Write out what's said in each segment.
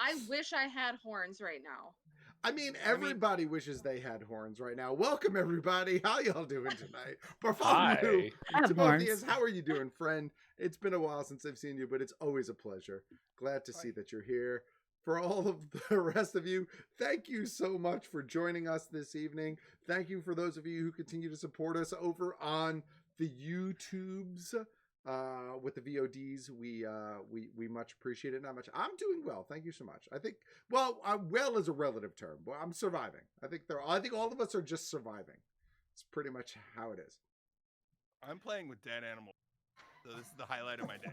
I wish I had horns right now. I mean, everybody wishes they had horns right now. Welcome, everybody. How y'all doing tonight? Bartholomew, Timotheus, how are you doing, friend? It's been a while since I've seen you, but it's always a pleasure. Glad to see that you're here. For all of the rest of you, thank you so much for joining us this evening. Thank you for those of you who continue to support us over on the YouTubes. With the VODs, we much appreciate it. Not much. I'm doing well. Thank you so much. I think well is a relative term, but I'm surviving. I think all of us are just surviving. It's pretty much how it is. I'm playing with dead animals, so this is the highlight of my day.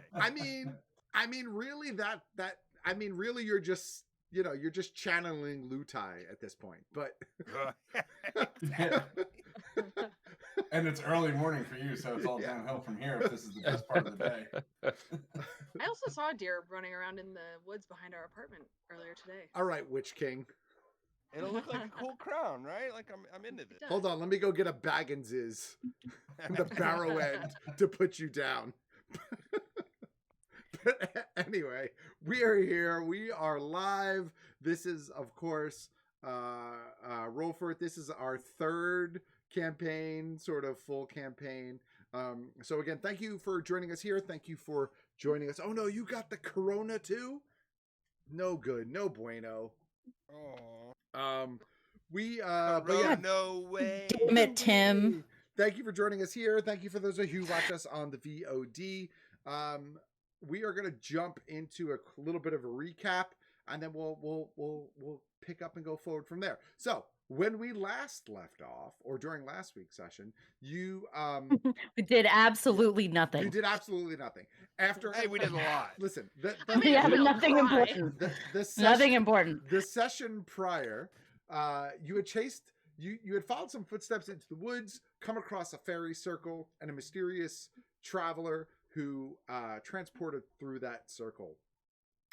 Really, you're just channeling Lutai at this point, but. And it's early morning for you, so it's all downhill from here if this is the best part of the day. I also saw a deer running around in the woods behind our apartment earlier today. All right, Witch King. It'll look like a cool crown, right? Like I'm into this. Hold on, let me go get a Baggins's, the barrow end, to put you down. But anyway, we are here. We are live. This is, of course, Roll For It. This is our third campaign, sort of full campaign. So again, thank you for joining us here. Thank you for joining us. Oh no, you got the corona too? No good, no bueno. Oh. No way. Damn it, Tim. Thank you for joining us here. Thank you for those of you who watch us on the VOD. We are going to jump into a little bit of a recap, and then we'll pick up and go forward from there. So when we last left off, or during last week's session, you we did absolutely nothing. You did absolutely nothing. Hey, we did a lot. Listen, nothing important. Nothing important. The session prior, you had followed some footsteps into the woods, come across a fairy circle and a mysterious traveler who transported through that circle.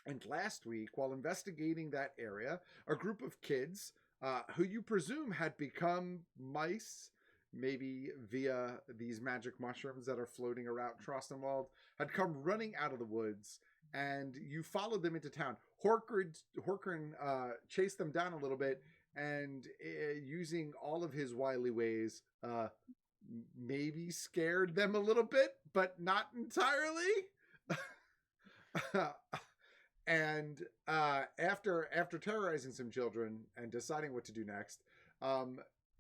And last week, while investigating that area, a group of kids who you presume had become mice, maybe via these magic mushrooms that are floating around Trostenwald, had come running out of the woods, and you followed them into town. Horkern chased them down a little bit, and using all of his wily ways, maybe scared them a little bit, but not entirely. And after terrorizing some children and deciding what to do next,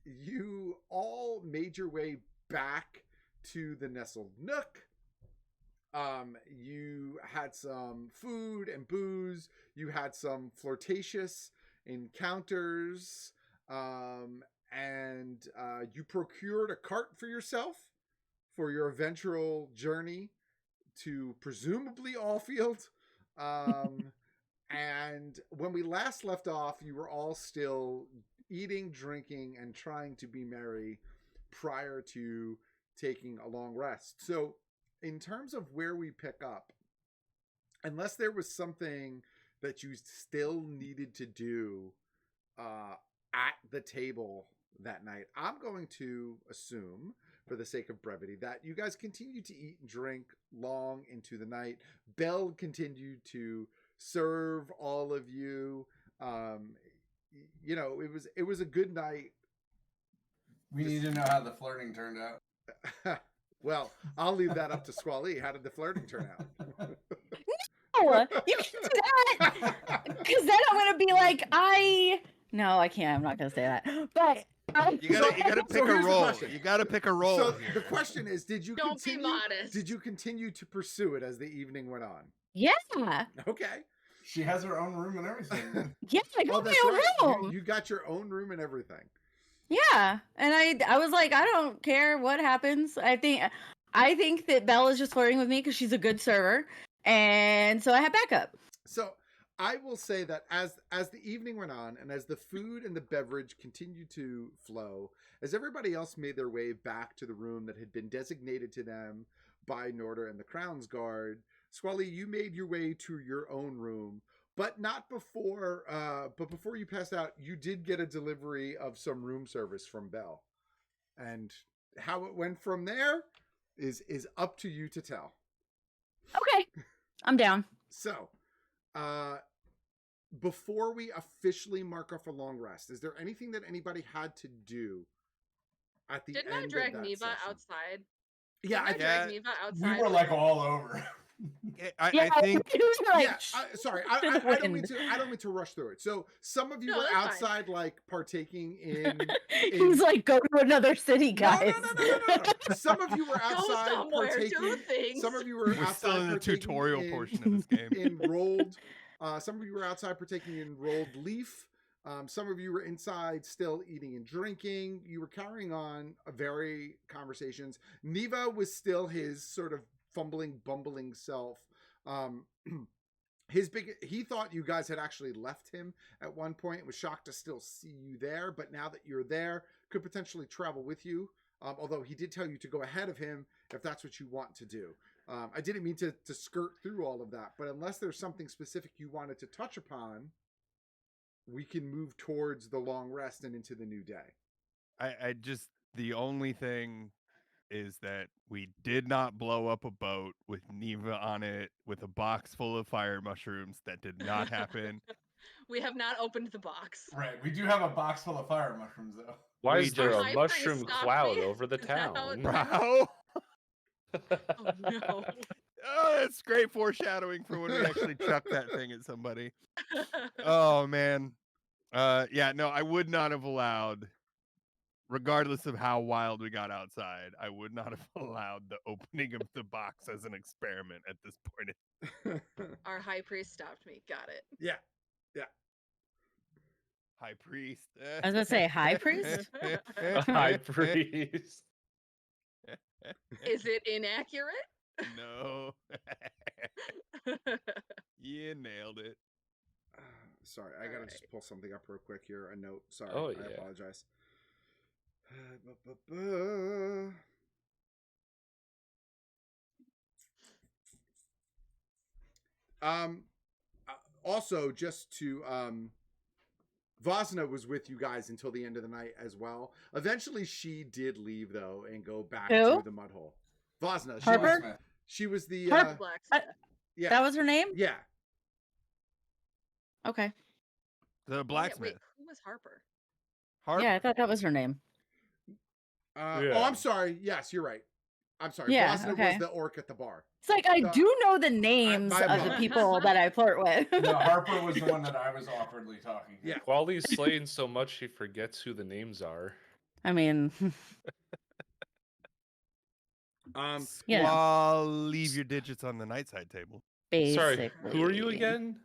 you all made your way back to the nestled nook. You had some food and booze. You had some flirtatious encounters, and you procured a cart for yourself for your eventual journey to presumably Allfield. And when we last left off, you were all still eating, drinking, and trying to be merry prior to taking a long rest. So in terms of where we pick up, unless there was something that you still needed to do at the table that night, I'm going to assume, for the sake of brevity, that you guys continued to eat and drink long into the night. Belle continued to serve all of you. It was a good night. We need to know how the flirting turned out. Well, I'll leave that up to Squally. How did the flirting turn out? No, you can't do that. Because then I'm going to be like, No, I can't. I'm not going to say that. But... You gotta pick a role. You gotta pick a role. So the question is, did you Don't be modest. Did you continue to pursue it as the evening went on? Yeah. Okay. She has her own room and everything. Yeah, I got my own room. You got your own room and everything. Yeah, and I was like, I don't care what happens. I think that Belle is just flirting with me because she's a good server, and so I have backup. So I will say that as the evening went on, and as the food and the beverage continued to flow, as everybody else made their way back to the room that had been designated to them by Norder and the Crown's Guard, Squally, you made your way to your own room, but not before. But before you passed out, you did get a delivery of some room service from Belle, and how it went from there is up to you to tell. Okay, I'm down. So, before we officially mark off a long rest, is there anything that anybody had to do at the Didn't end I drag of that Neva session? outside? Yeah, Didn't I drag Neva We outside? were like all over. I think it was like, sorry, to the I don't mean wind. to. I don't mean to rush through it. So some of you No, were that's fine. outside, like partaking in. He's like, go to another city, No, guys. no. Some of you were Go outside somewhere, partaking. do things. Some of you were we're outside still in the partaking tutorial in, portion of this game. in rolled. Some of you were outside partaking in rolled leaf. Some of you were inside still eating and drinking. You were carrying on very conversations. Neva was still his sort of fumbling, bumbling self. He thought you guys had actually left him at one point. Was shocked to still see you there, but now that you're there, could potentially travel with you. Although he did tell you to go ahead of him if that's what you want to do. I didn't mean to skirt through all of that, but unless there's something specific you wanted to touch upon, we can move towards the long rest and into the new day. I just, the only thing is that we did not blow up a boat with Neva on it with a box full of fire mushrooms. That did not happen. We have not opened the box. Right. We do have a box full of fire mushrooms, though. Why We is there just- a High mushroom priest stopped cloud me. over the Is that how it town? works? Wow. Oh no. Oh, that's great foreshadowing for when we actually chuck that thing at somebody. Oh man. Yeah, no, I would not have allowed, regardless of how wild we got outside, I would not have allowed the opening of the box as an experiment at this point. Our high priest stopped me. Got it. Yeah. High priest. I was gonna say, high priest? High priest. Is it inaccurate? No. You nailed it. Sorry, I gotta Alright. just pull something up real quick here. A note. Sorry, Oh, I yeah. apologize. Also, just to Vasna was with you guys until the end of the night as well. Eventually, she did leave though and go back Who? to the mud hole. Vasna, Harper? Smith. she was the Harper. Blacksmith. yeah, That was her name? yeah. Okay. The Yeah, blacksmith. wait, who was Harper? Harper. Yeah, I thought that was her name. Oh, Yeah. I'm sorry. Yes, you're right. I'm sorry. Yeah, Vasna okay. was the orc at the bar. It's like I No, do know the names my of the apologies. people that I flirt with. No, Harper was the one that I was awkwardly talking to. Yeah. Quali's slaying so much he forgets who the names are. I mean, you know, Well, leave your digits on the night side table. basically. Sorry, who are you again?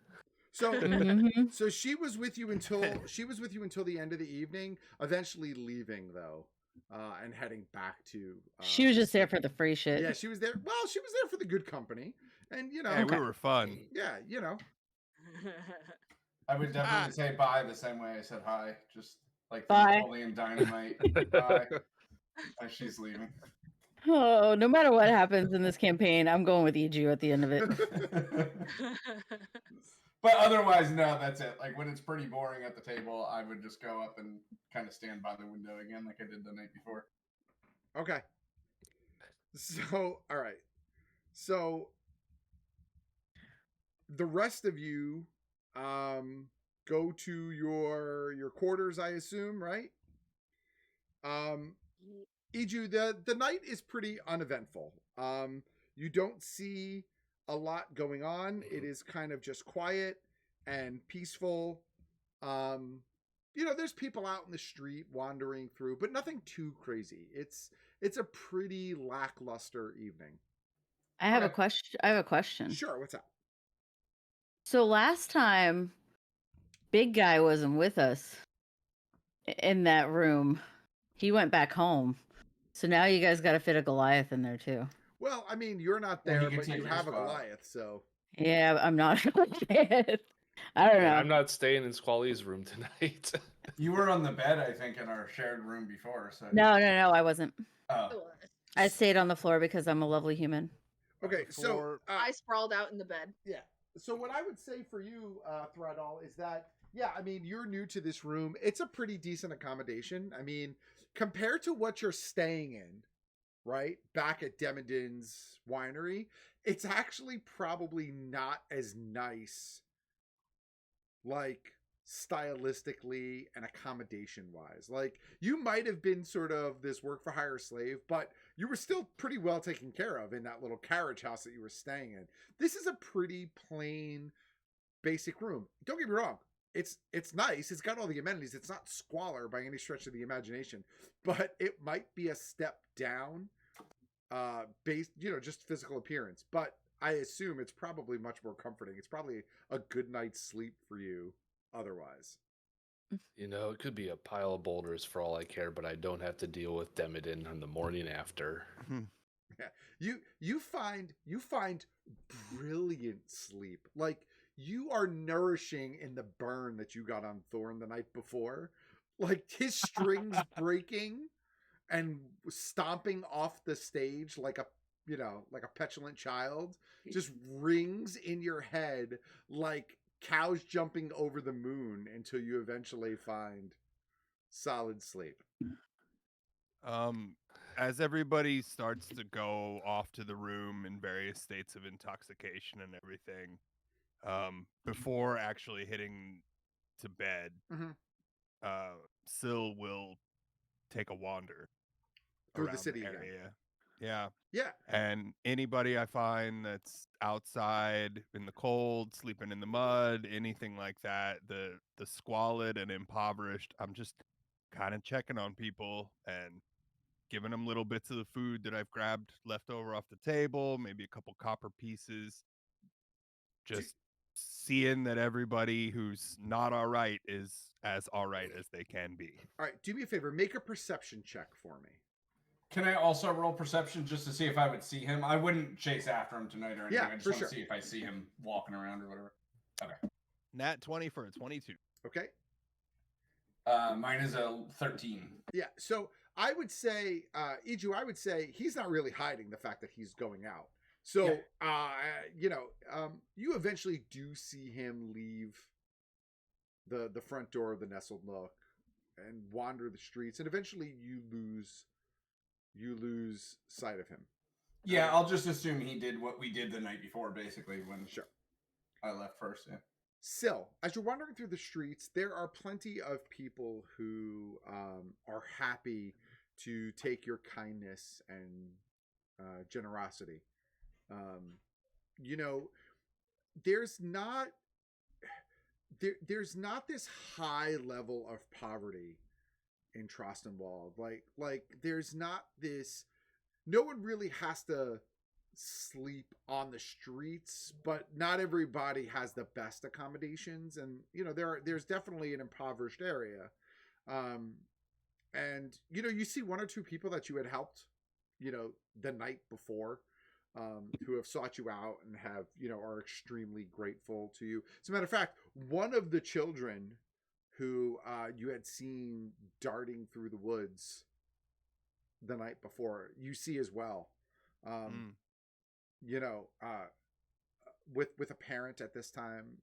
So Mhm. so she was with you until the end of the evening, eventually leaving though, and heading back to She was just there for the free shit. Yeah, she was there. Well, she was there for the good company. And you know, Hey, we were fun. yeah, you know. I would definitely say bye the same way I said hi. Just like Bye. Napoleon Dynamite. Bye. As she's leaving. Oh, no matter what happens in this campaign, I'm going with Iju at the end of it. But otherwise, no, that's it. Like when it's pretty boring at the table, I would just go up and kind of stand by the window again, like I did the night before. Okay. So, all right. So the rest of you go to your quarters, I assume, right? Iju, the night is pretty uneventful. You don't see a lot going on. It is kind of just quiet and peaceful. You know, there's people out in the street wandering through, but nothing too crazy. It's a pretty lackluster evening. I have a Okay. question. I have a question. Sure, what's up? So last time, big guy wasn't with us in that room. He went back home. So now you guys got to fit a Goliath in there too. Well, I mean, you're not Well, he there, can but take you your have a spot. Goliath, so Yeah, I'm not. I don't know. I'm not staying in Squally's room tonight. You were on the bed, I think, in our shared room before. So No, I wasn't. Oh, I stayed on the floor because I'm a lovely human. okay. So Before- I sprawled out in the bed. yeah. So what I would say for you, Threadall, is that yeah, I mean, you're new to this room. It's a pretty decent accommodation. I mean, compared to what you're staying in, right, back at Demidin's winery, it's actually probably not as nice like stylistically and accommodation wise. Like you might have been sort of this work for hire slave, but you were still pretty well taken care of in that little carriage house that you were staying in. This is a pretty plain, basic room. Don't get me wrong. It's nice. It's got all the amenities. It's not squalor by any stretch of the imagination, but it might be a step down based, just physical appearance. But I assume it's probably much more comforting. It's probably a good night's sleep for you otherwise. It could be a pile of boulders for all I care, but I don't have to deal with Demodin on the morning after. Yeah. You find brilliant sleep. Like you are nourishing in the burn that you got on Thorn the night before. Like his strings breaking and stomping off the stage like a petulant child just rings in your head like cows jumping over the moon until you eventually find solid sleep. As everybody starts to go off to the room in various states of intoxication and everything, before actually hitting to bed, Syl will take a wander Through the around city again. area. Yeah. Yeah. And anybody I find that's outside in the cold, sleeping in the mud, anything like that, the squalid and impoverished, I'm just kind of checking on people and giving them little bits of the food that I've grabbed left over off the table, maybe a couple copper pieces. Just seeing that everybody who's not all right is as all right as they can be. All right, do me a favor, make a perception check for me. Can I also roll perception just to see if I would see him? I wouldn't chase after him tonight or anything. Yeah, I just for want sure. to see if I see him walking around or whatever. Okay. Nat 20 for a 22. Okay. Mine is a 13. Yeah, so I would say, Iju, I would say he's not really hiding the fact that he's going out. So, you eventually do see him leave the front door of the Nestled Nook and wander the streets, and eventually you lose sight of him. Yeah, I'll just assume he did what we did the night before, basically, when I left first. Yeah. Still, as you're wandering through the streets, there are plenty of people who are happy to take your kindness and generosity. There's not this high level of poverty in Trostenwald. Like there's not this. No one really has to sleep on the streets, but not everybody has the best accommodations, and there's definitely an impoverished area. And you see one or two people that you had helped the night before, who have sought you out and have are extremely grateful to you. As a matter of fact, one of the children who you had seen darting through the woods the night before, you see as well. With a parent at this time,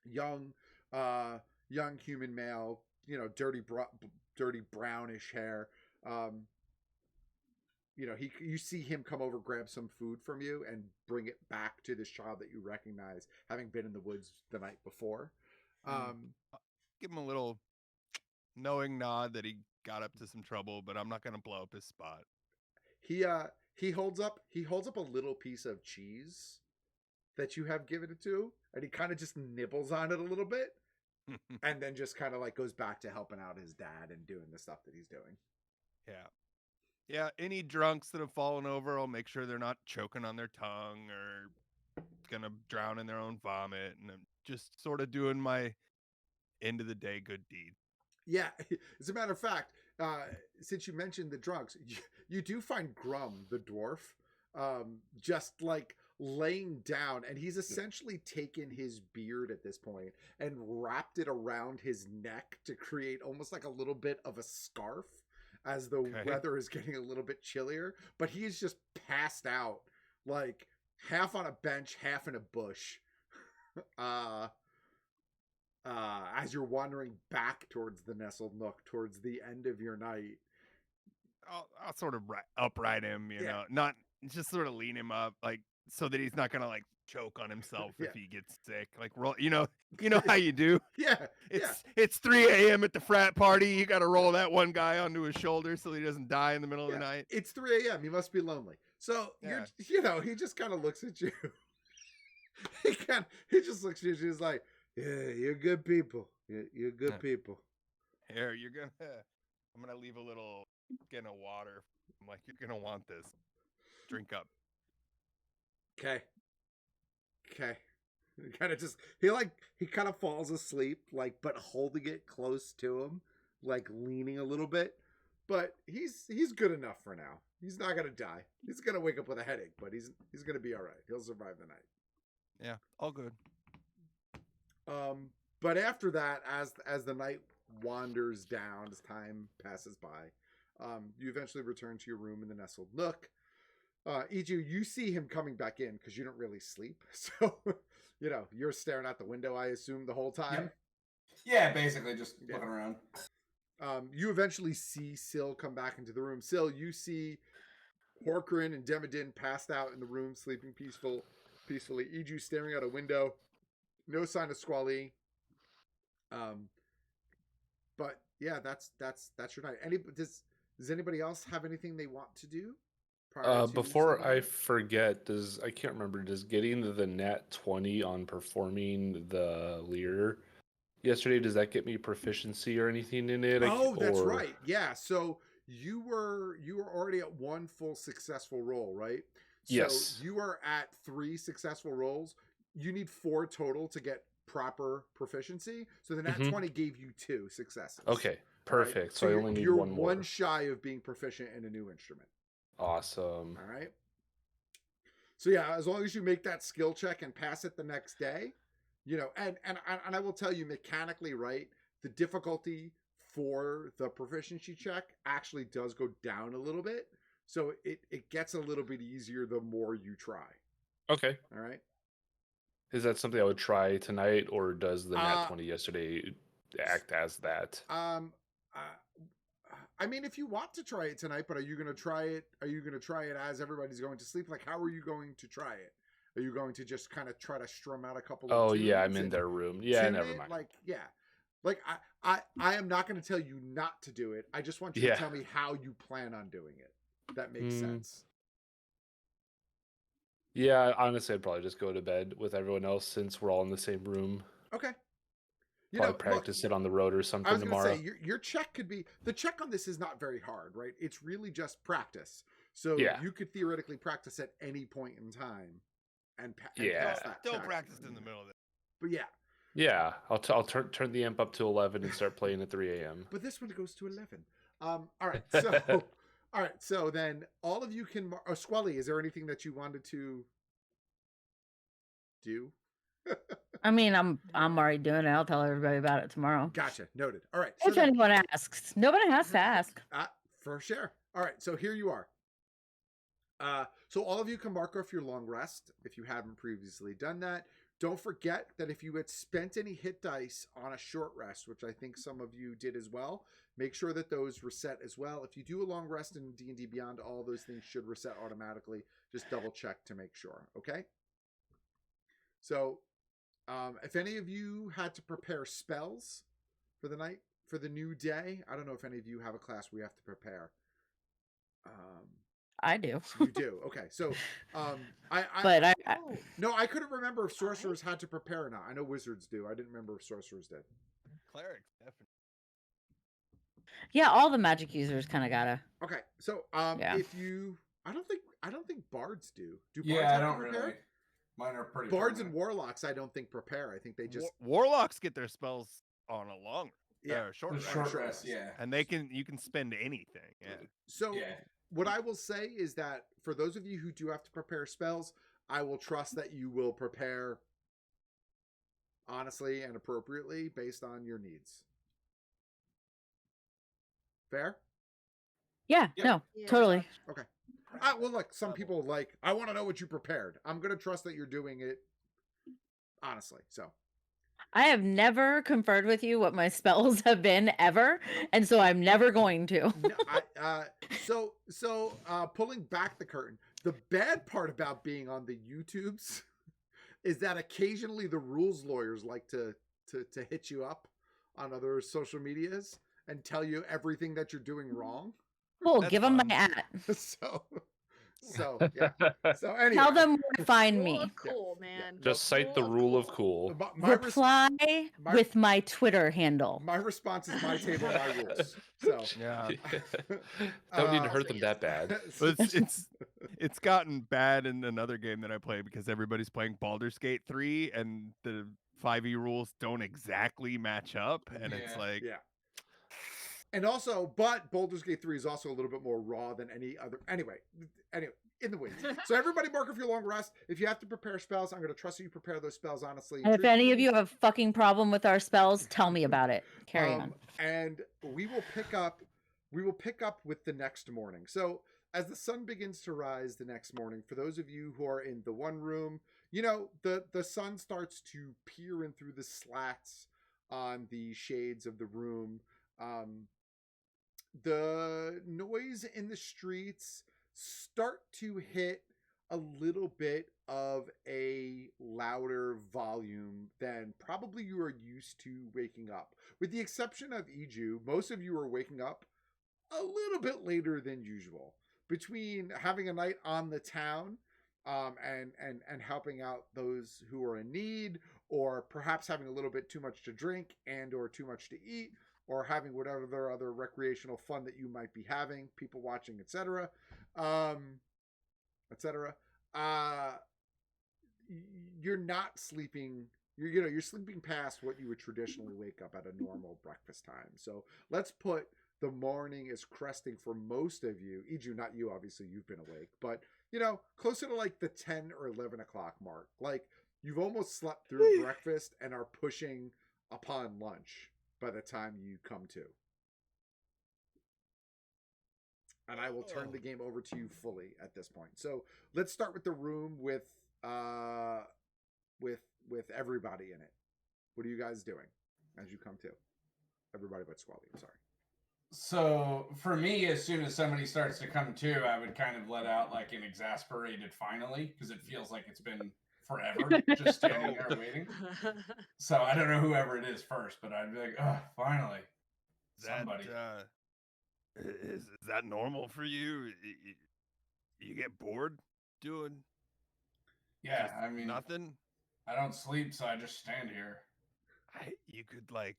young human male, dirty brownish hair. You see him come over, grab some food from you, and bring it back to this child that you recognize, having been in the woods the night before. Give him a little knowing nod that he got up to some trouble, but I'm not going to blow up his spot. He holds up a little piece of cheese that you have given it to, and he kind of just nibbles on it a little bit, and then just kind of like goes back to helping out his dad and doing the stuff that he's doing. Yeah. Any drunks that have fallen over, I'll make sure they're not choking on their tongue or gonna drown in their own vomit, and I'm just sort of doing my end of the day good deed. Yeah, as a matter of fact, since you mentioned the drunks, you do find Grum, the dwarf, just like laying down, and he's essentially taken his beard at this point and wrapped it around his neck to create almost like a little bit of a scarf as the weather is getting a little bit chillier. But he is just passed out, like half on a bench, half in a bush. As you're wandering back towards the Nestled Nook towards the end of your night. I'll sort of upright him, not just sort of lean him up. Like so that he's not gonna like choke on himself Yeah. if he gets sick. Like roll, you know how you do. Yeah. It's 3 a.m. at the frat party. You got to roll that one guy onto his shoulder so he doesn't die in the middle of the night. It's 3 a.m. He must be lonely. So Yeah. he just kind of looks at you. he just looks at you. He's like, yeah, you're good people. You're good people. Here, I'm gonna leave a little skin of water. I'm like, you're gonna want this. Drink up. Okay. He kind of falls asleep, like, but holding it close to him, like leaning a little bit. But he's good enough for now. He's not gonna die. He's gonna wake up with a headache, but he's gonna be all right. He'll survive the night. Yeah, all good. But after that, as the night wanders down, as time passes by, you eventually return to your room in the nestled nook. Iju, you see him coming back in because you don't really sleep, so you're staring out the window, I assume, the whole time. Yeah, basically just looking around. You eventually see Syl come back into the room. Syl, you see Horkrin and Demodin passed out in the room, sleeping peacefully. Iju staring out a window. No sign of Squally. But yeah, that's your night. Does anybody else have anything they want to do? Before I forget, I can't remember, does getting the nat 20 on performing the Lear yesterday, does that get me proficiency or anything in it? That's right. Yeah, so you were already at one full successful roll, right? So yes. You are at 3 successful rolls. You need 4 total to get proper proficiency. So the nat 20 gave you 2 successes. Okay, perfect. Right? So I only need one more. You're one shy of being proficient in a new instrument. Awesome. All right. So yeah, as long as you make that skill check and pass it the next day, and I will tell you mechanically, right, the difficulty for the proficiency check actually does go down a little bit. So it gets a little bit easier the more you try. Okay. All right. Is that something I would try tonight, or does the nat 20 yesterday act as that? I mean, if you want to try it tonight, but are you going to try it? Are you going to try it as everybody's going to sleep? Like, how are you going to try it? Are you going to just kind of try to strum out a couple of tunes? Yeah, I'm in their room. Yeah, never mind. Like I am not going to tell you not to do it. I just want you to tell me how you plan on doing it. That makes sense. Yeah, honestly, I'd probably just go to bed with everyone else since we're all in the same room. Okay. Probably practice it on the road or something tomorrow. I was going to say, your check could be... The check on this is not very hard, right? It's really just practice. So you could theoretically practice at any point in time and pass that Don't check. practice in the middle of it. But yeah. Yeah, I'll turn the amp up to 11 and start playing at 3 a.m. But this one goes to 11. All right, so... All right, so then all of you can... Squally, is there anything that you wanted to do? I mean, I'm already doing it. I'll tell everybody about it tomorrow. Gotcha. Noted. All right. If anyone asks. Nobody has to ask. For sure. All right, so here you are. So all of you can mark off your long rest if you haven't previously done that. Don't forget that if you had spent any hit dice on a short rest, which I think some of you did as well, make sure that those reset as well. If you do a long rest in D&D Beyond, all those things should reset automatically. Just double check to make sure, okay? So if any of you had to prepare spells for the night, for the new day, I don't know if any of you have a class we have to prepare. I do. You do. Okay. So, I couldn't remember if sorcerers had to prepare or not. I know wizards do. I didn't remember if sorcerers did. Clerics, definitely. Yeah, all the magic users kind of gotta. Okay. So, if you, I don't think bards do. Do bards I have don't to prepare? really. Mine are pretty. Bards and warlocks, I don't think prepare. I think they just warlocks get their spells on a long, short rest. Yeah, and you can spend anything. Yeah. So. Yeah. What I will say is that for those of you who do have to prepare spells, I will trust that you will prepare honestly and appropriately based on your needs. Fair? Yeah, no, totally. Okay. Well, look, some people I want to know what you prepared. I'm going to trust that you're doing it honestly, so. I have never conferred with you what my spells have been ever, and so I'm never going to. So pulling back the curtain, The bad part about being on the YouTubes is that occasionally the rules lawyers like to hit you up on other social medias and tell you everything that you're doing wrong. Cool. That's Give them fun. my at. So yeah. So anyway, Tell them where to find Rule me. of cool, man. Just cite the rule of cool. my Reply my- with my Twitter handle. my response is my table, my rules. So Yeah. Don't need to Uh, hurt them that bad. But it's gotten bad in another game that I play because everybody's playing Baldur's Gate 3 and the 5e rules don't exactly match up, and it's Yeah. like yeah. And also, but Baldur's Gate 3 is also a little bit more raw than any other. Anyway, in the weeds. So everybody mark off your long rest. If you have to prepare spells, I'm going to trust that you prepare those spells honestly. And if any of you have a fucking problem with our spells, tell me about it. Carry on. And we will pick up with the next morning. So as the sun begins to rise the next morning, for those of you who are in the one room, you know, the sun starts to peer in through the slats on the shades of the room. The noise in the streets start to hit a little bit of a louder volume than probably you are used to waking up. With the exception of Iju, most of you are waking up a little bit later than usual. Between having a night on the town and helping out those who are in need, or perhaps having a little bit too much to drink and or too much to eat, or having whatever other recreational fun that you might be having, people watching, etc. You're not sleeping. You're sleeping past what you would traditionally wake up at a normal breakfast time. So let's put the morning is cresting for most of you. Iju, not you, obviously, you've been awake, but closer to like the 10 or 11 o'clock mark. Like you've almost slept through breakfast and are pushing upon lunch by the time you come to. And I will turn the game over to you fully at this point. So let's start with the room with everybody in it. What are you guys doing as you come to? Everybody but Squally, I'm sorry. So for me, as soon as somebody starts to come to, I would kind of let out like an exasperated finally, because it feels like it's been forever just standing there waiting. So I don't know whoever it is first, but I'd be like, oh, finally. Somebody. Is that normal for you? You get bored doing Yeah, just I mean, nothing? I don't sleep, so I just stand here. You could like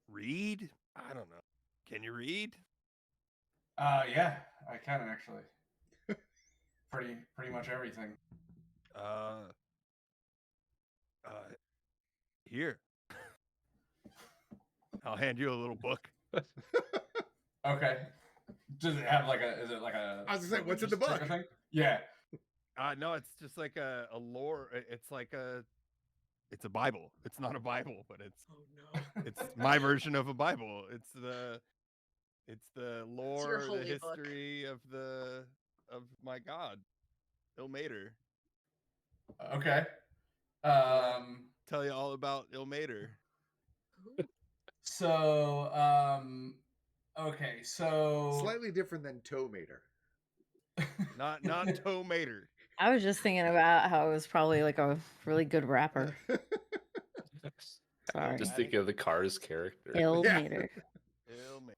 read? I don't know. Can you read? Yeah, I can actually. Pretty much everything. Here. I'll hand you a little book. Okay. Does it have like a? Is it like a? I was gonna say, what's in the religious type book? of thing? Yeah. No, it's just like a lore. It's like it's a Bible. It's not a Bible, but it's Oh no. it's my version of a Bible. It's the lore, the holy book. history of my god, Ilmater. Okay. Tell you all about Ilmater. Ooh. So, okay, so Slightly different than Toemater. Not Tomater. I was just thinking about how it was probably like a really good rapper. Sorry. Just think of the Cars character. Ill Yeah. mater. Ilmater.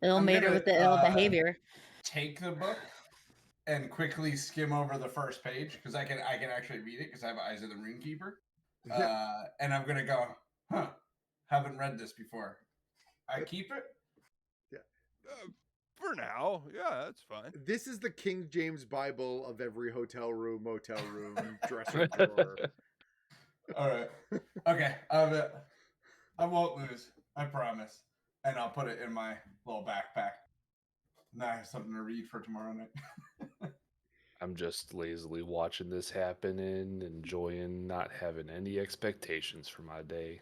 Ill I'm mater gonna, with the ill behavior. take the book and quickly skim over the first page because I can actually read it because I have Eyes of the Runekeeper. And I'm gonna go, haven't read this before. I keep it. For now, yeah, that's fine. This is the King James Bible of every hotel room, motel room, dressing drawer. All right. Okay. I won't lose. I promise. And I'll put it in my little backpack. Now I have something to read for tomorrow night. I'm just lazily watching this happen and enjoying not having any expectations for my day.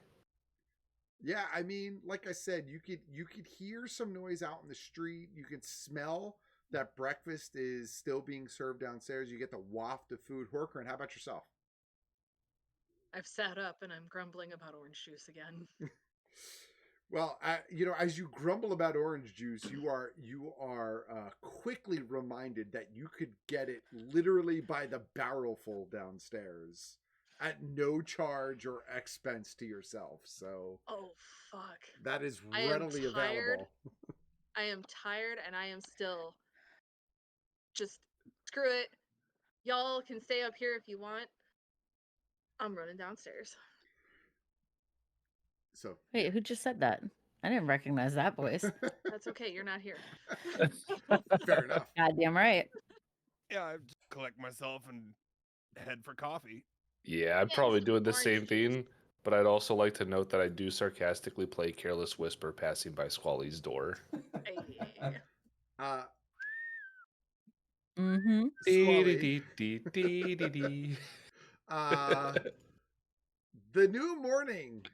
Yeah, I mean, like I said, you could hear some noise out in the street. You could smell that breakfast is still being served downstairs. You get the waft of food. Horker, and how about yourself? I've sat up and I'm grumbling about orange juice again. Well, as you grumble about orange juice, you are quickly reminded that you could get it literally by the barrelful downstairs at no charge or expense to yourself. So Oh fuck. that is I am readily tired. available. I am tired and I am still just screw it. Y'all can stay up here if you want. I'm running downstairs. So Wait, who just said that? I didn't recognize that voice. That's okay. You're not here. fair enough. Goddamn right. Yeah, I just collect myself and head for coffee. Yeah, I'm Yeah, probably some doing the orange same juice. thing, but I'd also like to note that I do sarcastically play Careless Whisper passing by Squally's door. Hey. Uh, Mm-hmm. Squally, Dee-dee-dee-dee-dee-dee-dee. the new morning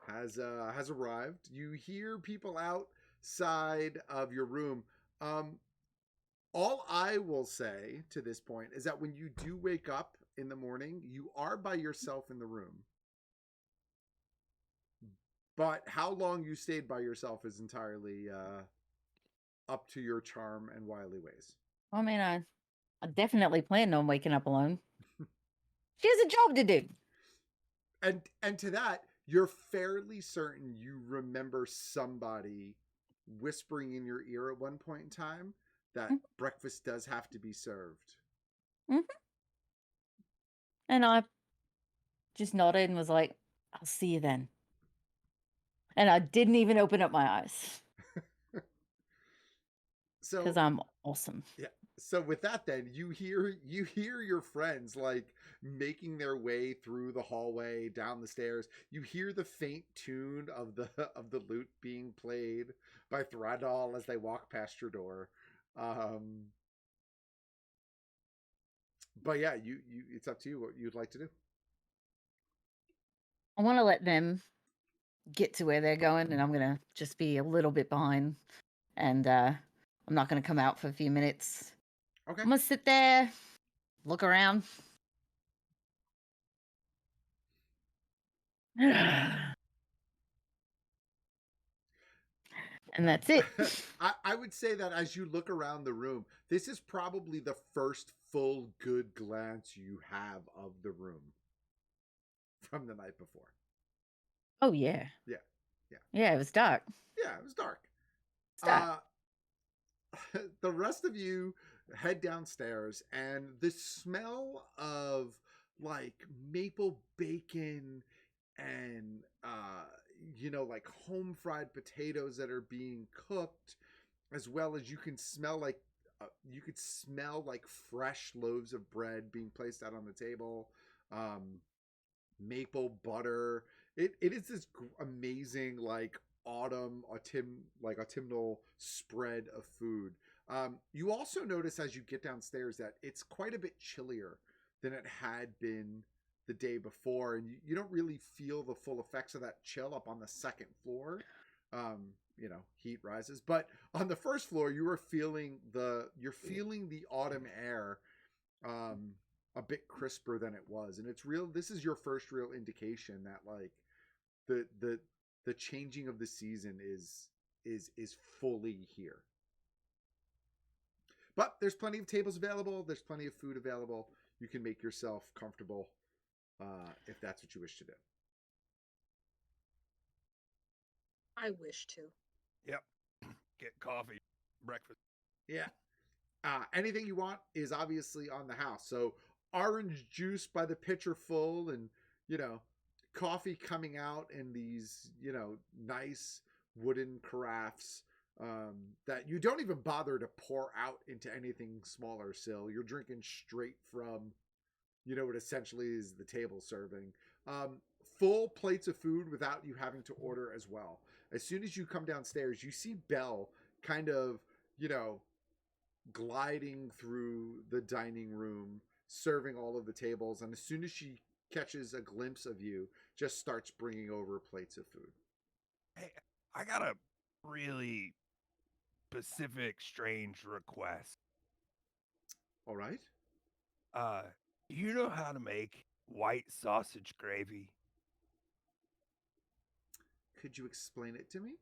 has arrived. You hear people outside of your room. All I will say to this point is that when you do wake up in the morning, you are by yourself in the room. But how long you stayed by yourself is entirely up to your charm and wily ways. I mean, I definitely plan on waking up alone. She has a job to do. And to that, you're fairly certain you remember somebody whispering in your ear at one point in time that breakfast does have to be served. Mm-hmm. And I just nodded and was like, I'll see you then. And I didn't even open up my eyes So because I'm awesome. yeah. So with that, then you hear your friends like making their way through the hallway down the stairs. You hear the faint tune of the lute being played by Thradal as they walk past your door. But yeah, you it's up to you what you'd like to do. I want to let them get to where they're going, and I'm going to just be a little bit behind. And I'm not going to come out for a few minutes. Okay. I'm going to sit there, look around. And that's it. I would say that as you look around the room, this is probably the first full good glance you have of the room from the night before. Oh, yeah. Yeah. Yeah, it was dark. Yeah, it was dark. It's dark. The rest of you head downstairs, and the smell of like maple bacon and like home fried potatoes that are being cooked, as well as you could smell like fresh loaves of bread being placed out on the table, maple butter. It is this amazing like autumnal spread of food. You also notice as you get downstairs that it's quite a bit chillier than it had been the day before, and you don't really feel the full effects of that chill up on the second floor. Heat rises, but on the first floor you're feeling the autumn air a bit crisper than it was, and this is your first real indication that like the changing of the season is fully here. But there's plenty of tables available. There's plenty of food available. You can make yourself comfortable if that's what you wish to do. I wish to. Yep. Get coffee, breakfast. Yeah. Anything you want is obviously on the house. So orange juice by the pitcher full, and coffee coming out in these nice wooden carafes that you don't even bother to pour out into anything smaller. Still, you're drinking straight from what essentially is the table serving. Full plates of food without you having to order as well. As soon as you come downstairs, you see Belle kind of gliding through the dining room, serving all of the tables, and as soon as she catches a glimpse of you, just starts bringing over plates of food. Hey, I got a really specific, strange request. All right. Do you know how to make white sausage gravy? Could you explain it to me?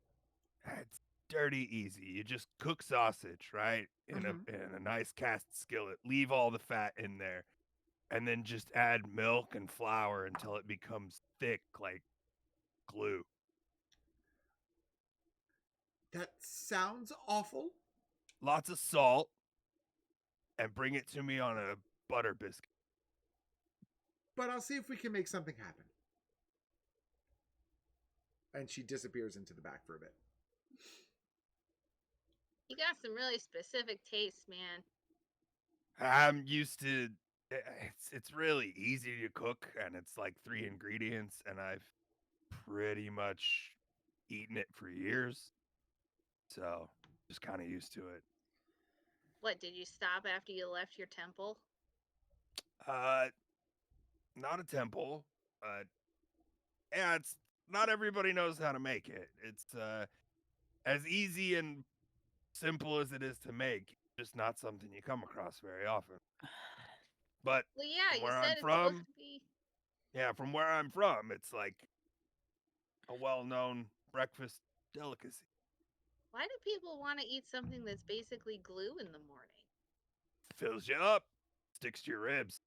It's dirty easy. You just cook sausage, right? In Mhm. a nice cast skillet. Leave all the fat in there. And then just add milk and flour until it becomes thick like glue. That sounds awful, Lots of salt. And bring it to me on a butter biscuit. but I'll see if we can make something happen. And she disappears into the back for a bit. You got some really specific tastes, man. I'm used to it's really easy to cook, and it's like 3 ingredients, and I've pretty much eaten it for years. So just kind of used to it. What, did you stop after you left your temple? Not a temple, but yeah, it's not everybody knows how to make it. It's as easy and simple as it is to make, just not something you come across very often. But Well, yeah, from you where said I'm it's supposed from, to be. from where I'm from, it's like a well-known breakfast delicacy. Why do people want to eat something that's basically glue in the morning? Fills you up, sticks to your ribs,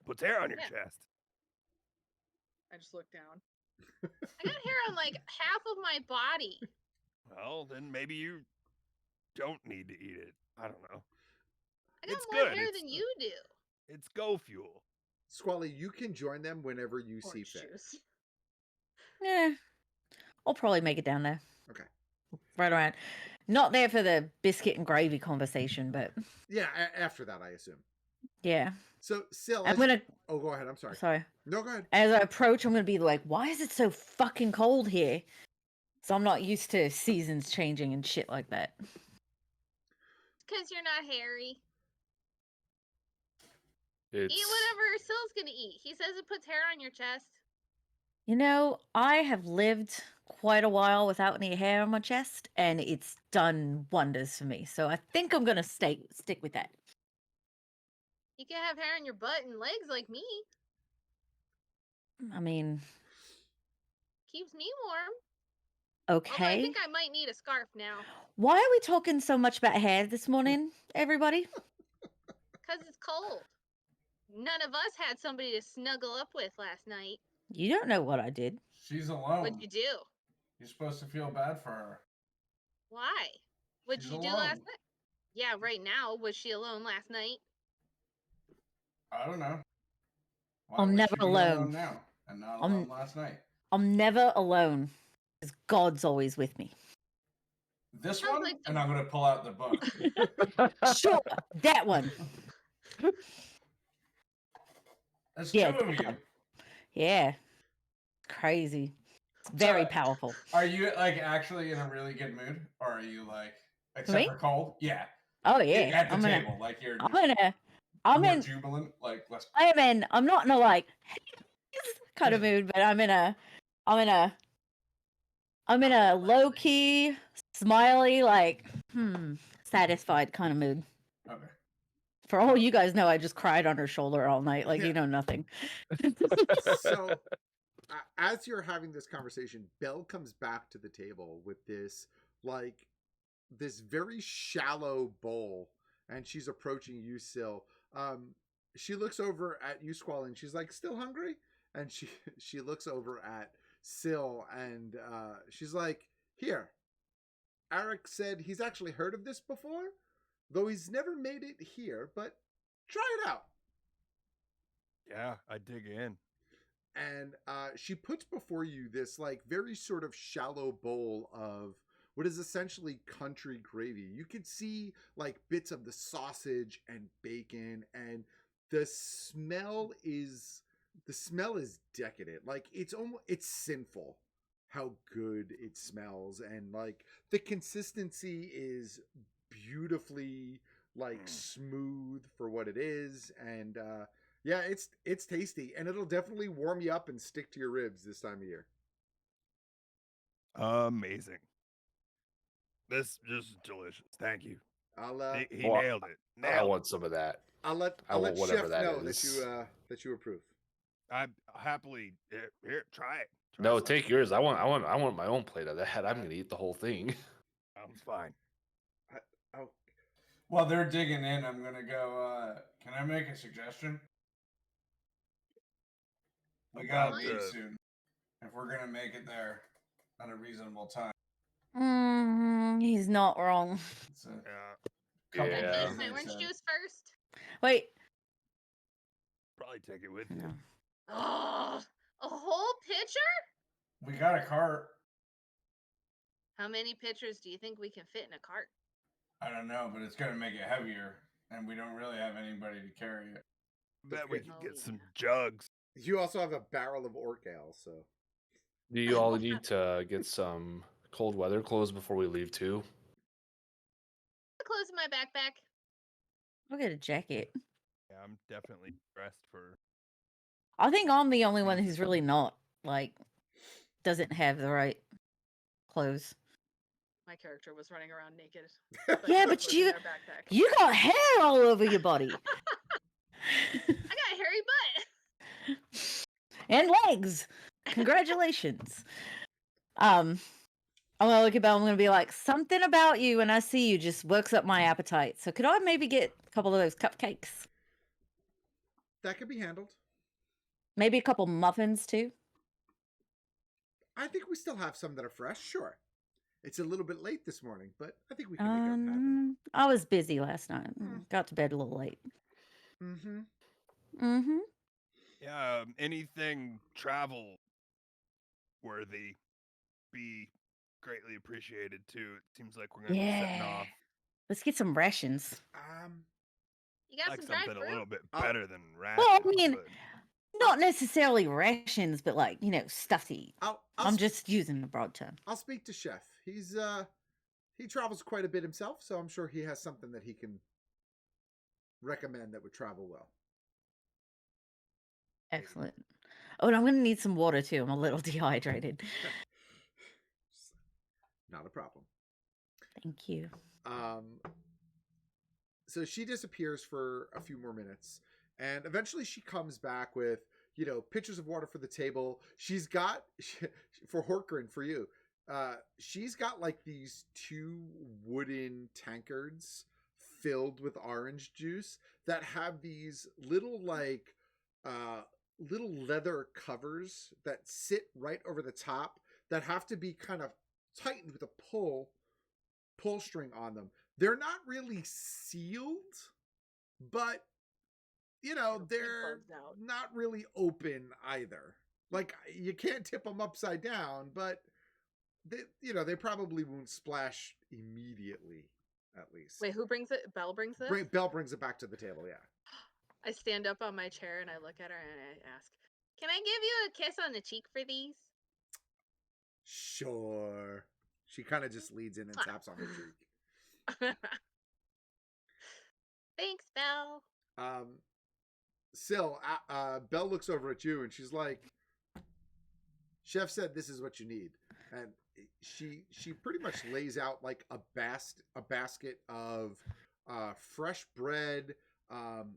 puts hair on your Yeah. chest. I just looked down. I got hair on like half of my body. Well, then maybe you don't need to eat it. I don't know. I got It's more good. hair It's than you do. It's go fuel. Squally, you can join them whenever you see Orange fit. juice. Yeah, I'll probably make it down there. Okay. Right around. Not there for the biscuit and gravy conversation, but Yeah, after that, I assume. yeah. So, Sil, I'm gonna. Oh, go ahead. I'm sorry. Sorry. No, go ahead. As I approach, I'm gonna be like, "Why is it so fucking cold here?" So I'm not used to seasons changing and shit like that. Because you're not hairy. It's Eat whatever Sil's gonna eat. He says it puts hair on your chest. You know, I have lived quite a while without any hair on my chest, and it's done wonders for me. So I think I'm gonna stick with that. You can have hair on your butt and legs like me. I mean, Keeps me warm. Although I okay. think I might need a scarf now. Why are we talking so much about hair this morning, everybody? Because it's cold. None of us had somebody to snuggle up with last night. You don't know what I did. She's alone. What'd you do? You're supposed to feel bad for her. Why? What'd She's you do alone. last night? Yeah, right now. Was she alone last night? I don't know. Why I'm would never she be alone. now and not I'm- alone last night? I'm never alone, because God's always with me. This Sounds one, like and I'm gonna pull out the book. Sure, that one. There's Yeah, two of you. Yeah, crazy. It's very So, powerful. Are you like actually in a really good mood, or are you like, except Me? for cold? Yeah. Oh yeah, At the I'm table, like you're I'm more in, jubilant. Like let's. I'm not in a like kind of mood, but I'm in a low key, smiley, like satisfied kind of mood. Okay. For all you guys know, I just cried on her shoulder all night, like Yeah. you know nothing. So, as you're having this conversation, Belle comes back to the table with this, like, this very shallow bowl, and she's approaching you, Sil. She looks over at you, Squall, and she's like, "Still hungry?" And she looks over at Sil, and she's like, "Here." Eric said he's actually heard of this before, though he's never made it here, but try it out. Yeah, I dig in. And she puts before you this like very sort of shallow bowl of what is essentially country gravy. You could see like bits of the sausage and bacon, and the smell is decadent. Like it's sinful how good it smells, and like the consistency is beautifully like smooth for what it is, and yeah, it's tasty, and it'll definitely warm you up and stick to your ribs this time of year. Amazing. This is delicious. Thank you. I'll He Well, nailed it. I Nailed want some of that. I'll let I want Chef whatever that know is. that you approve. it. I happily here. Try it. No, some. take yours. I want my own plate of that. I'm gonna eat the whole thing. Sounds fine. Oh, While they're digging in, I'm gonna go. Can I make a suggestion? We gotta About leave the- soon if we're gonna make it there at a reasonable time. He's not wrong. It's a Yeah, couple Yeah. Can I days, use my they orange said. juice first? Wait. probably take it with you. No. Oh, a whole pitcher? We got a cart. How many pitchers do you think we can fit in a cart? I don't know, but it's gonna make it heavier, and we don't really have anybody to carry it. Bet we Okay. could Oh, get yeah. some jugs. you also have a barrel of orc ale, so Do you all need to get some cold weather clothes before we leave too? The clothes in my backpack. I'll get a jacket. Yeah, I'm definitely dressed for. I think I'm the only one who's really not, like, doesn't have the right clothes. My character was running around naked. Yeah, clothes but was in you their backpack. you got hair all over your body. I got a hairy butt. And legs. Congratulations. I'm gonna look at Belle. I'm gonna be like, something about you when I see you just works up my appetite. So could I maybe get a couple of those cupcakes? that could be handled. Maybe a couple muffins too. I think we still have some that are fresh. Sure, it's a little bit late this morning, but I think we can make it happen. I was busy last night. Mm. Got to bed a little late. Mm-hmm. Mm-hmm. Yeah, anything travel worthy be greatly appreciated too. It seems like we're gonna be setting Yeah. off Let's get some rations. You got like some dried something fruit? a little bit Oh. better than rats. Well, I mean, not necessarily rations, but like, stuff to eat. I'm just using the broad term. I'll speak to Chef. He travels quite a bit himself, so I'm sure he has something that he can recommend that would travel well. Excellent. Oh, and I'm gonna need some water too. I'm a little dehydrated. Not a problem. Thank you. So she disappears for a few more minutes, and eventually she comes back with, pitchers of water for the table. She's got, for Horkrin, for you, she's got like these 2 wooden tankards filled with orange juice that have these little little leather covers that sit right over the top that have to be kind of tightened with a pull string on them. They're not really sealed, but they're bugs out. not really open either. Like, you can't tip them upside down, but they probably won't splash immediately, at least. Wait, who brings it? Belle brings it? Belle brings it back to the table, yeah. I stand up on my chair and I look at her and I ask, "Can I give you a kiss on the cheek for these?" Sure. She kind of just leads in and taps on her cheek. Thanks, Belle. Syl, Belle looks over at you and she's like, Chef said this is what you need. And she pretty much lays out like a basket of fresh bread,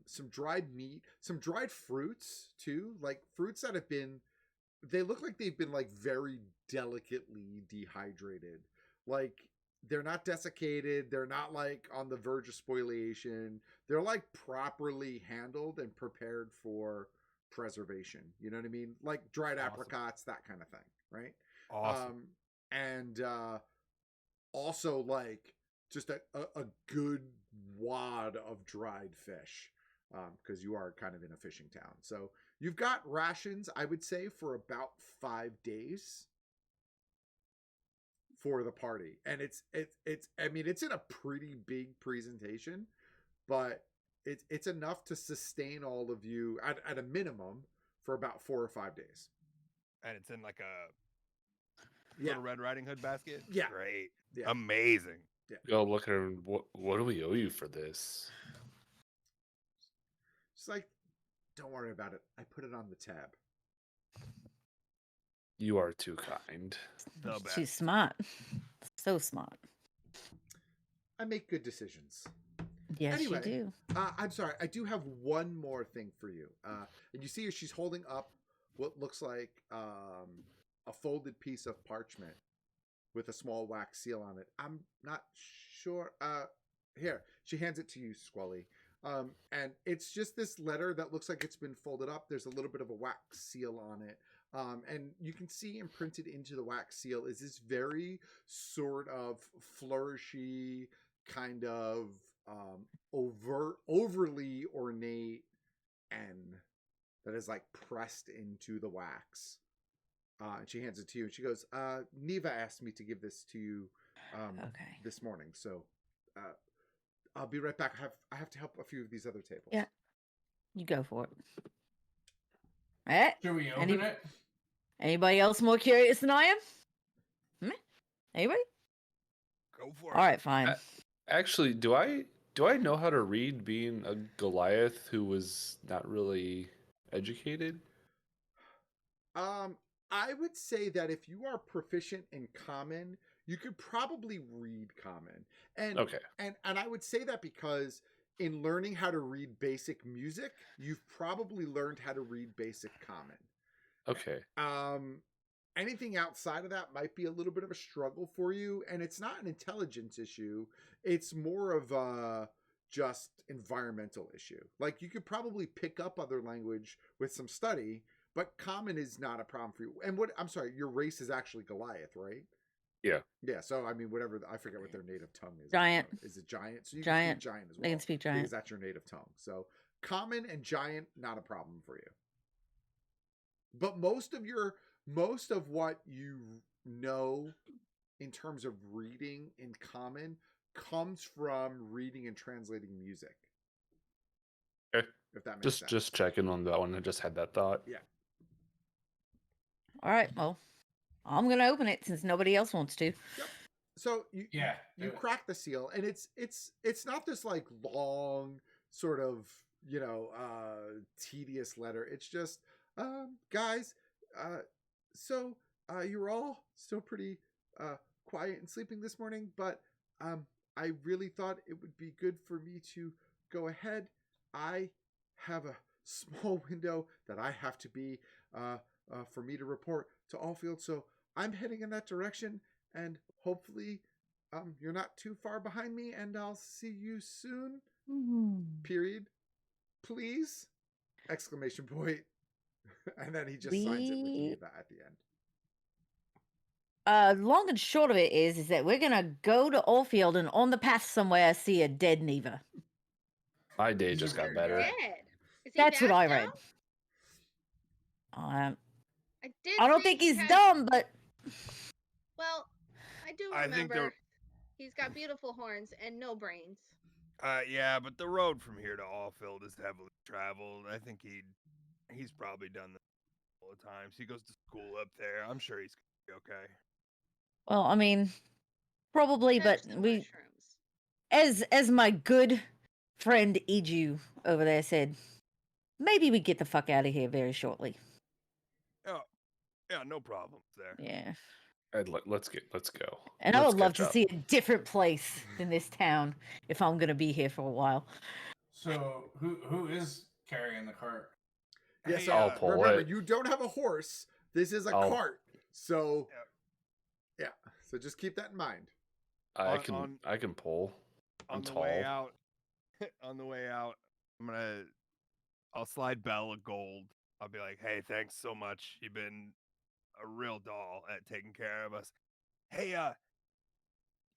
some dried meat, some dried fruits too, like fruits that they look like they've been like very delicately dehydrated. Like, they're not desiccated, they're not like on the verge of spoliation. They're like properly handled and prepared for preservation. You know what I mean? Like dried apricots, that kind of thing, right? Awesome. And also like just a good wad of dried fish, because you are kind of in a fishing town. So you've got rations, I would say, for about 5 days for the party. And it's I mean, it's in a pretty big presentation, but it's enough to sustain all of you at a minimum for about 4 or 5 days. And it's in like a Yeah. Little Red Riding Hood basket. Yeah. Great. Yeah. Amazing. Yo, look at her. What do we owe you for this? It's like, don't worry about it. I put it on the tab. You are too kind. The Too best. smart. So smart. I make good decisions. Yes, Anyway. you do. I'm sorry. I do have one more thing for you. And you see her, she's holding up what looks like a folded piece of parchment with a small wax seal on it. I'm not sure. Here, she hands it to you, Squally. And it's just this letter that looks like it's been folded up. There's a little bit of a wax seal on it. And you can see imprinted into the wax seal is this very sort of flourishy, kind of overly ornate N that is like pressed into the wax. And she hands it to you, and she goes, Neva asked me to give this to you this morning, so I'll be right back. I have to help a few of these other tables. Yeah. You go for it. All right. Should we open it? Anybody else more curious than I am? Anybody? Go for it. All right, fine. Actually, do I know how to read being a Goliath who was not really educated? I would say that if you are proficient in Common, you could probably read Common. And Okay. and I would say that because in learning how to read basic music, you've probably learned how to read basic Common. Okay. Anything outside of that might be a little bit of a struggle for you, and it's not an intelligence issue. It's more of a just environmental issue. Like you could probably pick up other language with some study, but Common is not a problem for you. And I'm sorry, your race is actually Goliath, right? Yeah. Yeah, so I mean, whatever, I forget what their native tongue is. Giant. Is it Giant? So you Giant. can speak Giant as well. They can speak Giant. Because that's your native tongue. So Common and Giant, not a problem for you. But most of what you know in terms of reading in Common comes from reading and translating music. Okay. If that makes sense. Just checking on that one. I just had that thought. Yeah. All right, well, I'm gonna open it since nobody else wants to. Yep. So you do it. crack the seal, and it's not this like long sort of tedious letter. It's just guys, so you're all still pretty quiet and sleeping this morning, but I really thought it would be good for me to go ahead. I have a small window that I have to be for me to report to Allfield, so I'm heading in that direction, and hopefully you're not too far behind me, and I'll see you soon. Period. Please! Exclamation point. And then he just signs it with Neva at the end. Long and short of it is that we're gonna go to Allfield, and on the path somewhere see a dead Neva. My day just got better. Dead. Is he That's what back I now? read. I don't think he's had- dumb, but Well, I do I think remember he's got beautiful horns and no brains. Yeah, but the road from here to Allfield is heavily traveled. I think he's probably done this a couple of times. He goes to school up there. I'm sure he's gonna be okay. well, I mean, probably, but Catch the we, mushrooms. as my good friend Iju over there said, maybe we get the fuck out of here very shortly. Oh, yeah, no problems there. Yeah. Let's go. And I would love to see a different place than this town if I'm gonna be here for a while. So who is carrying the cart? Yeah, Hey, so I'll pull remember, it. you don't have a horse. This is a cart. So yeah. So just keep that in mind. I can pull. I'm On the tall. way out, on the way out, I'll slide Belle a gold. I'll be like, hey, thanks so much. You've been a real doll at taking care of us. Hey,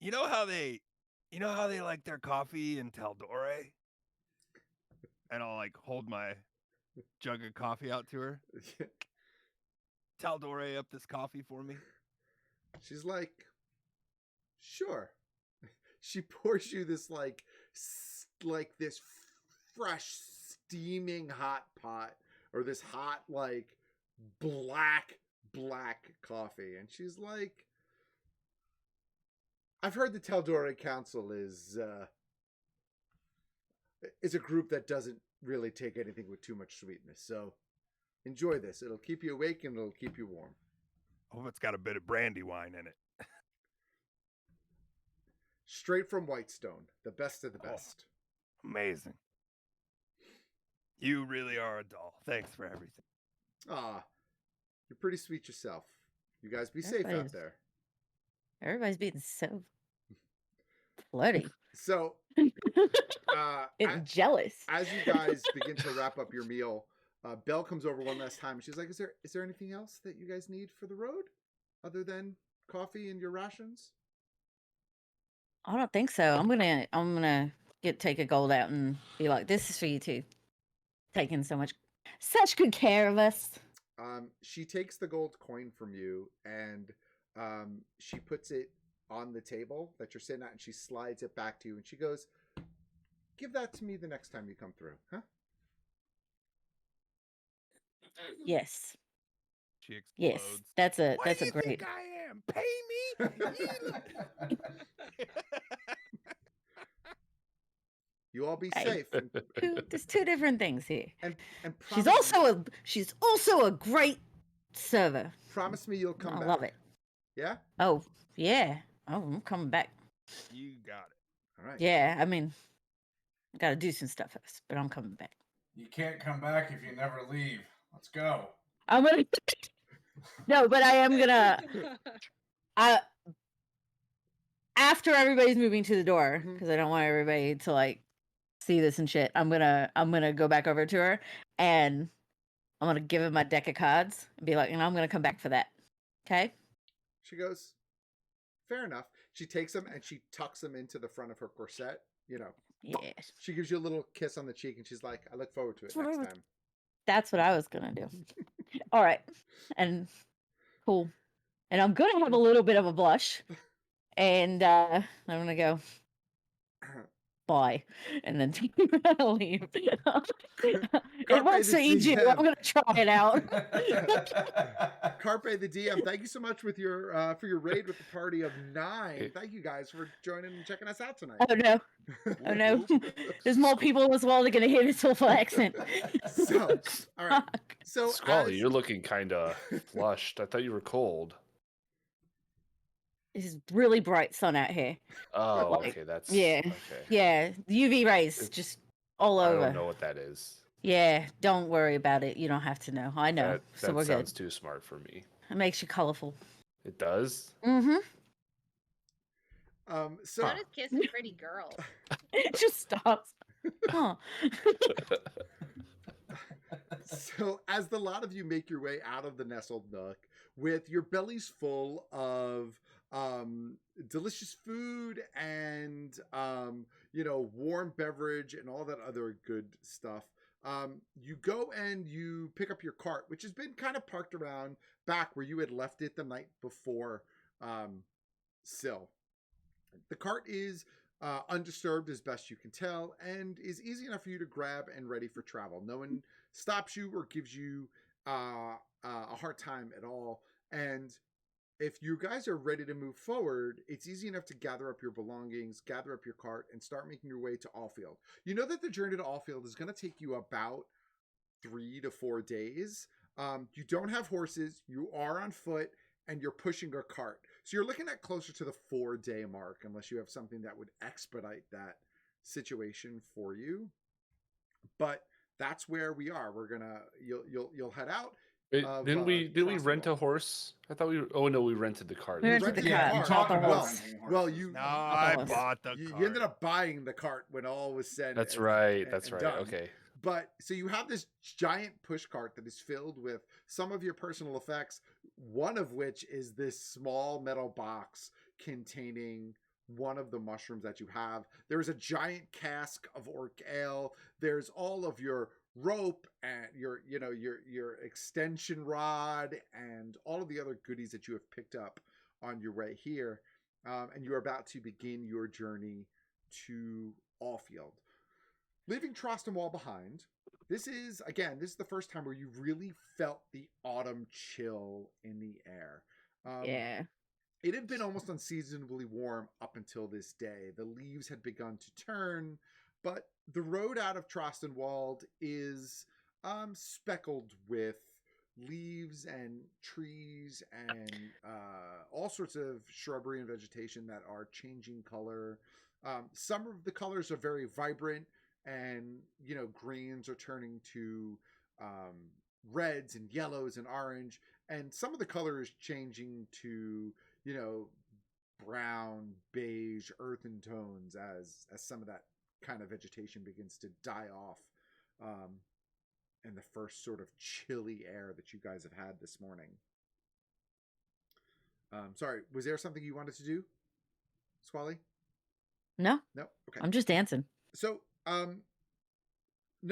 you know how they like their coffee in Taldore? And I'll like hold my jug of coffee out to her. Taldore up this coffee for me. She's like, sure. She pours you this like this fresh steaming hot pot, or this hot like black coffee, and she's like, I've heard the Taldore Council is a group that doesn't really take anything with too much sweetness, so enjoy this. It'll keep you awake and it'll keep you warm. Hope it's got a bit of brandy wine in it. Straight from Whitestone, the best of the best. Amazing. You really are a doll. Thanks for everything. Ah, you're pretty sweet yourself. You guys be safe out Everybody's- there. Everybody's being so bloody. So, Getting jealous. as you guys begin to wrap up your meal, Belle comes over one last time and she's like, "Is there anything else that you guys need for the road, other than coffee and your rations?" I don't think so. I'm gonna take a gold out and be like, "This is for you two. Taking such good care of us." She takes the gold coin from you and she puts it on the table that you're sitting at, and she slides it back to you, and she goes, "Give that to me the next time you come through, huh?" Yes. She explodes. Yes. That's a What do you great. think I am? Pay me? You all be Hey. safe, and There's two different things here. She's promise, also a great server. promise me you'll come I back. love it. Yeah. Oh yeah. Oh, I'm coming back. You got it. All right. Yeah. I mean, I gotta do some stuff first, but I'm coming back. You can't come back if you never leave. Let's go. I'm gonna. No, but I am gonna. After everybody's moving to the door, Mhm. because I don't want everybody to like see this and shit. I'm gonna go back over to her and I'm gonna give her my deck of cards and be like, and I'm gonna come back for that. Okay? She goes, "Fair enough." She takes them and she tucks them into the front of her corset. You know, Yeah. she gives you a little kiss on the cheek, and she's like, "I look forward to it That's what I next was- time." That's what I was gonna do. All right. And cool. And I'm gonna have a little bit of a blush. And I'm gonna go bye. And then leave. It won't the suit you. DM. I'm gonna try it out. Carpe the DM, thank you so much with your for your raid with the party of 9. Thank you guys for joining and checking us out tonight. Oh no. Oh no. There's more people as well that are gonna hear this awful accent. So, all right. So, Squally, as- you're looking kind of flushed. I thought you were cold. It's really bright sun out here. Oh, Like, okay. That's yeah. Okay. Yeah. The UV rays It's- just all I over. don't know what that is. Yeah, don't worry about it. You don't have to know. I know. That, So that we're sounds good. too smart for me. It makes you colorful. It does. Mm-hmm. so How does kissing pretty girls? It just stops. Huh. So, as the lot of you make your way out of the nestled nook with your bellies full of delicious food and warm beverage and all that other good stuff, you go and you pick up your cart, which has been kind of parked around back where you had left it the night before. Sill. The cart is undisturbed as best you can tell and is easy enough for you to grab and ready for travel. No one stops you or gives you a hard time at all. And if you guys are ready to move forward, it's easy enough to gather up your belongings, gather up your cart, and start making your way to Allfield. You know that the journey to Allfield is going to take you about 3 to 4 days. You don't have horses, you are on foot, and you're pushing a cart. So you're looking at closer to the 4-day mark, unless you have something that would expedite that situation for you. But that's where we are. We're gonna you'll head out. Wait, Of, didn't we Crosswell. rent a horse? I thought we. Oh no, we rented the cart. We That's rented the right. cart. You Not talked the about horse. renting Well, horses. you No, I horse. bought the you cart. ended up buying the cart when all was said. That's and- right. and- That's and right. done. Okay. But so you have this giant push cart that is filled with some of your personal effects, one of which is this small metal box containing one of the mushrooms that you have. There's a giant cask of orc ale. There's all of your rope and your extension rod and all of the other goodies that you have picked up on your way here. And you're about to begin your journey to Allfield. Leaving Trostenwall behind, this is the first time where you really felt the autumn chill in the air. Yeah. It had been almost unseasonably warm up until this day. The leaves had begun to turn, but the road out of Trostenwald is speckled with leaves and trees and all sorts of shrubbery and vegetation that are changing color. Some of the colors are very vibrant, and greens are turning to reds and yellows and orange, and some of the color is changing to, you know, brown, beige, earthen tones as some of that kind of vegetation begins to die off in the first sort of chilly air that you guys have had this morning. Sorry, was there something you wanted to do, Squally? No, No? Okay. I'm just dancing. So, none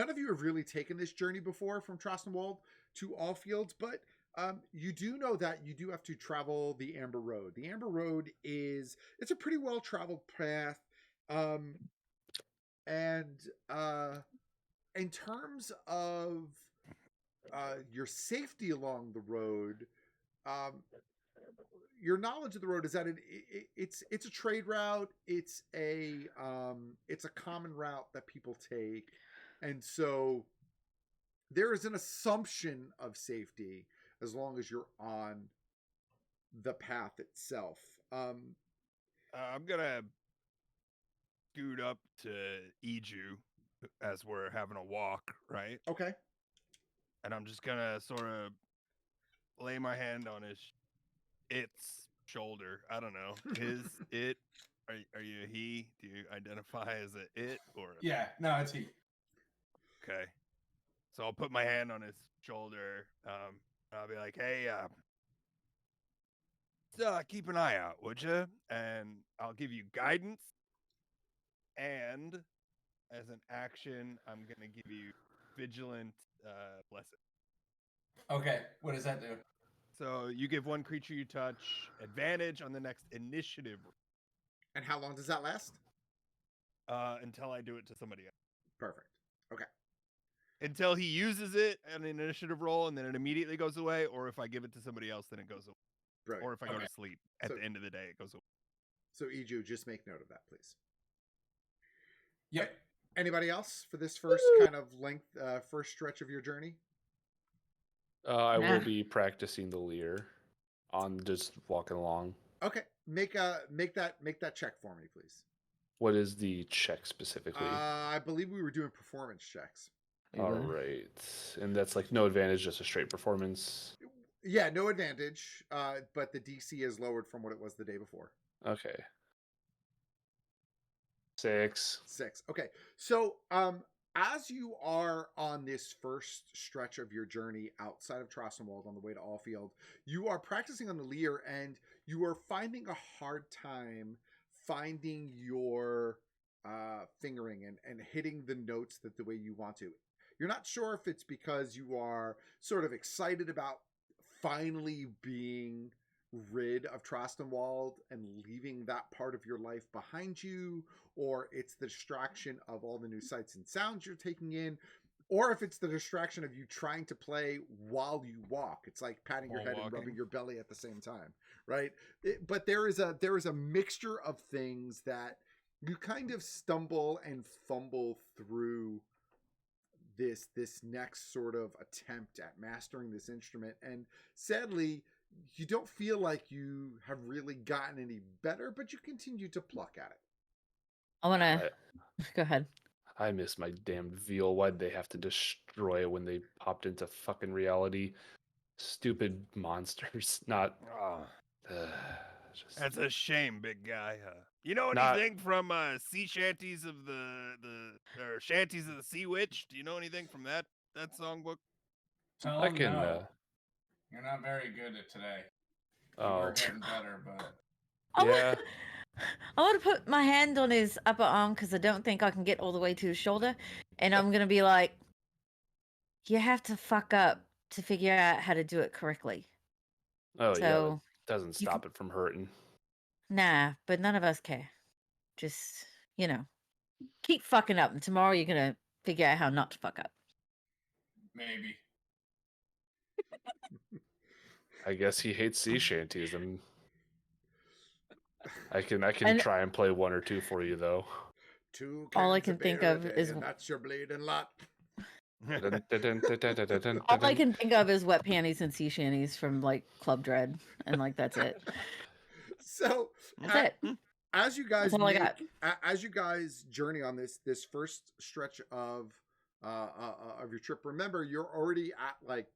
of you have really taken this journey before from Trostnwald to Allfields, but you do know that you do have to travel the Amber Road. The Amber Road it's a pretty well-traveled path. And in terms of your safety along the road, your knowledge of the road is that it's a trade route. It's a common route that people take, and so there is an assumption of safety as long as you're on the path itself. I'm gonna scoot up to Iju as we're having a walk, right? Okay. And I'm just gonna sort of lay my hand on its shoulder. I don't know. Are you a he? Do you identify as a it or Yeah, no, it's he. Okay. So I'll put my hand on his shoulder. I'll be like, hey, keep an eye out, would you? And I'll give you guidance. And as an action, I'm gonna give you vigilant blessing. Okay, what does that do? So you give one creature you touch advantage on the next initiative And how long does that last? until I do it to somebody else. Perfect. Okay. Until he uses it on an initiative roll and then it immediately goes away, or if I give it to somebody else, then it goes away. Brilliant. Or if I go Okay. to sleep at So- the end of the day, it goes away. So, Iju, just make note of that, please. Yep. Anybody else for this first kind of first stretch of your journey? I will Nah. be practicing the leer on just walking along. Okay, make that check for me, please. What is the check specifically? I believe we were doing performance checks. All right, and that's like no advantage, just a straight performance. Yeah, no advantage, but the DC is lowered from what it was the day before. Okay. 6. 6. Okay, so as you are on this first stretch of your journey outside of Trostnwald on the way to Allfield, you are practicing on the leer, and you are finding a hard time finding your fingering and hitting the notes the way you want to. You're not sure if it's because you are sort of excited about finally being rid of Trostnwald and leaving that part of your life behind you, or it's the distraction of all the new sights and sounds you're taking in, or if it's the distraction of you trying to play while you walk. It's like patting your While head and walking. rubbing your belly at the same time, right? But there is a mixture of things that you kind of stumble and fumble through this next sort of attempt at mastering this instrument, and sadly you don't feel like you have really gotten any better, but you continue to pluck at it. I want to go ahead. I miss my damn veal. Why'd they have to destroy it when they popped into fucking reality? Stupid monsters. Not. Just... That's a shame, big guy. You know Not- anything from sea shanties of or shanties of the Sea Witch? Do you know anything from that songbook? Tell I him can. no. You're not very good at today. Oh, We're getting better, but yeah. I want to put my hand on his upper arm because I don't think I can get all the way to his shoulder. And I'm going to be like, you have to fuck up to figure out how to do it correctly. Oh, yeah. So, That doesn't you stop it from hurting. nah, but none of us care. Just, keep fucking up. And tomorrow you're going to figure out how not to fuck up. maybe. I guess he hates sea shanties, and I can And- try and play one or two for you though. 2 All I cans can think beer a of day, is- and that's your bleeding lot. All I can think of is wet panties and sea shanties from like Club Dread. And like, that's it. So That's it. as you guys That's all I got. as you guys journey on this first stretch of of your trip. Remember, you're already at like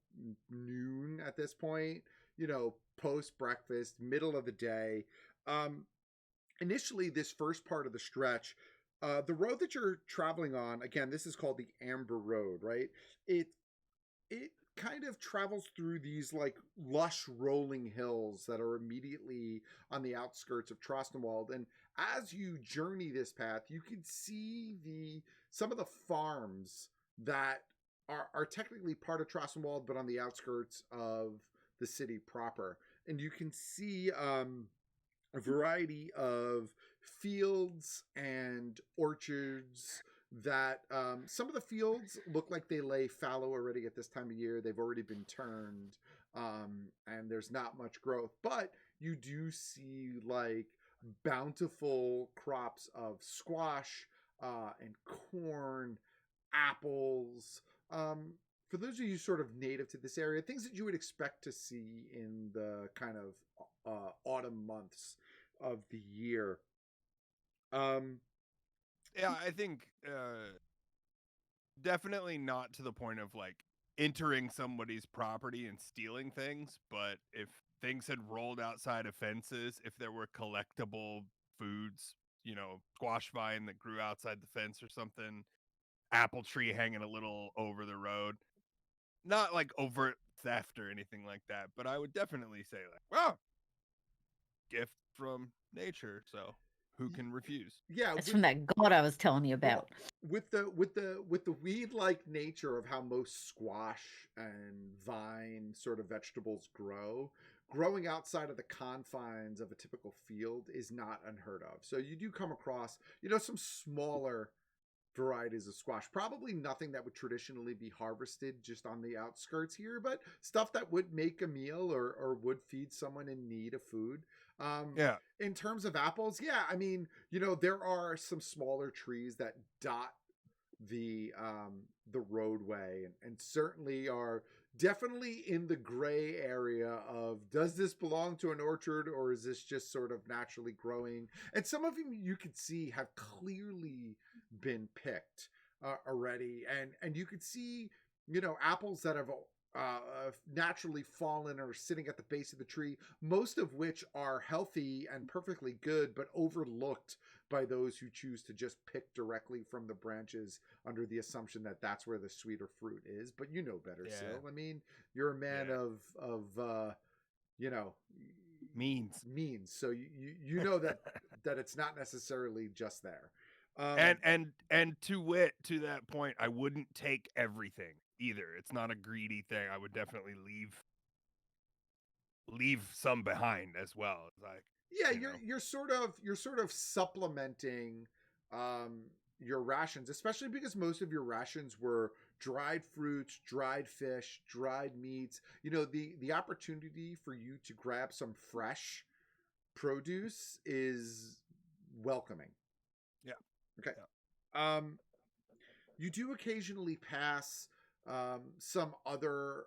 noon at this point. Post breakfast, middle of the day. Initially, this first part of the stretch, the road that you're traveling on, again, this is called the Amber Road, right? It kind of travels through these like lush rolling hills that are immediately on the outskirts of Trostenwald. And as you journey this path, you can see some of the farms that are technically part of Trostenwald, but on the outskirts of the city proper. And you can see a variety of fields and orchards that some of the fields look like they lay fallow already at this time of year. They've already been turned, and there's not much growth. But you do see like bountiful crops of squash and corn, apples. For those of you sort of native to this area, things that you would expect to see in the kind of autumn months of the year. Yeah, I think definitely not to the point of like entering somebody's property and stealing things, but if things had rolled outside of fences, if there were collectible foods, squash vine that grew outside the fence or something, apple tree hanging a little over the road, not like overt theft or anything like that, but I would definitely say like, wow, gift from nature, so who can refuse? Yeah, That's from that god I was telling you about. with the weed-like nature of how most squash and vine sort of vegetables growing outside of the confines of a typical field is not unheard of. So you do come across, some smaller varieties of squash. Probably nothing that would traditionally be harvested just on the outskirts here, but stuff that would make a meal or would feed someone in need of food. Yeah. In terms of apples, yeah, I mean, there are some smaller trees that dot the roadway and certainly are definitely in the gray area of, does this belong to an orchard or is this just sort of naturally growing? And some of them you could see have clearly been picked already, and you could see apples that have naturally fallen or sitting at the base of the tree, most of which are healthy and perfectly good, but overlooked by those who choose to just pick directly from the branches under the assumption that that's where the sweeter fruit is. But you know better, Yeah. Sil. I mean, you're a man of means. So you know that it's not necessarily just there. And to that point, I wouldn't take everything either. It's not a greedy thing. I would definitely leave some behind as well. Like, yeah, you're sort of supplementing your rations, especially because most of your rations were dried fruits, dried fish, dried meats. The opportunity for you to grab some fresh produce is welcoming. Yeah. Okay. Yeah. You do occasionally pass some other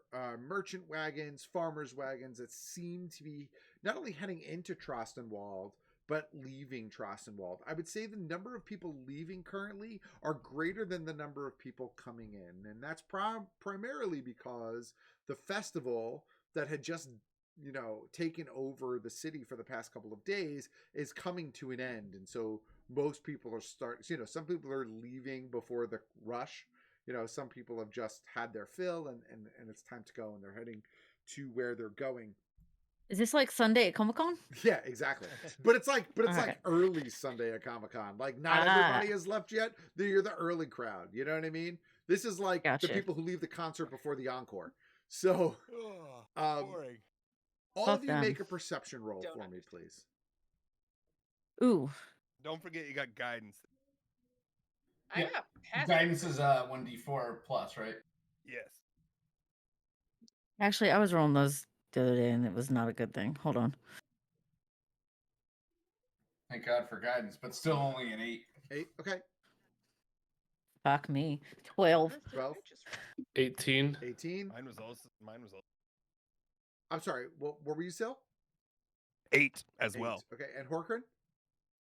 merchant wagons, farmers' wagons that seem to be not only heading into Trostenwald, but leaving Trostenwald. I would say the number of people leaving currently are greater than the number of people coming in. And that's primarily because the festival that had just taken over the city for the past couple of days is coming to an end. And so most people are some people are leaving before the rush. Some people have just had their fill and it's time to go and they're heading to where they're going. Is this like Sunday at Comic-Con? Yeah, exactly. But it's like early Sunday at Comic-Con. Like not everybody has left yet. You're the early crowd. You know what I mean? This is like the people who leave the concert before the encore. So boring. All of you make a perception roll for me, please. Ooh. Don't forget you got guidance. I got passive. Guidance is 1d4 plus, right? Yes. Actually, I was rolling those the other day and it was not a good thing. Hold on. Thank God for guidance, but still only an 8. 8, okay. Fuck me. 12. 12. 18. 18. Mine was also. I'm sorry. What were you still? 8 as 8. well. Okay, and Horkran?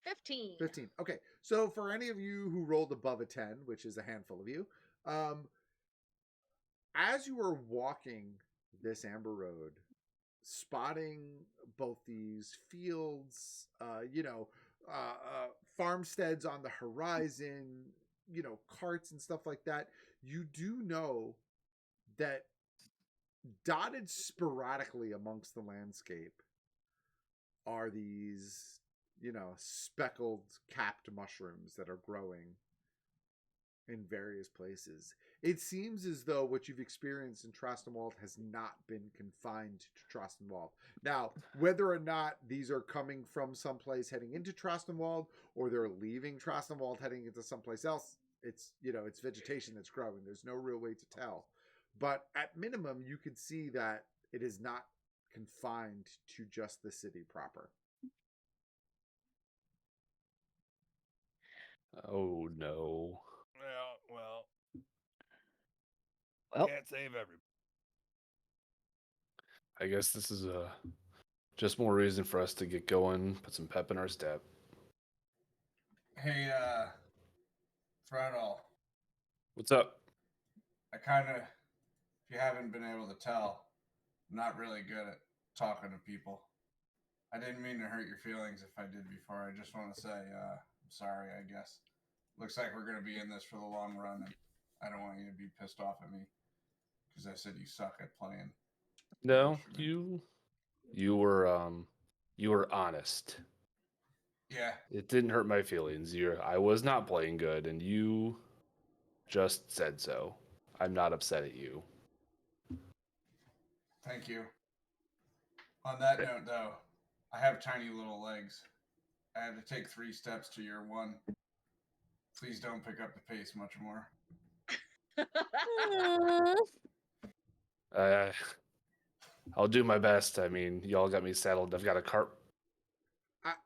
15. 15. Okay, so for any of you who rolled above a 10, which is a handful of you, As you are walking this amber road, spotting both these fields, farmsteads on the horizon, carts and stuff like that, you do know that dotted sporadically amongst the landscape are these, speckled capped mushrooms that are growing in various places. It seems as though what you've experienced in Trostенwald has not been confined to Trostенwald. Now, whether or not these are coming from someplace heading into Trostenwald or they're leaving Trostenwald heading into someplace else, it's vegetation that's growing. There's no real way to tell. But at minimum, you could see that it is not confined to just the city proper. Oh no. Well, Well, can't save everybody. I guess this is just more reason for us to get going, put some pep in our step. Hey, Frontal, What's up? I kind of, if you haven't been able to tell, I'm not really good at talking to people. I didn't mean to hurt your feelings if I did before. I just want to say, I'm sorry, I guess. Looks like we're going to be in this for the long run, and I don't want you to be pissed off at me because I said you suck at playing. No, you were honest. Yeah, It didn't hurt my feelings. I was not playing good, and you just said so. I'm not upset at you. thank you. On that note, though, I have tiny little legs. I had to take 3 steps to your 1. Please don't pick up the pace much more. I'll do my best. I mean, y'all got me saddled. I've got a cart.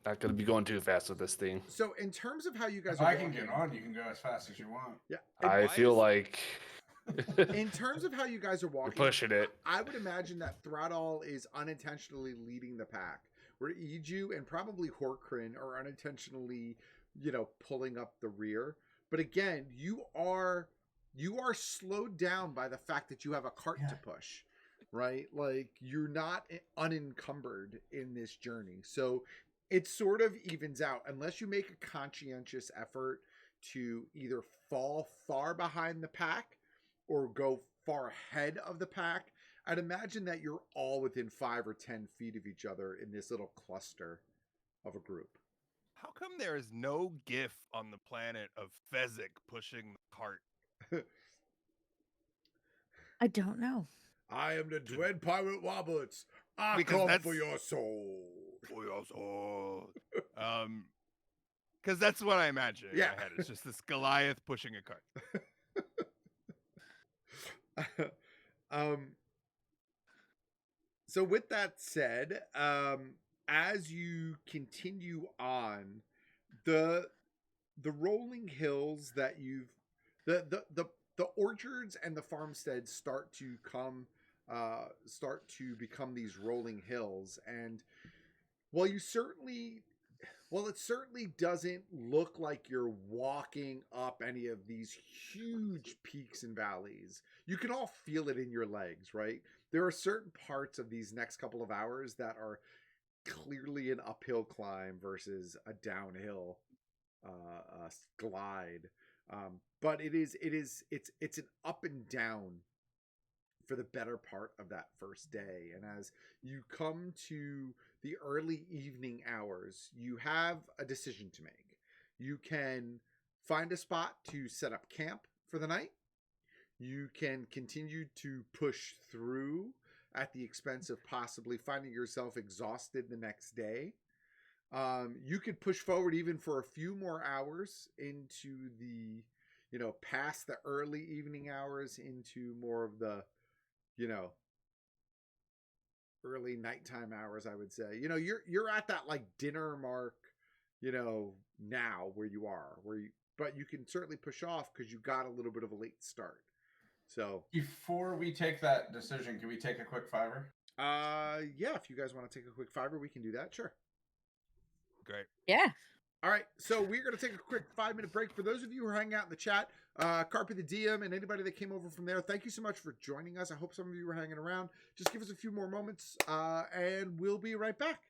Not going to be going too fast with this thing. So, in terms of how you guys If are I walking, can get on, you can go as fast as you want. yeah. I feel like In terms of how you guys are walking, you're pushing it. I would imagine that Throttle is unintentionally leading the pack, where Iju and probably Horkrin are unintentionally, pulling up the rear. But again, you are slowed down by the fact that you have a cart to push, right? Like, you're not unencumbered in this journey. So it sort of evens out unless you make a conscientious effort to either fall far behind the pack or go far ahead of the pack. I'd imagine that you're all within 5 or 10 feet of each other in this little cluster of a group. How come there is no GIF on the planet of Fezzik pushing the cart? I don't know. I am the Dread Pirate Roberts. I Because come that's- for your soul. For your soul. Because that's what I imagine in Yeah. my head. It's just this Goliath pushing a cart. So with that said, as you continue on, the rolling hills that you've the orchards and the farmsteads start to become these rolling hills, and while it certainly doesn't look like you're walking up any of these huge peaks and valleys, you can all feel it in your legs, right? There are certain parts of these next couple of hours that are clearly an uphill climb versus a downhill glide. But it's an up and down for the better part of that first day. And as you come to the early evening hours, you have a decision to make. You can find a spot to set up camp for the night. You can continue to push through at the expense of possibly finding yourself exhausted the next day. You could push forward even for a few more hours into the, past the early evening hours into more of the, early nighttime hours, I would say. You're at that like dinner mark, now where you are, but you can certainly push off because you got a little bit of a late start. So before we take that decision, can we take a quick fiver? Yeah, if you guys want to take a quick fiver, we can do that. Sure. Great. Yeah. All right, so we're going to take a quick 5-minute break. For those of you who are hanging out in the chat, Carpe the DM and anybody that came over from there, thank you so much for joining us. I hope some of you were hanging around. Just give us a few more moments, and we'll be right back.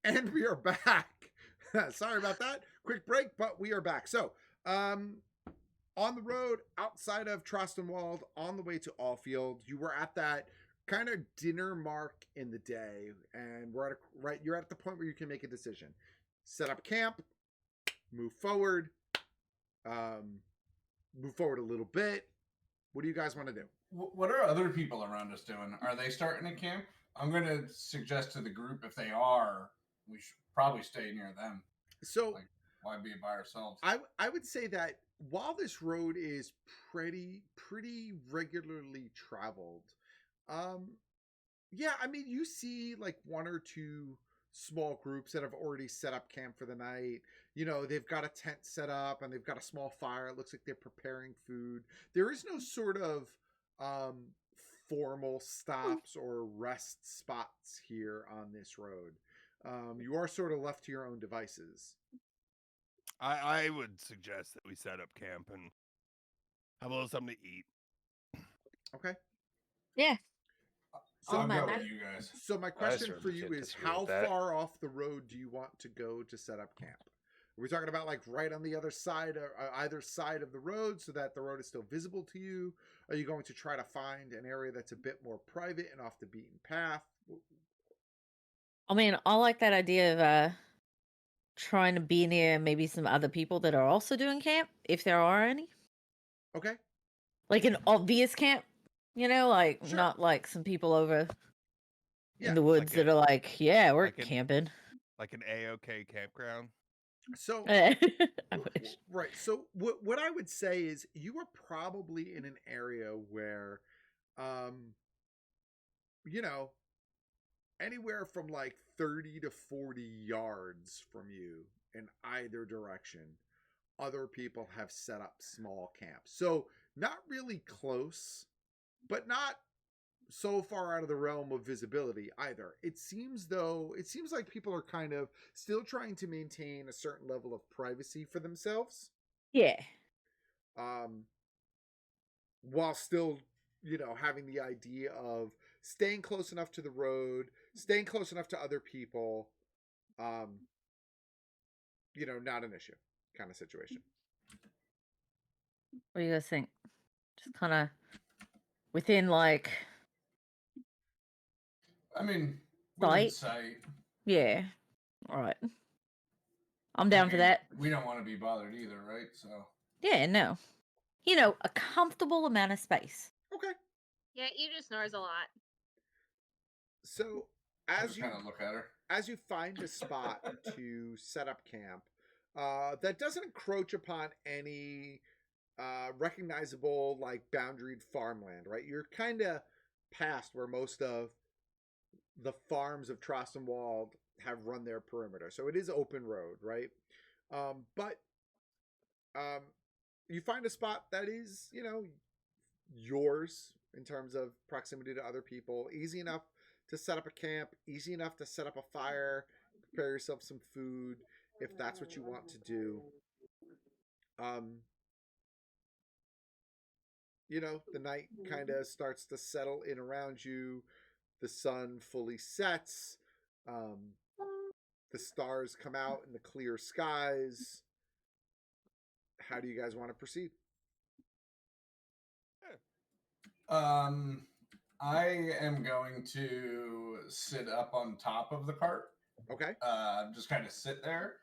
And we are back. Sorry about that. Quick break, but we are back. So, on the road outside of Trostenwald, on the way to Allfield, you were at that kind of dinner mark in the day, and you're at the point where you can make a decision. Set up camp, move forward a little bit. What do you guys want to do? What are other people around us doing? Are they starting a camp? I'm going to suggest to the group, if they are, we should probably stay near them. So, like, why be by ourselves? I would say that while this road is pretty regularly traveled, yeah, I mean, you see like one or two small groups that have already set up camp for the night. You know, they've got a tent set up and they've got a small fire. It looks like they're preparing food. There is no sort of formal stops or rest spots here on this road. You are sort of left to your own devices. I would suggest that we set up camp and have a little something to eat. Okay. Yeah. So, I'll go with you guys. So my question for certainly you can't is, disagree how with that. far off the road do you want to go to set up camp? Are we talking about like right on the other side or either side of the road so that the road is still visible to you? Are you going to try to find an area that's a bit more private and off the beaten path? I mean, I like that idea of trying to be near maybe some other people that are also doing camp, if there are any. Okay. Like an obvious camp, you know, like Sure. not like some people over Yeah, in the woods like that are like, yeah, we're like an- camping. Like an A-OK campground. So I wish. right. So what I would say is you are probably in an area where you know, anywhere from like 30 to 40 yards from you in either direction, other people have set up small camps. So not really close, but not so far out of the realm of visibility either. It seems like people are kind of still trying to maintain a certain level of privacy for themselves. Yeah. While still, you know, having the idea of staying close enough to the road, staying close enough to other people, you know, not an issue kind of situation. What do you guys think? Just kind of within like, I mean, within sight. yeah. All right. I'm down for that. We don't want to be bothered either, right? So. Yeah, no. You know, a comfortable amount of space. Okay. Yeah, Eda snores a lot. So I as just you kind of look at her. as you find a spot to set up camp, that doesn't encroach upon any recognizable like boundaried farmland, right? You're kind of past where most of the farms of Trostenwald have run their perimeter, so it is open road, right? But you find a spot that is, you know, yours in terms of proximity to other people, easy enough to set up a camp, easy enough to set up a fire, prepare yourself some food if that's what you want to do. You know, the night kind of starts to settle in around you. The sun fully sets. The stars come out in the clear skies. How do you guys want to proceed? I am going to sit up on top of the cart. Okay. Just kind of sit there.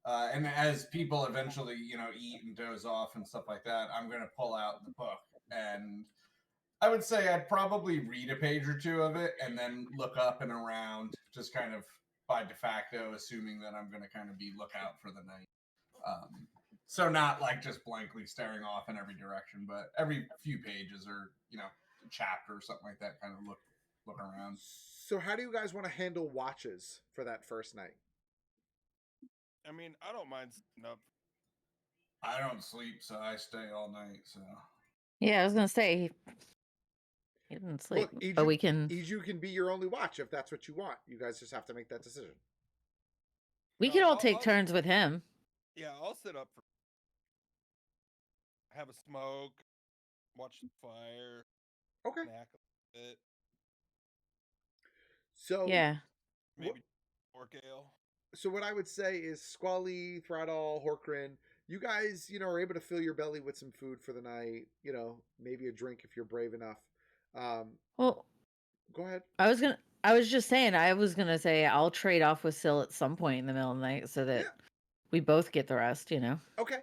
And as people eventually, you know, eat and doze off and stuff like that, I'm going to pull out the book. And I would say I'd probably read a page or two of it and then look up and around, just kind of by de facto, assuming that I'm going to kind of be lookout for the night. So not like just blankly staring off in every direction, but every few pages or, you know, a chapter or something like that, kind of look around. So how do you guys want to handle watches for that first night? I mean, I don't mind sitting up. I don't sleep, so I stay all night. So Yeah, I was gonna say he didn't sleep, Look, but we can Iju can be your only watch if that's what you want. You guys just have to make that decision. we No, could all I'll- take I'll- turns with him. Yeah, I'll sit up for. Have a smoke, watch the fire, Okay. snack a bit, So Yeah. maybe pork ale. So what I would say is Squally, Throttle, Horkrin, you guys, are able to fill your belly with some food for the night. Maybe a drink if you're brave enough. Um, Well, go ahead. I was just saying, I was gonna say I'll trade off with Syl at some point in the middle of the night so that Yeah. we both get the rest, Okay.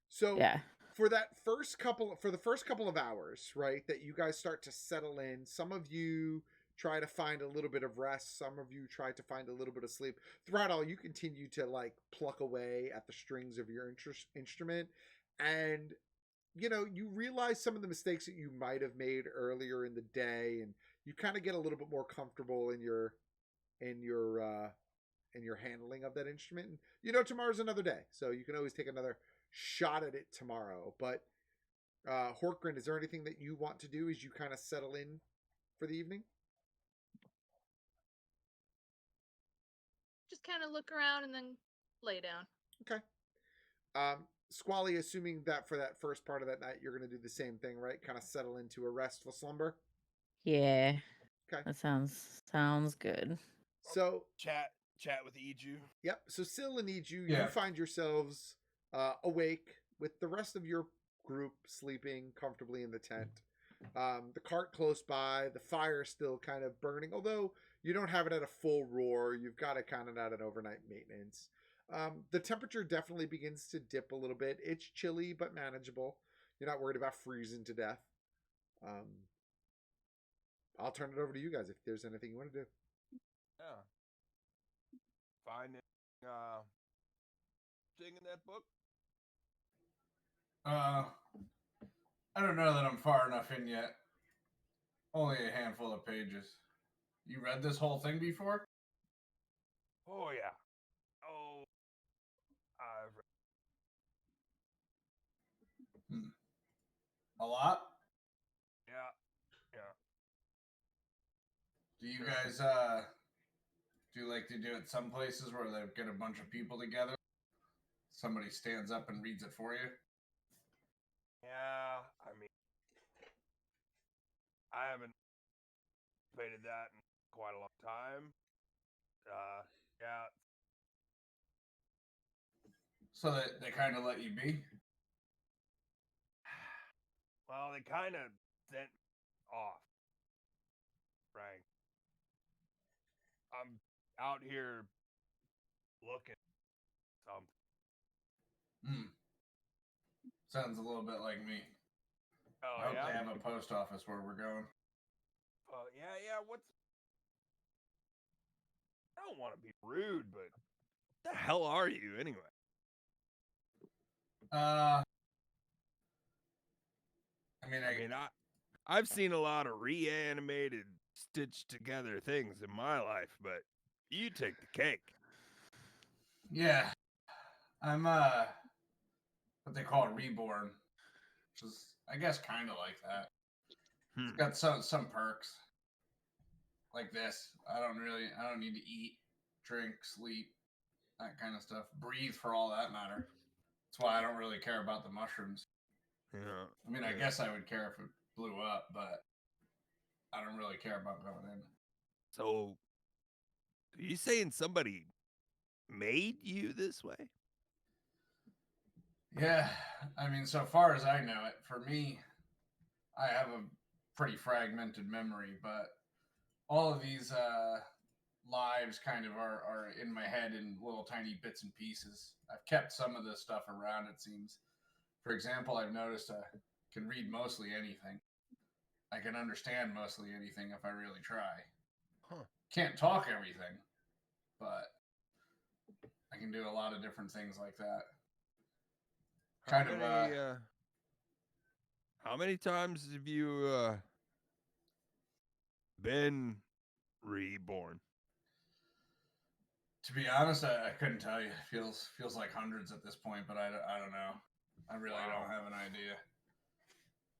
So Yeah. for the first couple of hours, right, that you guys start to settle in, some of you try to find a little bit of rest, some of you try to find a little bit of sleep. Throughout all, you continue to like pluck away at the strings of your instrument, and you realize some of the mistakes that you might have made earlier in the day, and you kind of get a little bit more comfortable in your handling of that instrument. And tomorrow's another day, so you can always take another shot at it tomorrow. But Horkrin, is there anything that you want to do as you kind of settle in for the evening? Just kind of look around and then lay down. Okay. Squally, assuming that for that first part of that night, you're going to do the same thing, right? Kind of settle into a restful slumber. Yeah. Okay. That sounds good. So Chat with Iju. Yep. So Syl and Iju, Yeah. you find yourselves awake with the rest of your group sleeping comfortably in the tent. The cart close by, the fire still kind of burning, although you don't have it at a full roar. You've got it kind of at an overnight maintenance. The temperature definitely begins to dip a little bit. It's chilly but manageable. You're not worried about freezing to death. I'll turn it over to you guys if there's anything you want to do. Yeah. Finding thing in that book. I don't know that I'm far enough in yet. Only a handful of pages. You read this whole thing before? Oh yeah. Oh, I've read. A lot? Yeah. Do you guys do you like to do it some places where they get a bunch of people together? Somebody stands up and reads it for you? Yeah, I mean, I haven't debated that in quite a long time. Yeah. So that they kind of let you be? Well, they kind of sent off, Frank. I'm out here looking something. Sounds a little bit like me. Oh, I hope yeah? they have a post office where we're going. Yeah, what's... I don't want to be rude, but what the hell are you, anyway? I've seen a lot of reanimated, stitched together things in my life, but you take the cake. Yeah. I'm what they call reborn. Which is, I guess, kind of like that. It's got some perks. Like this. I don't need to eat, drink, sleep, that kind of stuff. Breathe for all that matter. That's why I don't really care about the mushrooms. Yeah. I mean, I guess I would care if it blew up, but I don't really care about going in. So, are you saying somebody made you this way? Yeah, I mean, so far as I know it, for me, I have a pretty fragmented memory, but all of these lives kind of are in my head in little tiny bits and pieces. I've kept some of this stuff around, it seems. For example, I've noticed I can read mostly anything. I can understand mostly anything if I really try. Huh. Can't talk everything, but I can do a lot of different things like that. How many times have you been reborn? To be honest, I couldn't tell you. Feels like hundreds at this point, but I don't know. I really don't have an idea.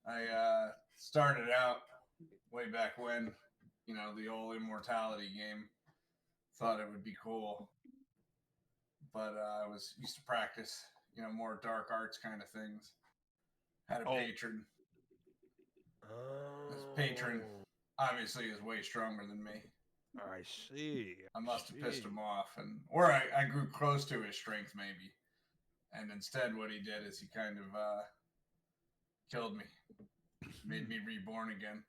I started out way back when, the old immortality game. Thought it would be cool, but I was used to practice, more dark arts kind of things. Had a patron. This patron obviously is way stronger than me. I see. I must have pissed him off, or I grew close to his strength maybe, and instead what he did is he kind of killed me, made me reborn again,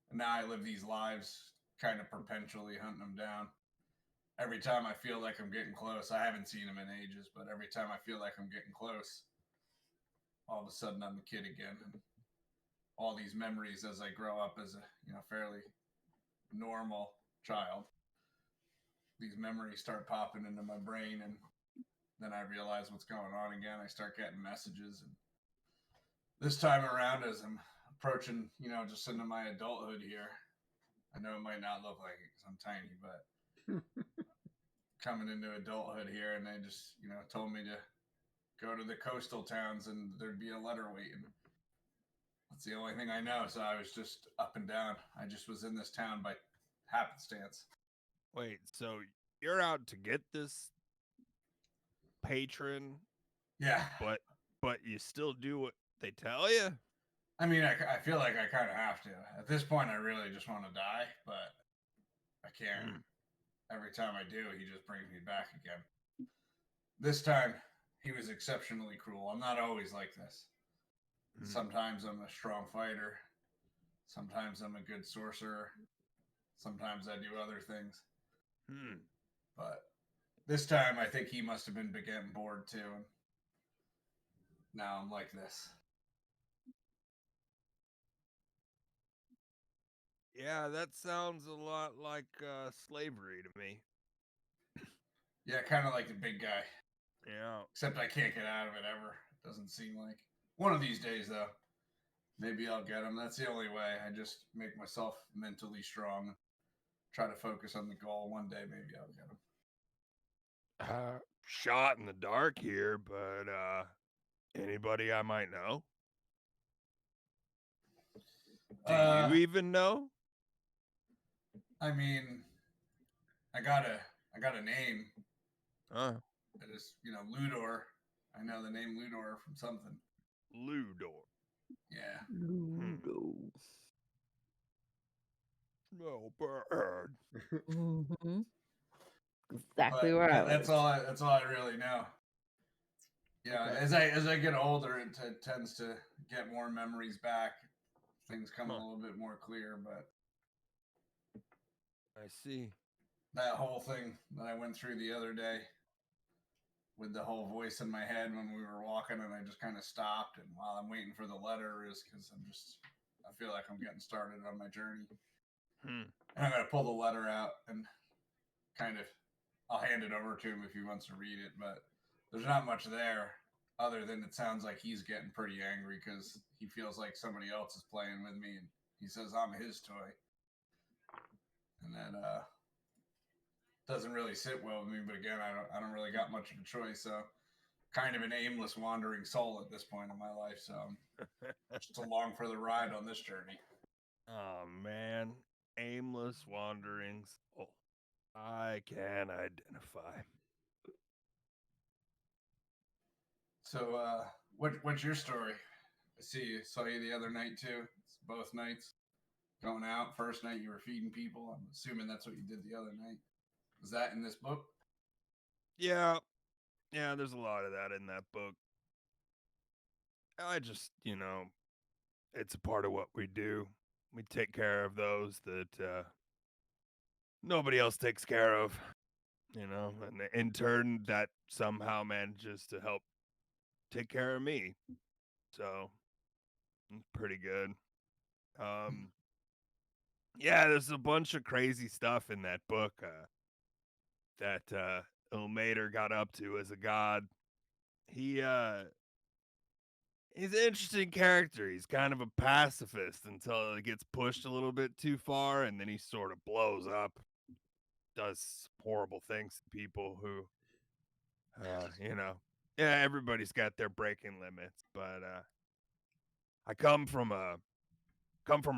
and now I live these lives kind of perpetually hunting him down. Every time I feel like I'm getting close, I haven't seen him in ages, but every time I feel like I'm getting close, all of a sudden I'm a kid again, and all these memories as I grow up as a fairly normal child, these memories start popping into my brain, and then I realize what's going on again. I start getting messages, and this time around, as I'm approaching, just into my adulthood here, I know it might not look like it because I'm tiny, but coming into adulthood here, and they just, told me to go to the coastal towns and there'd be a letter waiting. That's the only thing I know. So I was just up and down. I just was in this town by happenstance. Wait, so you're out to get this patron, Yeah. but you still do what they tell you? I mean, I feel like I kind of have to. At this point, I really just want to die, but I can't. Every time I do, he just brings me back again. This time, he was exceptionally cruel. I'm not always like this. Sometimes I'm a strong fighter. Sometimes I'm a good sorcerer. Sometimes I do other things. But this time, I think he must have been getting bored too. And now I'm like this. Yeah, that sounds a lot like slavery to me. Yeah, kind of like the big guy. Yeah. Except I can't get out of it ever. It doesn't seem like. One of these days, though, maybe I'll get him. That's the only way. I just make myself mentally strong. Try to focus on the goal. One day, maybe I'll get him. Shot in the dark here, but anybody I might know? Do you even know? I mean, I got a name. It is, Ludor. I know the name Ludor from something. Ludor. Yeah. Ludo. No bird. Mm-hmm. Exactly But right. That's all I really know. Yeah, okay. As I get older, it tends to get more memories back. Things come a little bit more clear, but I see. That whole thing that I went through the other day with the whole voice in my head when we were walking, and I just kind of stopped, and while I'm waiting for the letter is because I feel like I'm getting started on my journey. And I'm going to pull the letter out and I'll hand it over to him if he wants to read it, but there's not much there other than it sounds like he's getting pretty angry because he feels like somebody else is playing with me, and he says I'm his toy. And that doesn't really sit well with me, but again, I don't really got much of a choice, so kind of an aimless wandering soul at this point in my life, so just along for the ride on this journey. Oh man, aimless wandering soul. I can identify. So, what's your story? I saw you the other night too. It's both nights. Going out. First night you were feeding people. I'm assuming that's what you did the other night. Was that in this book? Yeah, there's a lot of that in that book. I just, it's a part of what we do. We take care of those that nobody else takes care of, and in turn that somehow manages to help take care of me. So it's pretty good. Yeah, there's a bunch of crazy stuff in that book that Ilmater got up to as a god. He's an interesting character. He's kind of a pacifist until it gets pushed a little bit too far, and then he sort of blows up, does horrible things to people who, yeah, everybody's got their breaking limits. But I come from a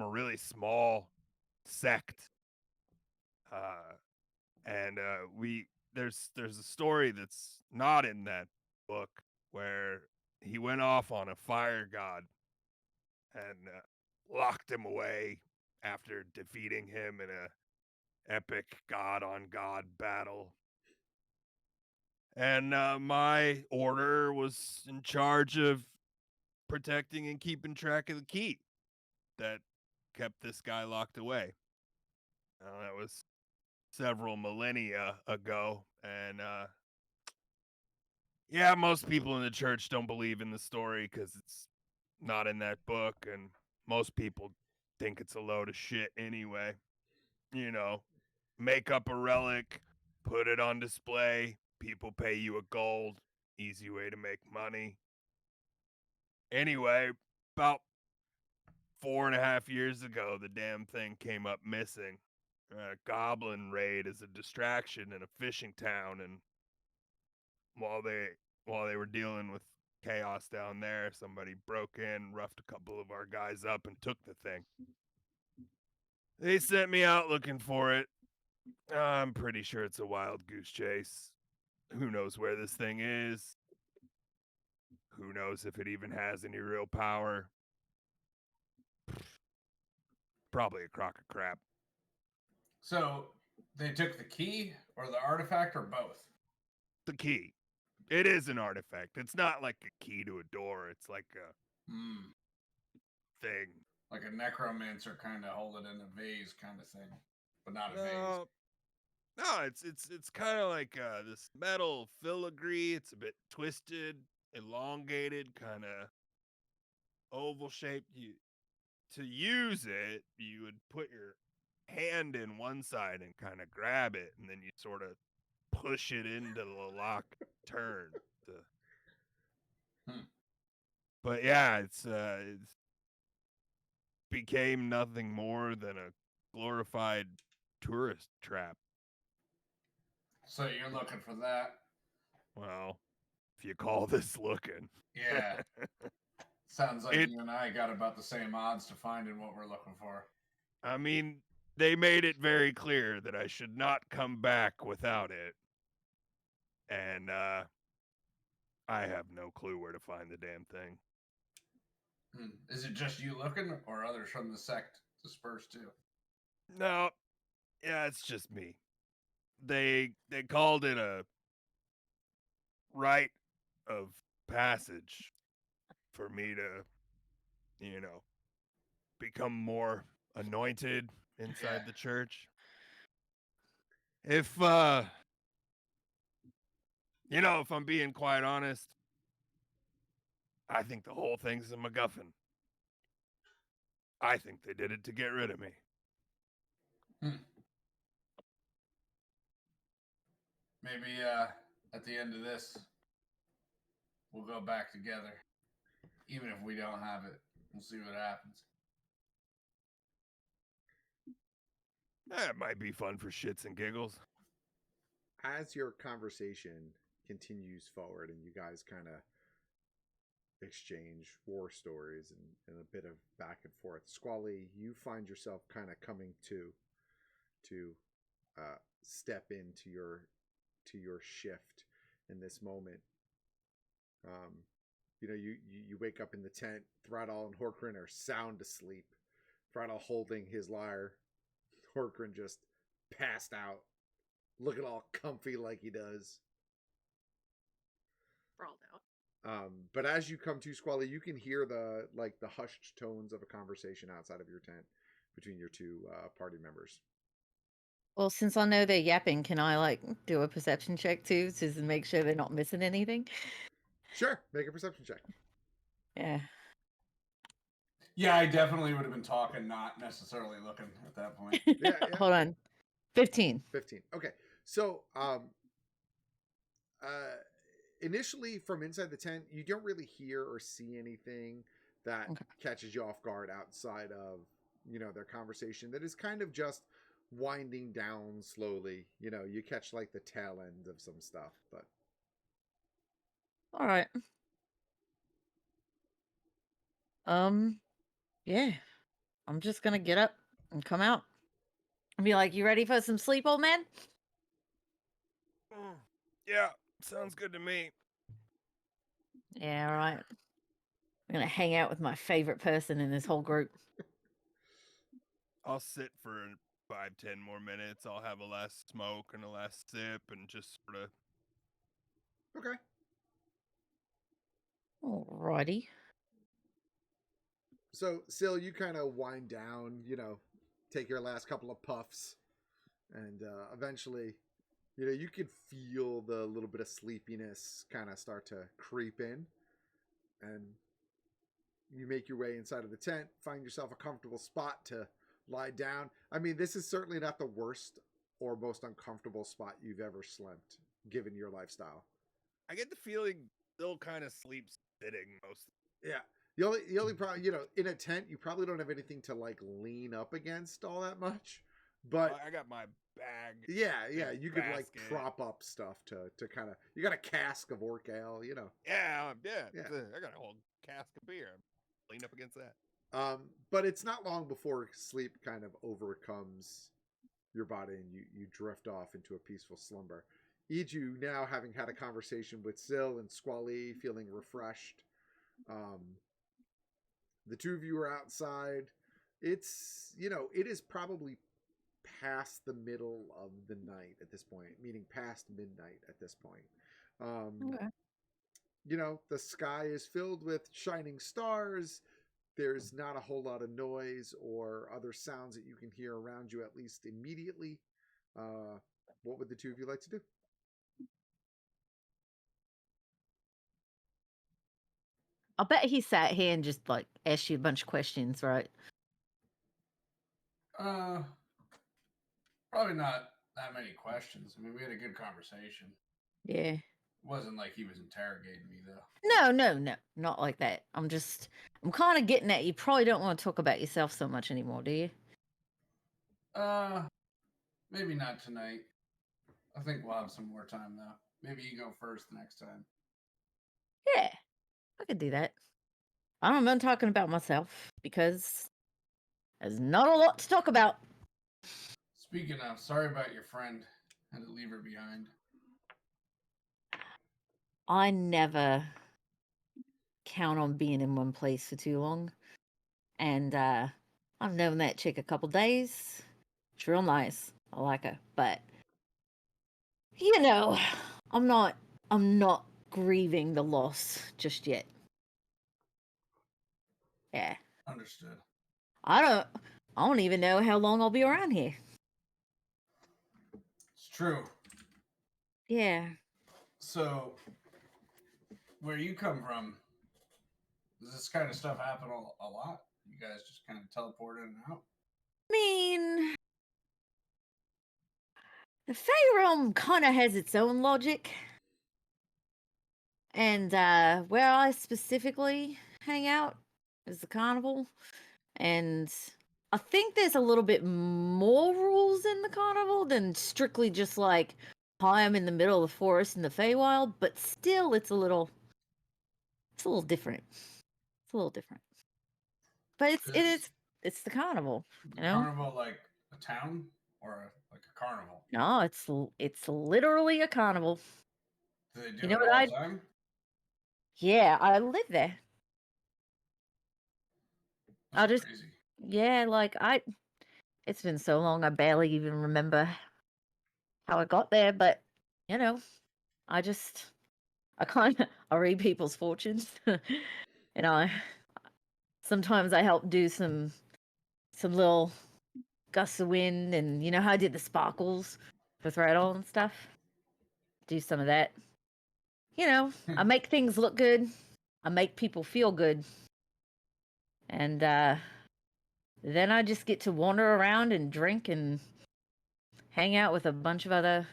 really small sect, and there's a story that's not in that book where he went off on a fire god and locked him away after defeating him in a epic god on god battle. And my order was in charge of protecting and keeping track of the key that kept this guy locked away. That was several millennia ago, and yeah, most people in the church don't believe in the story because it's not in that book, and most people think it's a load of shit anyway. You know, make up a relic, put it on display, people pay you a gold, easy way to make money. Anyway, about 4.5 years ago, the damn thing came up missing. Goblin raid is a distraction in a fishing town, and while they were dealing with chaos down there, somebody broke in, roughed a couple of our guys up, and took the thing. They sent me out looking for it. I'm pretty sure it's a wild goose chase. Who knows where this thing is? Who knows if it even has any real power? Probably a crock of crap. So they took the key or the artifact or both? The key. It is an artifact. It's not like a key to a door. It's like a thing. Like a necromancer kind of hold it in a vase kind of thing, but not a vase. No, it's kind of like this metal filigree. It's a bit twisted, elongated, kind of oval shaped. To use it, you would put your hand in one side and kind of grab it, and then you sort of push it into the lock turn. But yeah, it's became nothing more than a glorified tourist trap. So you're looking for that? Well, if you call this looking. Yeah. Sounds like you and I got about the same odds to finding what we're looking for. I mean, they made it very clear that I should not come back without it. And I have no clue where to find the damn thing. Is it just you looking, or others from the sect dispersed too? No, yeah, it's just me. They called it a rite of passage for me to, become more anointed inside the church. If if I'm being quite honest, I think the whole thing's a MacGuffin. I think they did it to get rid of me. Maybe at the end of this, we'll go back together. Even if we don't have it, we'll see what happens. That might be fun for shits and giggles. As your conversation continues forward and you guys kind of exchange war stories and a bit of back and forth, Squally, you find yourself kind of coming to step into your shift in this moment. You wake up in the tent. Throttle and Horkrin are sound asleep. Throttle holding his lyre. Horkrin just passed out, looking all comfy like he does. Sprawled out. But as you come to, Squally, you can hear the hushed tones of a conversation outside of your tent between your two party members. Well, since I know they're yapping, can I do a perception check too to make sure they're not missing anything? Sure, make a perception check. Yeah. Yeah, I definitely would have been talking, not necessarily looking at that point. Yeah. Hold on. 15. 15. Okay. So, initially from inside the tent, you don't really hear or see anything that catches you off guard outside of, their conversation that is kind of just winding down slowly. You catch the tail end of some stuff, but. All right. Yeah. I'm just gonna get up and come out and be like, "You ready for some sleep, old man?" Yeah, sounds good to me. Yeah, all right. I'm gonna hang out with my favorite person in this whole group. I'll sit for 5-10 more minutes. I'll have a last smoke and a last sip and just sort of. Okay. Alrighty. So, Sil, you kind of wind down, take your last couple of puffs, and eventually, you could feel the little bit of sleepiness kind of start to creep in, and you make your way inside of the tent, find yourself a comfortable spot to lie down. I mean, this is certainly not the worst or most uncomfortable spot you've ever slept, given your lifestyle. I get the feeling still kind of sleeps sitting most. Yeah. The only problem, in a tent, you probably don't have anything to like lean up against all that much. But I got my bag. Yeah, you could like basket. prop up stuff to kind of. You got a cask of orc ale, Yeah. Yeah. I got a whole cask of beer. Lean up against that. But it's not long before sleep kind of overcomes your body and you drift off into a peaceful slumber. You now having had a conversation with Sil and Squally, feeling refreshed. The two of you are outside. It's, it is probably past the middle of the night at this point, meaning past midnight at this point. Okay. The sky is filled with shining stars. There's not a whole lot of noise or other sounds that you can hear around you, at least immediately. What would the two of you like to do? I'll bet he sat here and just like asked you a bunch of questions, right? Probably not that many questions. I mean, we had a good conversation. Yeah. It wasn't like he was interrogating me, though. No, not like that. I'm kind of getting at you probably don't want to talk about yourself so much anymore, do you? Maybe not tonight. I think we'll have some more time, though. Maybe you go first next time. Yeah, I could do that. I don't mind talking about myself because there's not a lot to talk about. Speaking of, sorry about your friend. Had to leave her behind. I never count on being in one place for too long. And I've known that chick a couple days. She's real nice. I like her. But I'm not grieving the loss just yet. Yeah. Understood. I don't even know how long I'll be around here. It's true. Yeah. So, where you come from, does this kind of stuff happen a lot? You guys just kind of teleport in and out? I mean, the Fey realm kind of has its own logic. And where I specifically hang out is the carnival. And I think there's a little bit more rules in the carnival than strictly just like, hi, I'm in the middle of the forest in the Feywild, but still it's a little different. It's a little different. But it's the carnival, you know? Carnival like a town or like a carnival? No, it's literally a carnival. Do they do You know it what all the time? Yeah, I live there. That's crazy. Yeah, like it's been so long I barely even remember how I got there, but I I read people's fortunes. Sometimes I help do some little gusts of wind, and you know how I did the sparkles with Rattle and stuff? Do some of that. I make things look good. I make people feel good. And then I just get to wander around and drink and hang out with a bunch of other...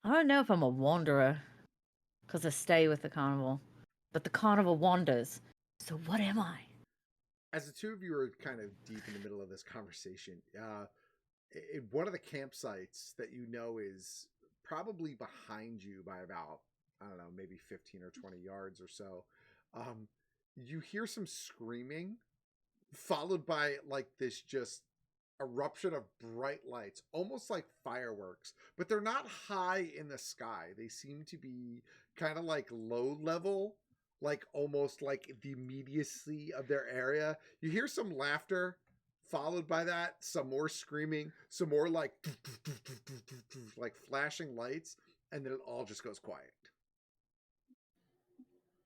I don't know if I'm a wanderer, because I stay with the carnival. But the carnival wanders. So what am I? As the two of you are kind of deep in the middle of this conversation, one of the campsites that is probably behind you by about, I don't know, maybe 15 or 20 yards or so, you hear some screaming followed by like this just eruption of bright lights, almost like fireworks, but they're not high in the sky. They seem to be kind of like low level, like almost like the immediacy of their area. You hear some laughter followed by that, some more screaming, some more like flashing lights, and then it all just goes quiet.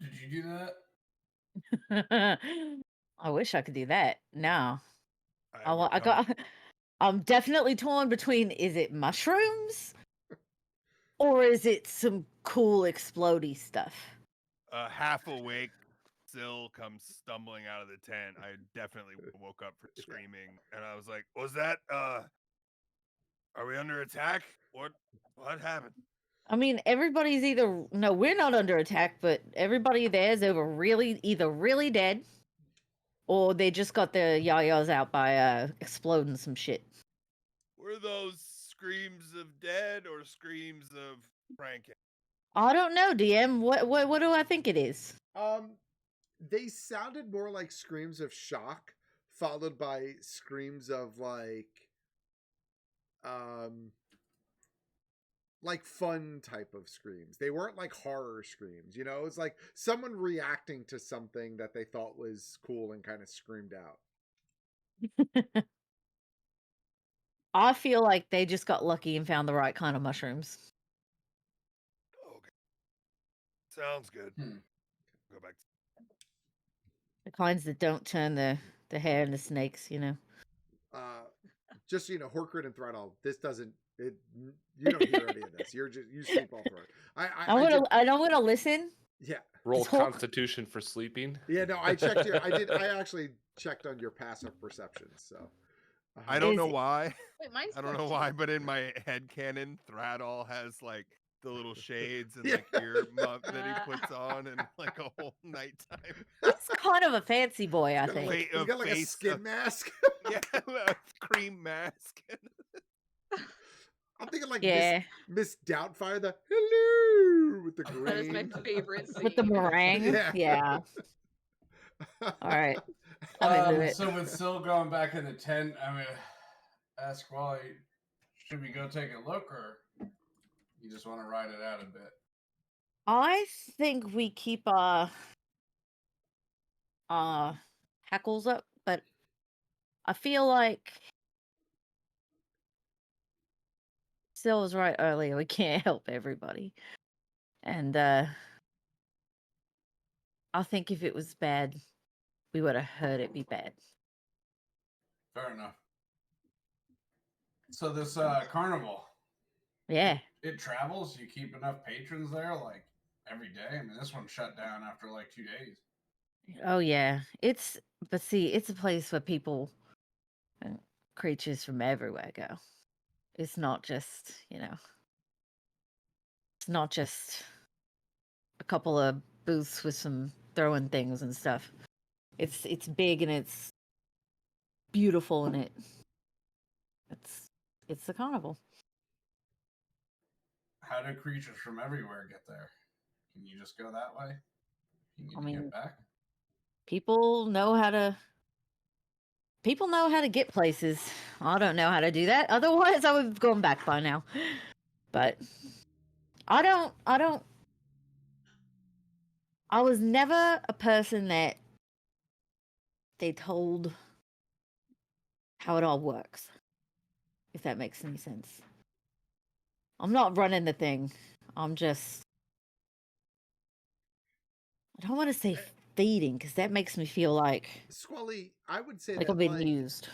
Did you do that? I wish I could do that. No. I would I got. I'm definitely torn between, is it mushrooms or is it some cool explodey stuff? half awake, Syl comes stumbling out of the tent. I definitely woke up for screaming, and I was like, "Was that? Are we under attack? What happened?" I mean, everybody's no, we're not under attack, but everybody there's either really dead, or they just got their yayas out by exploding some shit. Were those screams of dead or screams of pranking? I don't know, DM. What do I think it is? They sounded more like screams of shock, followed by screams of like fun type of screams. They weren't like horror screams, you know? It's like someone reacting to something that they thought was cool and kind of screamed out. I feel like they just got lucky and found the right kind of mushrooms. Okay. Sounds good. Go back. The kinds that don't turn the hair into snakes, you know. Just so you know, Horkrid and Threadall, this doesn't you don't hear any of this. You sleep all through it. I don't want to listen. Yeah. Roll Constitution for sleeping. Yeah, no, I checked I actually checked on your passive perception, so I don't know why. Wait, mine's I don't know 14. why, but in my head canon, Thraddall has like the little shades and like ear muff that he puts on and like a whole nighttime. He's kind of a fancy boy, I think. He's got like a skin mask. Yeah, a cream mask. I'm thinking like Yeah. Miss Doubtfire, the hello with the green. That is my favorite scene. With the meringue. Yeah. All right. I'm into it. So with Syl going back in the tent, I'm gonna ask Wally, should we go take a look, or you just want to ride it out a bit? I think we keep hackles up, but I feel like Syl was right earlier. We can't help everybody. And I think if it was bad, we would have heard it be bad. Fair enough. So this carnival, Yeah. it travels? You keep enough patrons there, like, every day? I mean, this one shut down after like 2 days. Oh yeah. It's a place where people and creatures from everywhere go. It's not just, it's not just a couple of booths with some throwing things and stuff. It's big and it's beautiful and it's the carnival. How do creatures from everywhere get there? Can you just go that way? You need to get back? People know how to get places. I don't know how to do that. Otherwise I would have gone back by now. But I was never a person that they told how it all works, if that makes any sense. I'm not running the thing. I don't want to say feeding, because that makes me feel like Squally, I would say like that I'm being used.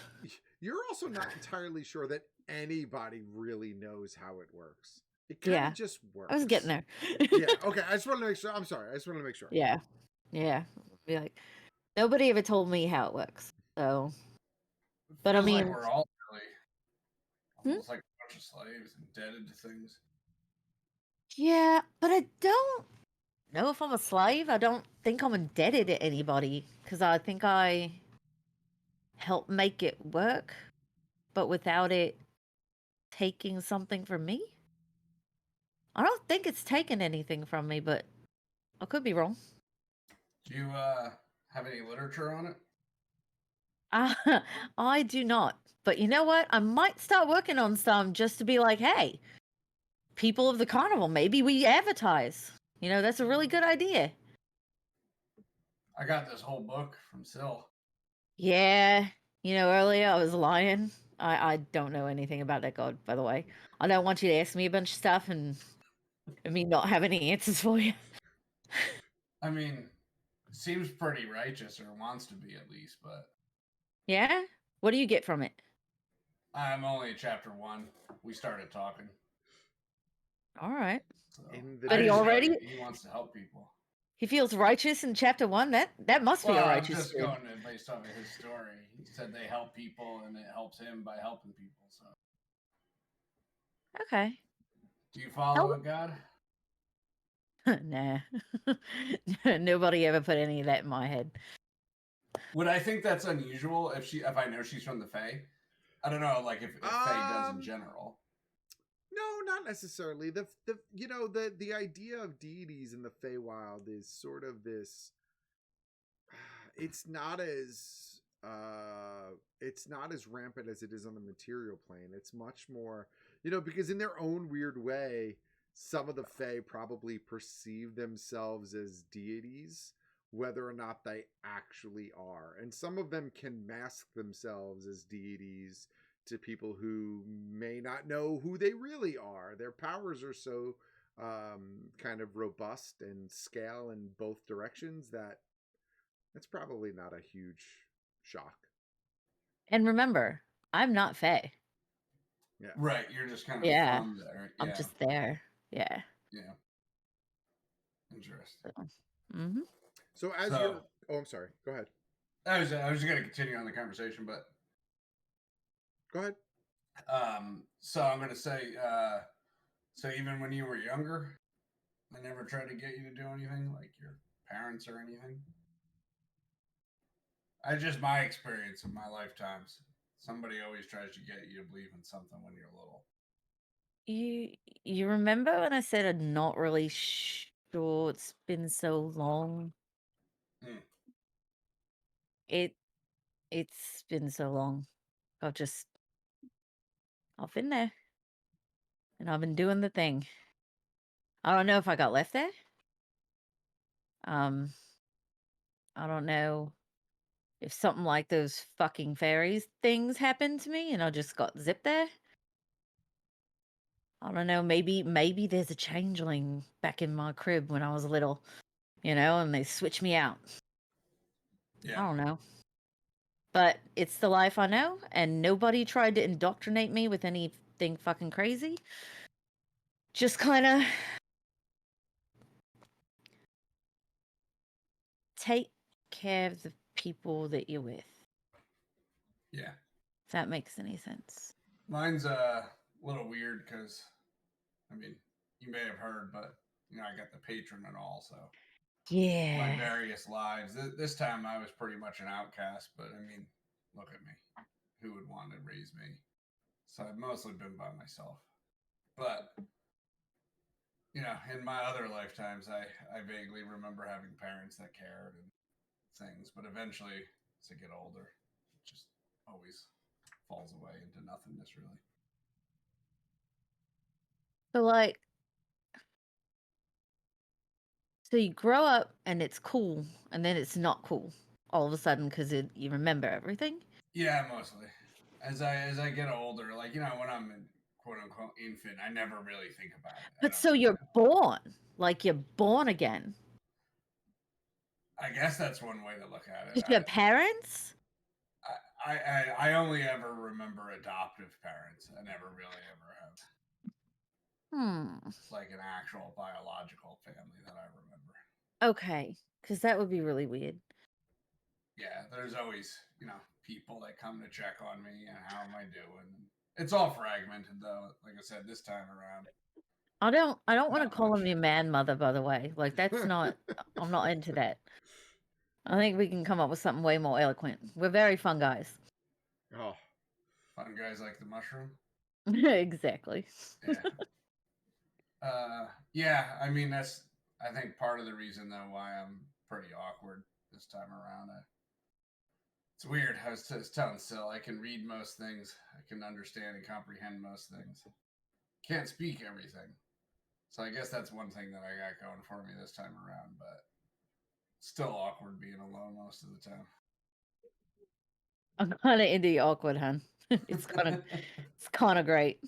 you're also not entirely sure that anybody really knows how it works. It kind of just works. I was getting there. Yeah, okay. I just want to make sure. I'm sorry. I just want to make sure. Yeah. Be like, nobody ever told me how it works. So, but Feels I mean, like we're all really almost like a bunch of slaves, indebted to things. yeah, but I don't know if I'm a slave. I don't think I'm indebted to anybody, because I think I help make it work, but without it taking something from me. I don't think it's taken anything from me, but I could be wrong. Do you have any literature on it? I do not. But you know what? I might start working on some just to be like, hey, people of the carnival, maybe we advertise. That's a really good idea. I got this whole book from Syl. Yeah. Earlier I was lying. I don't know anything about that god, by the way. I don't want you to ask me a bunch of stuff and me not have any answers for you. I mean, seems pretty righteous, or wants to be at least, but Yeah? What do you get from it? I'm only at chapter 1. We started talking. All right. So In the But I he just know already- he wants to help people. He feels righteous in chapter 1. That must be a Well, I'm righteous just dude. going based off of his story. He said they help people, and it helps him by helping people. So, Okay. do you follow a god? Nah. Nobody ever put any of that in my head. Would I think that's unusual if I know she's from the Fae? I don't know, like if Fae does in general. No, not necessarily. The idea of deities in the Feywild is sort of this. It's not as rampant as it is on the material plane. It's much more, because in their own weird way, some of the Fae probably perceive themselves as deities, whether or not they actually are. And some of them can mask themselves as deities to people who may not know who they really are. Their powers are so kind of robust and scale in both directions that it's probably not a huge shock. And remember, I'm not Fae. Yeah. Right, you're just kind of Yeah. from there. I'm just there. Yeah. Yeah. Interesting. Mm-hmm. So as you're, oh, I'm sorry. Go ahead. I was just going to continue on the conversation, but Go ahead. so I'm going to say, so even when you were younger, they never tried to get you to do anything, like your parents or anything. Just my experience in my lifetimes. Somebody always tries to get you to believe in something when you're little. You remember when I said I'm not really sure? It's been so long. Mm. It's been so long. I've been there, and I've been doing the thing. I don't know if I got left there. I don't know if something like those fucking fairies things happened to me, and I just got zipped there. I don't know. Maybe there's a changeling back in my crib when I was little, and they switched me out. Yeah. I don't know. But it's the life I know, and nobody tried to indoctrinate me with anything fucking crazy. Just kind of take care of the people that you're with. Yeah. If that makes any sense. Mine's a little weird because, I mean, you may have heard, but, I got the patron and all, so. Yeah. My various lives. This time I was pretty much an outcast, but I mean, look at me. Who would want to raise me? So I've mostly been by myself. But, in my other lifetimes, I vaguely remember having parents that cared and things. But eventually, as I get older, it just always falls away into nothingness, really. So you grow up and it's cool, and then it's not cool all of a sudden because you remember everything. Yeah, mostly. As I get older, like when I'm in quote unquote infant, I never really think about it. But so you're born, like you're born again. I guess that's one way to look at it. With your parents? I only ever remember adoptive parents. I never really ever have like an actual biological family that I remember. Okay, because that would be really weird. Yeah, there's always, people that come to check on me and how am I doing. It's all fragmented though. Like I said, this time around. I don't want to Not call much. him your man mother, by the way. Like that's not I'm not into that. I think we can come up with something way more eloquent. We're very fun guys. Oh, Fun guys like the mushroom. Exactly. Yeah. Yeah, I mean that's I think part of the reason though why I'm pretty awkward this time around. It's weird. I was telling Sil, I can read most things. I can understand and comprehend most things. Can't speak everything. So I guess that's one thing that I got going for me this time around, but still awkward being alone most of the time. I'm kind of into the awkward, hun. it's kind of great.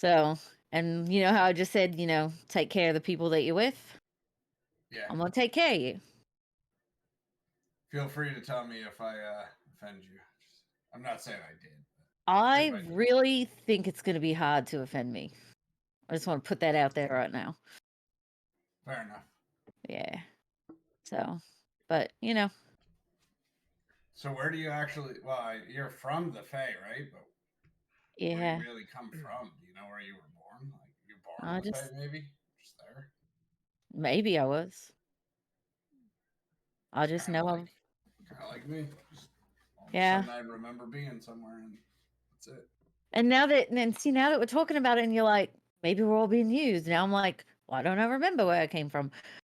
So, and you know how I just said, take care of the people that you're with. Yeah. I'm gonna take care of you. Feel free to tell me if I offend you. I'm not saying I did. I might be. really think it's gonna be hard to offend me. I just want to put that out there right now. Fair enough. Yeah. So, but So where do you actually? Well, you're from the Fae, right? But where do yeah. you really come from? Do you know where you were born? Like you're born I in the just Fae, maybe? Just there. maybe I was. I just know Kind of like me. Just all of a Yeah. sudden, I remember being somewhere, and that's it. And now that we're talking about it, and you're like, maybe we're all being used. Now I'm like, why don't I remember where I came from?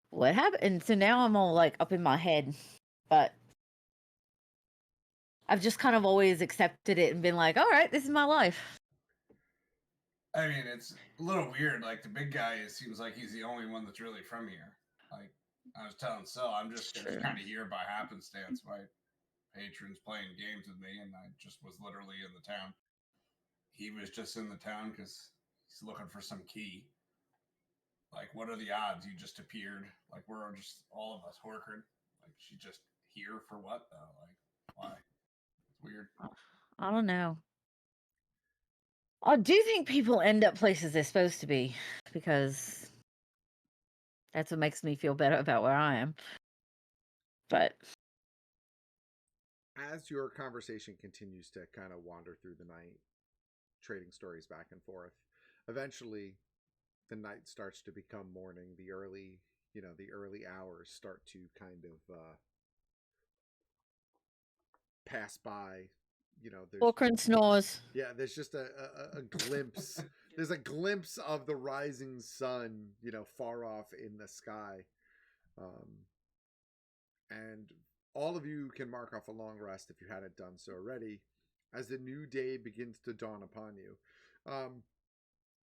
What happened? And so now I'm all like up in my head, but I've just kind of always accepted it and been like, all right, this is my life. I mean, it's a little weird. Like the big guy, it seems like he's the only one that's really from here. Like I was telling Sil, I'm just kind of here by happenstance. My patrons playing games with me, and I just was literally in the town. He was just in the town because he's looking for some key. Like, what are the odds you just appeared? Like, we're just all of us Horkard. Like, she just here for what though? Like, why? It's weird. I don't know. I do think people end up places they're supposed to be because that's what makes me feel better about where I am. But As your conversation continues to kind of wander through the night, trading stories back and forth, eventually the night starts to become morning. The early hours start to kind of pass by. Walker snores. Yeah, there's just a glimpse. There's a glimpse of the rising sun, far off in the sky. And all of you can mark off a long rest if you hadn't done so already, as the new day begins to dawn upon you.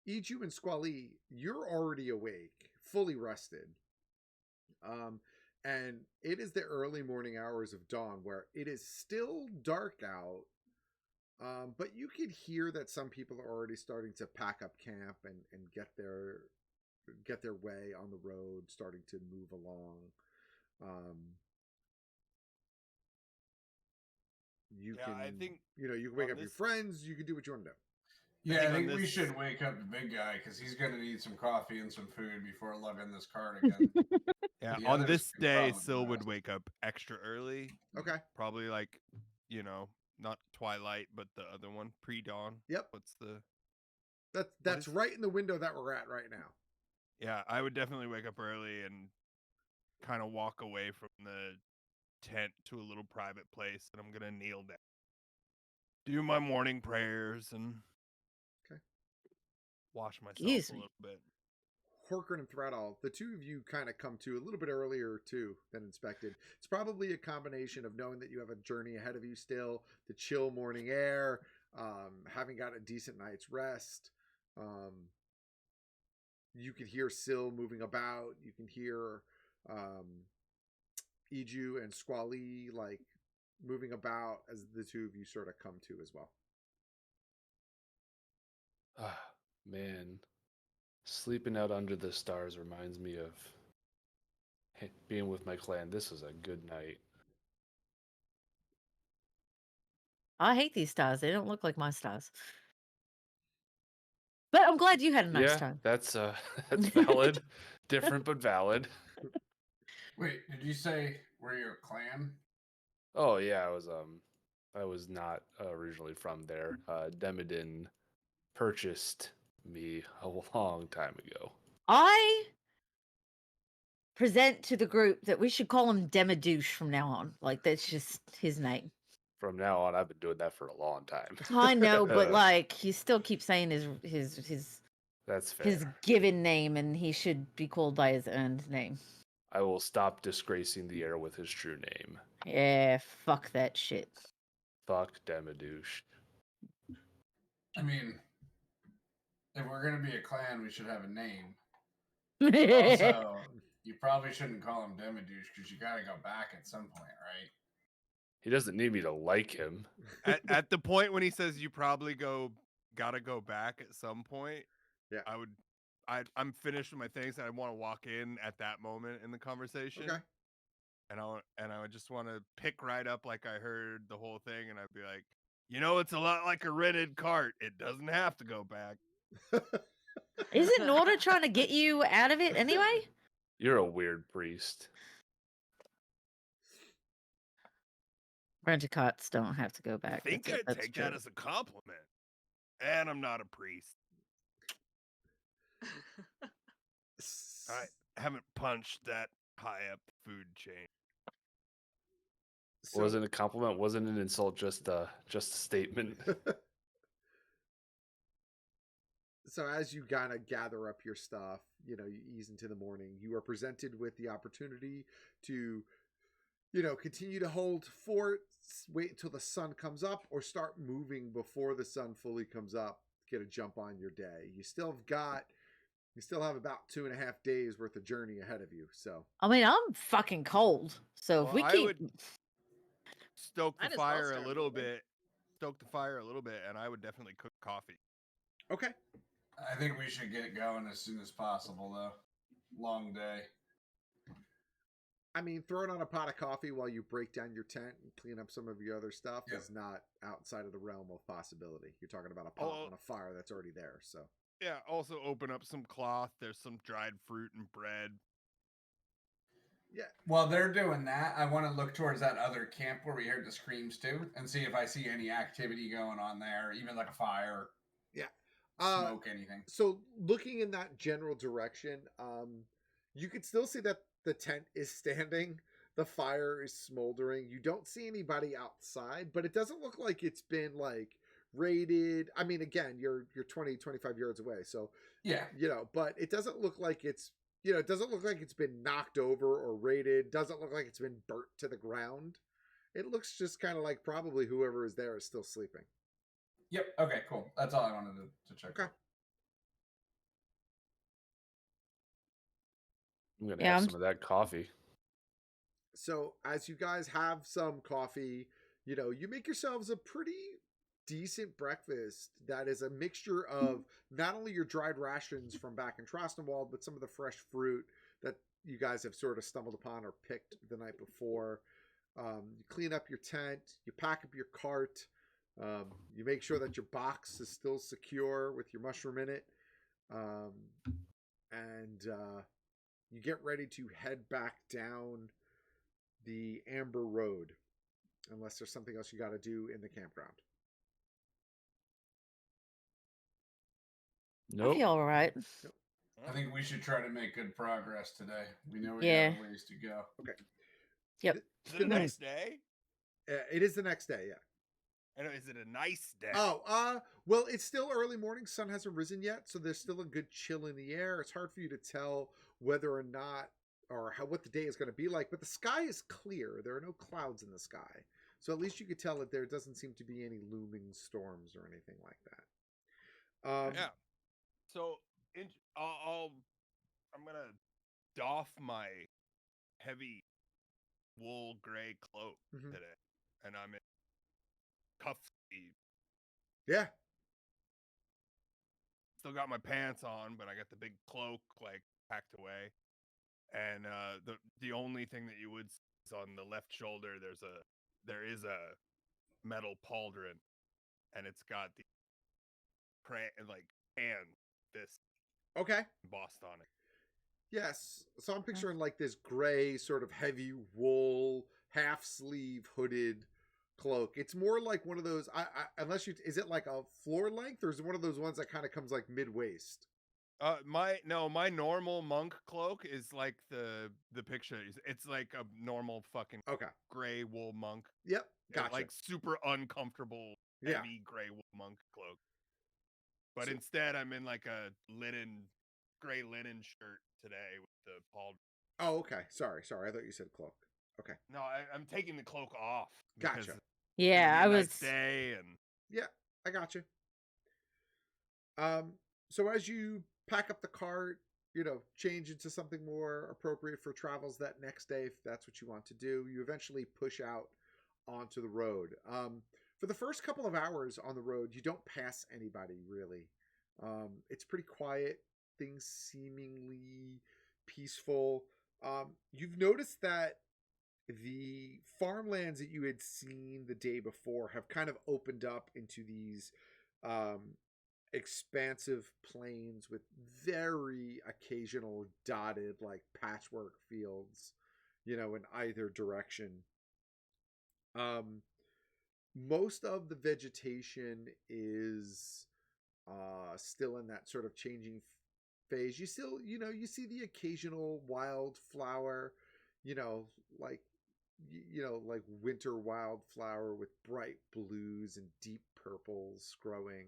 Iju and Squally, you're already awake, fully rested. And it is the early morning hours of dawn where it is still dark out. But you could hear that some people are already starting to pack up camp and get their way on the road, starting to move along. I think you can wake up your friends. You can do what you want to do. Yeah, I think we should wake up the big guy because he's going to need some coffee and some food before lugging this cart again. Yeah, The on others this can day, probably Sil would rest. wake up extra early. Okay. Probably like, not twilight, but the other one, pre-dawn. Yep. What's the? That's right in the window that we're at right now. Yeah, I would definitely wake up early and kind of walk away from the tent to a little private place, and I'm gonna kneel down, do my morning prayers, and wash myself a little bit. Horkern and Threadall, the two of you kind of come to a little bit earlier too than expected. It's probably a combination of knowing that you have a journey ahead of you still, the chill morning air, having got a decent night's rest. You can hear Sil moving about. You can hear Iju and Squally like moving about as the two of you sort of come to as well. Man, sleeping out under the stars reminds me of being with my clan. This is a good night. I hate these stars. They don't look like my stars. But I'm glad you had a nice time. That's valid. Different but valid. Wait, did you say we're your clan? Oh yeah, I was not originally from there. Demodin purchased me a long time ago. I present to the group that we should call him Demadouche from now on. Like that's just his name. From now on, I've been doing that for a long time. I know, but like he still keeps saying his That's fair. his given name, and he should be called by his earned name. I will stop disgracing the air with his true name. Yeah, fuck that shit. Fuck Demadouche. I mean, if we're gonna be a clan, we should have a name. Also, you probably shouldn't call him Demadouche because you gotta go back at some point, right? He doesn't need me to like him. At the point when he says you probably gotta go back at some point, Yeah. I'm finished with my things and I want to walk in at that moment in the conversation. Okay. And I would just want to pick right up like I heard the whole thing, and I'd be like, it's a lot like a rented cart. It doesn't have to go back. Isn't Norda trying to get you out of it anyway? You're a weird priest. Rented carts don't have to go I back. think That's I'd take that as a compliment. And I'm not a priest. I haven't punched that high up the food chain. So, Wasn't a compliment, wasn't an insult, just a statement. so as you kind of gather up your stuff, you ease into the morning, you are presented with the opportunity to, continue to hold fort, wait until the sun comes up, or start moving before the sun fully comes up, get a jump on your day. You still have about 2.5 days worth of journey ahead of you. So, I mean, I'm fucking cold. So if we I keep would stoke the Might as well fire a start little moving. bit. Stoke the fire a little bit, and I would definitely cook coffee. okay. I think we should get going as soon as possible, though. Long day. I mean, throwing on a pot of coffee while you break down your tent and clean up some of your other stuff Yep. is not outside of the realm of possibility. You're talking about a pot on a fire that's already there. So, Yeah, also open up some cloth. There's some dried fruit and bread. yeah. While they're doing that, I want to look towards that other camp where we heard the screams too, and see if I see any activity going on there, even like a fire, Yeah. smoke, anything. So looking in that general direction, you could still see that the tent is standing. The fire is smoldering. You don't see anybody outside, but it doesn't look like it's been like raided. I mean, again, you're 20, 25 yards away. So, Yeah. But it doesn't look like it's, it doesn't look like it's been knocked over or raided. Doesn't look like it's been burnt to the ground. It looks just kind of like probably whoever is there is still sleeping. Yep. Okay, cool. That's all I wanted to check. Okay. I'm going to have some of that coffee. So as you guys have some coffee, you make yourselves a pretty decent breakfast that is a mixture of not only your dried rations from back in Trostnwald, but some of the fresh fruit that you guys have sort of stumbled upon or picked the night before. You clean up your tent, you pack up your cart, you make sure that your box is still secure with your mushroom in it, and you get ready to head back down the Amber Road, unless there's something else you got to do in the campground. Nope. I feel all right. Nope. I think we should try to make good progress today. We know we Yeah. got a ways to go. Okay. Yep. Is it the next day? It is the next day, yeah. I know, is it a nice day? Well, it's still early morning. Sun hasn't risen yet, so there's still a good chill in the air. It's hard for you to tell whether or not or what the day is going to be like, but the sky is clear. There are no clouds in the sky. So at least you could tell that there doesn't seem to be any looming storms or anything like that. Yeah. So I'm going to doff my heavy wool gray cloak today, and I'm in cuff sleeve. Yeah. Still got my pants on, but I got the big cloak like packed away. And the only thing that you would see is on the left shoulder there is a metal pauldron, and it's got the hand this embossed on it. Yes. So I'm picturing like this gray sort of heavy wool half sleeve hooded cloak. It's more like one of those is it like a floor length, or is it one of those ones that kind of comes like mid waist? My normal monk cloak is like the picture. It's like a normal fucking gray wool monk. Yep, gotcha. Like super uncomfortable, heavy gray wool monk cloak. But instead, I'm in like a gray linen shirt today with the pauldron. Oh, okay. Sorry. I thought you said cloak. Okay. No, I'm taking the cloak off. Gotcha. Yeah, I was. Nice day and yeah, I got you. So as you pack up the cart, change into something more appropriate for travels that next day, if that's what you want to do, you eventually push out onto the road. For the first couple of hours on the road, you don't pass anybody really. It's pretty quiet. Things seemingly peaceful. You've noticed that the farmlands that you had seen the day before have kind of opened up into these expansive plains with very occasional dotted like patchwork fields, in either direction. Most of the vegetation is still in that sort of changing phase. You still, you see the occasional wildflower, like like winter wildflower with bright blues and deep purples growing.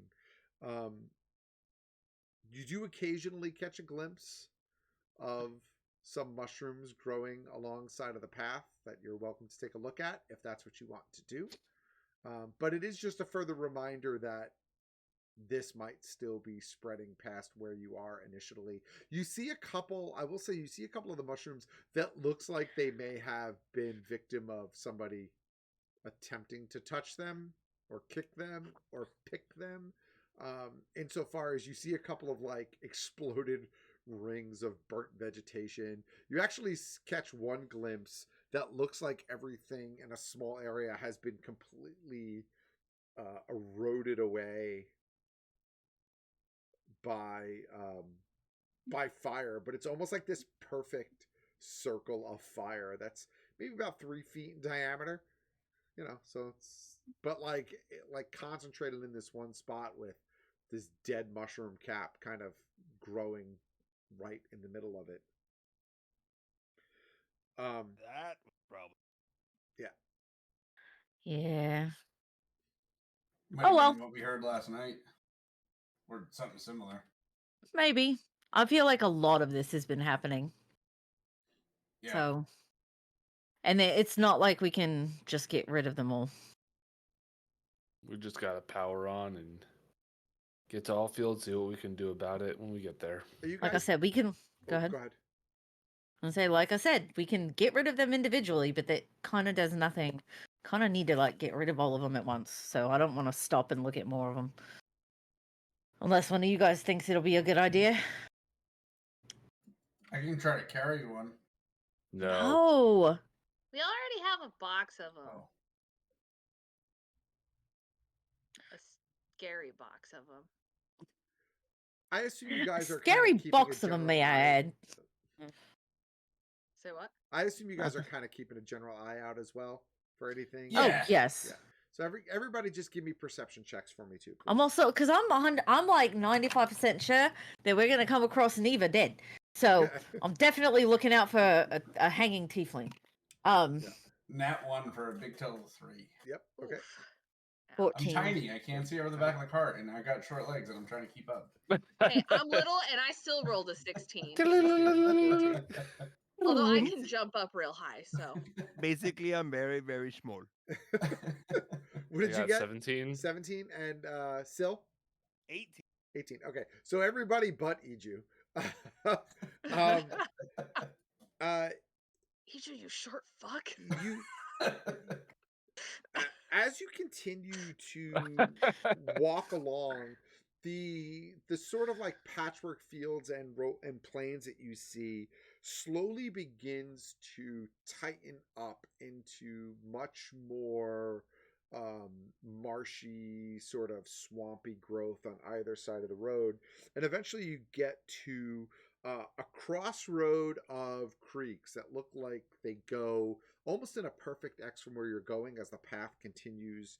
You do occasionally catch a glimpse of some mushrooms growing alongside of the path that you're welcome to take a look at if that's what you want to do. But it is just a further reminder that this might still be spreading past where you are initially. You see a couple, I will say, you see a couple of the mushrooms that looks like they may have been victim of somebody attempting to touch them or kick them or pick them. Insofar as you see a couple of like exploded rings of burnt vegetation. You actually catch one glimpse that looks like everything in a small area has been completely eroded away by fire, but it's almost like this perfect circle of fire that's maybe about 3 feet in diameter. So it's like concentrated in this one spot with this dead mushroom cap kind of growing right in the middle of it. That was probably. Yeah. Might Oh, have well. been what we heard last night, or something similar. Maybe. I feel like a lot of this has been happening. Yeah. So, and it's not like we can just get rid of them all. We just got to power on and get to all fields, see what we can do about it when we get there. Are you guys... Like I said, we can... Go ahead. Go ahead. Like I said, we can get rid of them individually, but that kind of does nothing. Kind of need to like get rid of all of them at once. So I don't want to stop and look at more of them. Unless one of you guys thinks it'll be a good idea. I can try to carry one. No. No. We already have a box of them. Oh. A scary box of them. I assume you guys are Scary kind of box keeping of a them, general may I eye. add. Say what? I assume you guys are kind of keeping a general eye out as well for anything. Oh, Yeah. yes. Yeah. So everybody just give me perception checks for me too, please. I'm also, because I'm like 95% sure that we're going to come across Neva dead. So I'm definitely looking out for a hanging tiefling. Nat 1 for a big total of 3. Yep. Okay. Oof. I'm 14. tiny. I can't see over the back of the cart, and I got short legs, and I'm trying to keep up. Hey, I'm little and I still rolled a 16. 14. Although I can jump up real high, so. Basically, I'm very, very small. What did I you got get? 17. 17 and Sil? 18. 18. Okay. So everybody but Iju. Iju, you short fuck. You as you continue to walk along the sort of like patchwork fields and plains that you see slowly begins to tighten up into much more marshy sort of swampy growth on either side of the road, and eventually you get to a crossroad of creeks that look like they go almost in a perfect X from where you're going as the path continues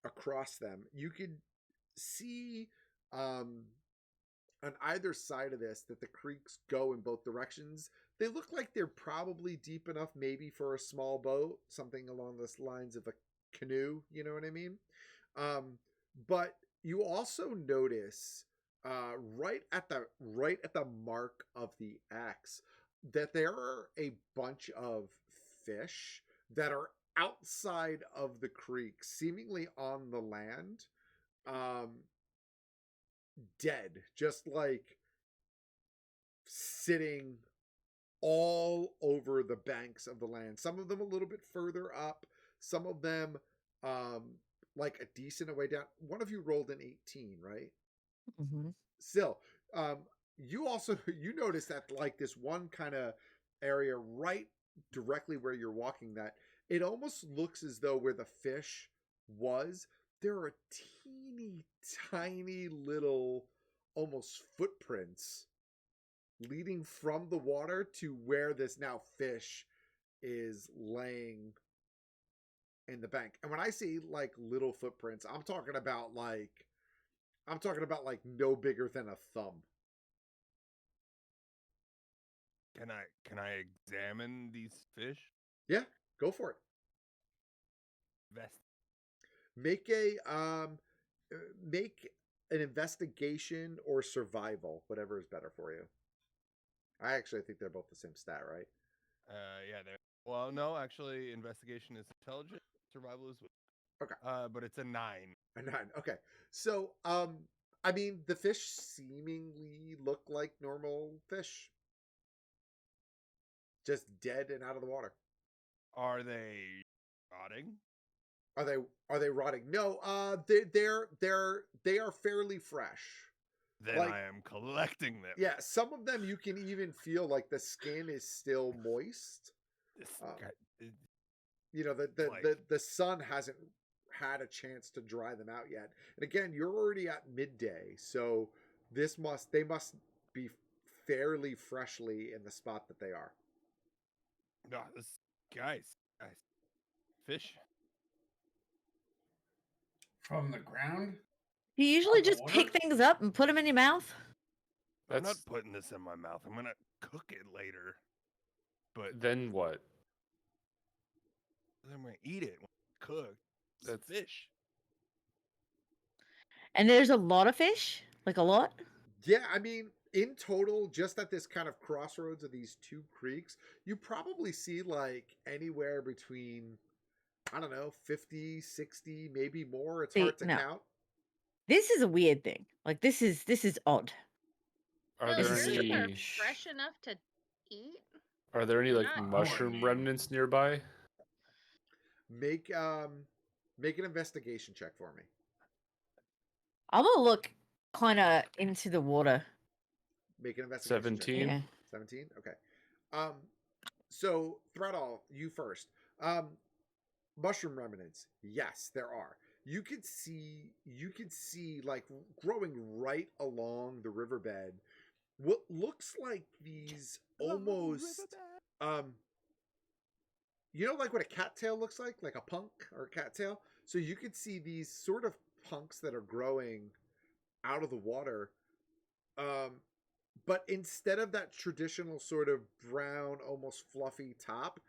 across them. You can see on either side of this that the creeks go in both directions. They look like they're probably deep enough maybe for a small boat, something along the lines of a canoe, you know what I mean? But you also notice right at the mark of the X that there are a bunch of fish that are outside of the creek, seemingly on the land, dead, just like sitting all over the banks of the land. Some of them a little bit further up, Some of them like a decent way down. One of you rolled an 18, right? Mm-hmm. Still, you also you notice that like this one kind of area right directly where you're walking, that it almost looks as though where the fish was, there are teeny tiny little almost footprints leading from the water to where this now fish is laying in the bank. And when I say like little footprints, I'm talking about like no bigger than a thumb. Can I examine these fish? Yeah, go for it. Vest. Make a make an investigation or survival, whatever is better for you. I actually think they're both the same stat, right? Yeah, they're well, no, actually, investigation is intelligent, survival is Okay. But it's a 9. A 9. Okay. So, I mean, the fish seemingly look like normal fish, just dead and out of the water. Are they rotting? Are they rotting? No. They are fairly fresh. Then Like- I am collecting them. Yeah. Some of them you can even feel like the skin is still moist. This Uh, guy, it- You know, the sun hasn't had a chance to dry them out yet. And again, you're already at midday, so they must be fairly freshly in the spot that they are. no, guys, fish. From the ground? You usually Of the just pick water? things up and put them in your mouth. I'm not That's putting this in my mouth. I'm gonna cook it later. But then what? I'm gonna eat it when it's cooked. It's That's- fish. And there's a lot of fish, like a lot. Yeah, I mean, in total, just at this kind of crossroads of these two creeks, you probably see like anywhere between, I don't know, 50, 60, maybe more. It's See, hard to no. count. This is a weird thing. Like this is odd. Are Those there This is fish are any? fresh enough to eat? Are there any like Not mushroom horny. remnants nearby? Make an investigation check for me. I'm gonna look kind of into the water. Make an investigation check. 17. Yeah. 17? Okay. So Threadall, you first. Mushroom remnants. Yes, there are. You could see like growing right along the riverbed what looks like these almost you know, like what a cattail looks like a punk or a cattail. So you could see these sort of punks that are growing out of the water. But instead of that traditional sort of brown, almost fluffy top,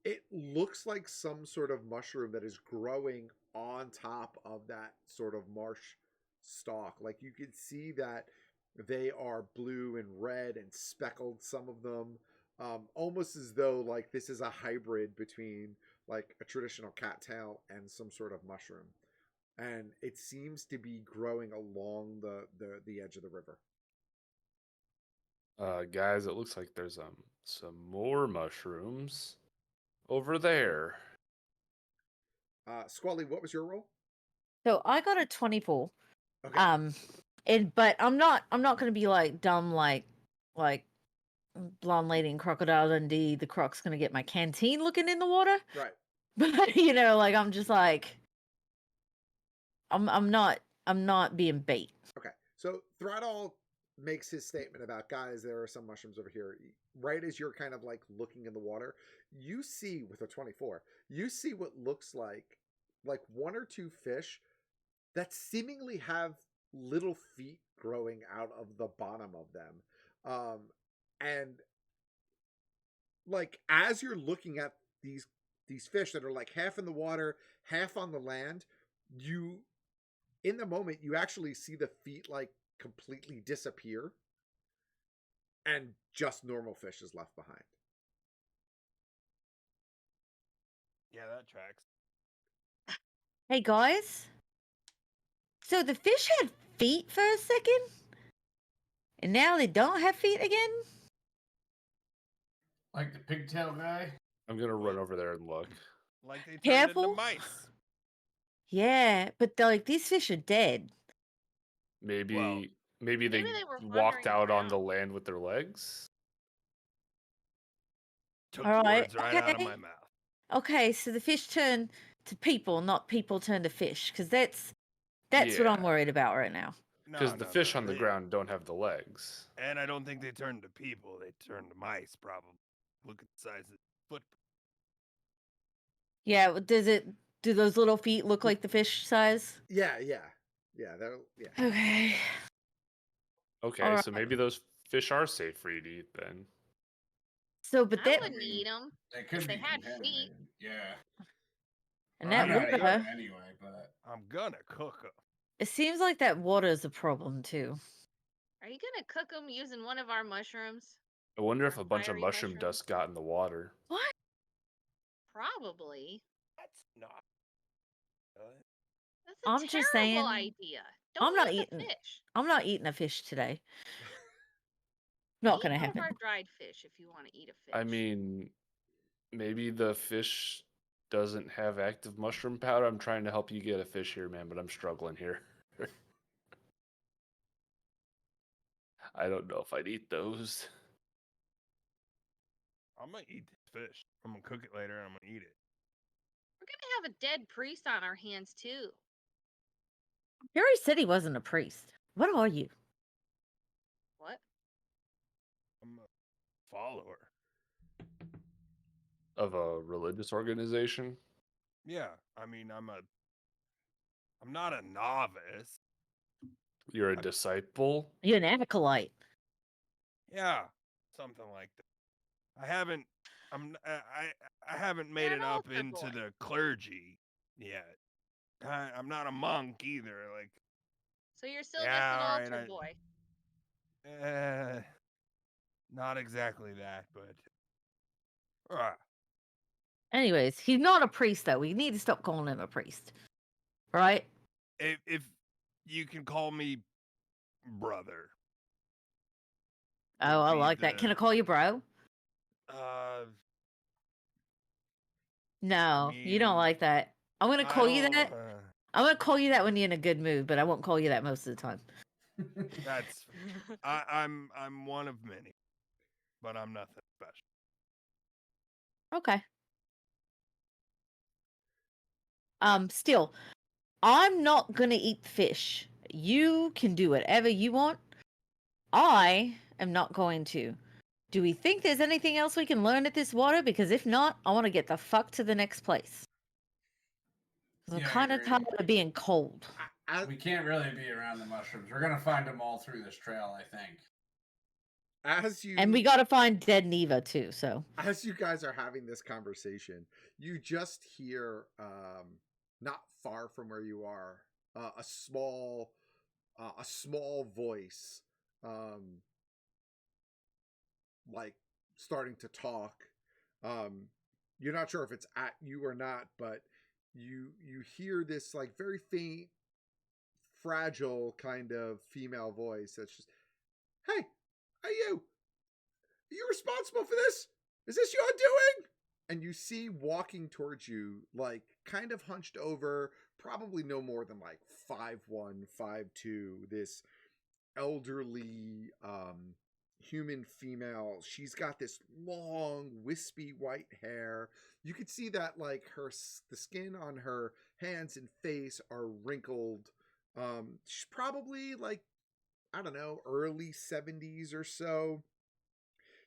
it looks like some sort of mushroom that is growing on top of that sort of marsh stalk. Like you can see that they are blue and red and speckled, some of them. Almost as though like this is a hybrid between like a traditional cattail and some sort of mushroom. And it seems to be growing along the edge of the river. Guys, it looks like there's some more mushrooms over there. Squally, what was your roll? So I got a 24. Okay. But I'm not gonna be like dumb like Blonde Lady and Crocodile Dundee. The Croc's gonna get my canteen looking in the water. Right. But you know, like I'm just like I'm not being bait. Okay. So Throttle makes his statement about, guys, there are some mushrooms over here. Right as you're kind of like looking in the water, you see with a 24, you see what looks like one or two fish that seemingly have little feet growing out of the bottom of them. And like as you're looking at these fish that are like half in the water, half on the land, in the moment you actually see the feet like completely disappear and just normal fish is left behind. Yeah, that tracks. Hey guys. So the fish had feet for a second? And now they don't have feet again? Like the pigtail guy? I'm gonna run over there and look. Like they turned Careful. into mice. Yeah, but like these fish are dead. Maybe Well, maybe they Maybe they were walked wandering out on the around. land with their legs. took All the right, words right out of my okay. mouth. Okay, so the fish turn to people, not people turn to fish, because that's what I'm Yeah. worried about right now. Because No, the no, fish no. on the ground don't have the legs. And I don't think they turned to people. They turned to mice, probably. Look at the size of the foot. Yeah, do those little feet look like the fish size? Yeah. Yeah. Okay. Okay, All so right. maybe those fish are safe for you to eat then. So, but I that wouldn't eat them. They could If they be had feet. contaminated. Yeah. and Well, that I'm not eating water, them anyway, but I'm gonna cook them. it seems like that water is a problem too. Are you gonna cook them using one of our mushrooms? I wonder if Our a bunch of fiery mushroom mushrooms? dust got in the water. What? Probably. That's not. That's a I'm just terrible saying. idea. I'm Don't not eat the eating. fish. I'm not eating a fish today. Not Eat gonna one of happen. our dried fish if you want to eat a fish. I mean, maybe the fish doesn't have active mushroom powder. I'm trying to help you get a fish here, man, but I'm struggling here. I don't know if I'd eat those. I'm gonna eat this fish. I'm gonna cook it later and I'm gonna eat it. We're gonna have a dead priest on our hands too. Harry said he wasn't a priest. What are you? What? I'm a follower. Of a religious organization? Yeah, I mean, I'm not a novice. You're a disciple? You're an acolyte. Yeah, something like that. I haven't. I haven't made You're it an up altar into boy. the clergy yet. I'm not a monk either. Like, So you're still yeah, just an all altar right, boy. not exactly that, but Anyways, he's not a priest though. We need to stop calling him a priest. Right? if you can call me brother. Oh, would I be like that. Can I call you bro? I No, you don't mean, like that. I'm gonna I call you don't. that. I'm gonna call you that when you're in a good mood, but I won't call you that most of the time. That's. I'm one of many, but I'm nothing special. Okay. Still, I'm not gonna eat the fish. You can do whatever you want. I am not going to. Do we think there's anything else we can learn at this water? Because if not, I want to get the fuck to the next place. 'Cause I'm Yeah, I kind of agree. tired of being cold. We can't really be around the mushrooms. We're gonna find them all through this trail, I think. As you And we got to find dead Neva too. So as you guys are having this conversation, you just hear not far from where you are a small voice like starting to talk. You're not sure if it's at you or not, but you hear this like very faint, fragile kind of female voice that's just, "Hey, are you responsible for this? Is this your doing?" And you see walking towards you, like kind of hunched over, probably no more than like 5'1", 5'2", this elderly human female. She's got this long wispy white hair. You could see that like the skin on her hands and face are wrinkled. She's probably like, I don't know, early 70s or so.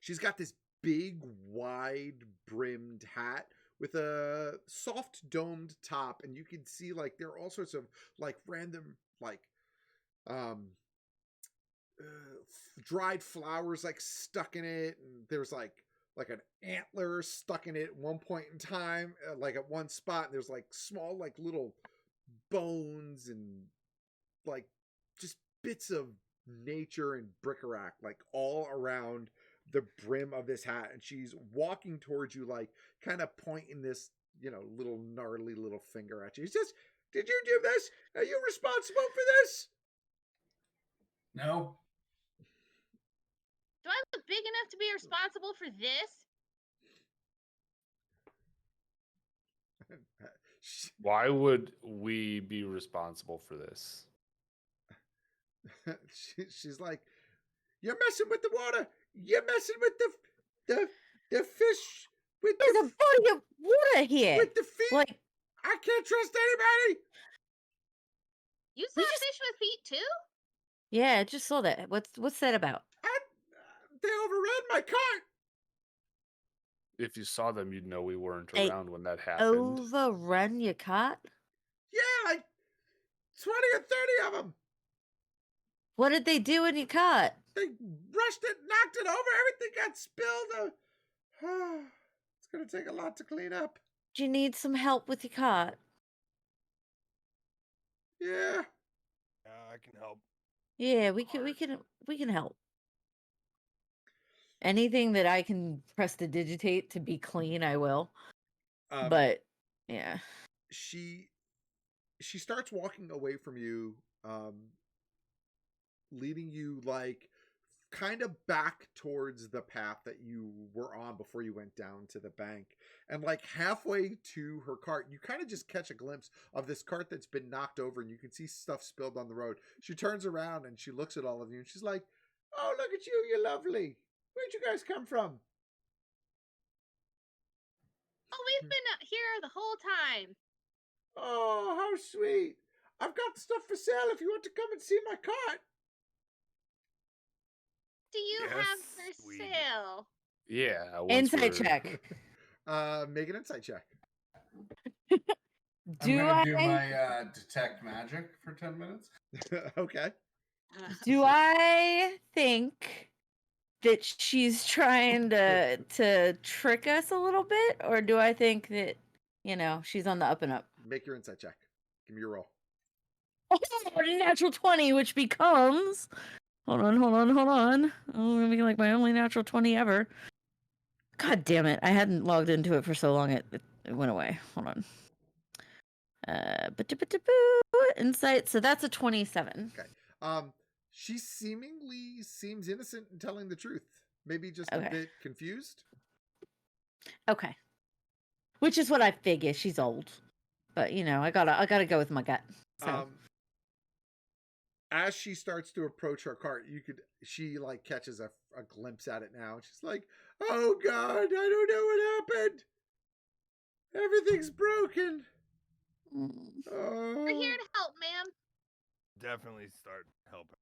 She's got this big wide brimmed hat with a soft domed top, and you can see like there are all sorts of like random like um dried flowers like stuck in it, and there's like an antler stuck in it at one point in time, like at one spot, and there's like small like little bones and like just bits of nature and bric-a-brac like all around the brim of this hat. And she's walking towards you, like kind of pointing this, little gnarly little finger at you. He says, "Did you do this? Are you responsible for this?" No. Do I look big enough to be responsible for this? Why would we be responsible for this? She's like, "You're messing with the water. You're messing with the fish with There's the a body of water here. with the feet. Like, I can't trust anybody." You saw We a just- fish with feet too? yeah, I just saw that. What's that about? They overran my cart. If you saw them, you'd know we weren't They around when that happened. Overrun your cart? Yeah, like 20 or 30 of them. What did they do in your cart? They rushed it, knocked it over. Everything got spilled. It's gonna take a lot to clean up. Do you need some help with your cart? Yeah. I can help. Yeah, we can help. Anything that I can press to digitate to be clean, I will. But yeah. She starts walking away from you, leading you like kind of back towards the path that you were on before you went down to the bank. And like halfway to her cart, you kind of just catch a glimpse of this cart that's been knocked over and you can see stuff spilled on the road. She turns around and she looks at all of you and she's like, "Oh, look at you, you're lovely. Where'd you guys come from?" Oh, we've been here the whole time. "Oh, how sweet. I've got stuff for sale if you want to come and see my cart." Do you Yes, have for we- sale? Yeah. Insight check. Make an insight check. Do I'm gonna do I my detect magic for 10 minutes. Okay. do I think that she's trying to trick us a little bit, or do I think that she's on the up and up? Make your insight check. Give me your roll. Oh, natural 20, which becomes hold on. Oh, gonna be like my only natural 20 ever. God damn it! I hadn't logged into it for so long it went away. Hold on. Insight. So that's a 27. Okay. She seemingly seems innocent in telling the truth. Maybe just a Okay. bit confused. Okay. Which is what I figure. She's old, but I gotta go with my gut. So As she starts to approach her cart, she like catches a glimpse at it now. She's like, "Oh God, I don't know what happened. Everything's broken." Oh, We're here to help, ma'am. Definitely start helping.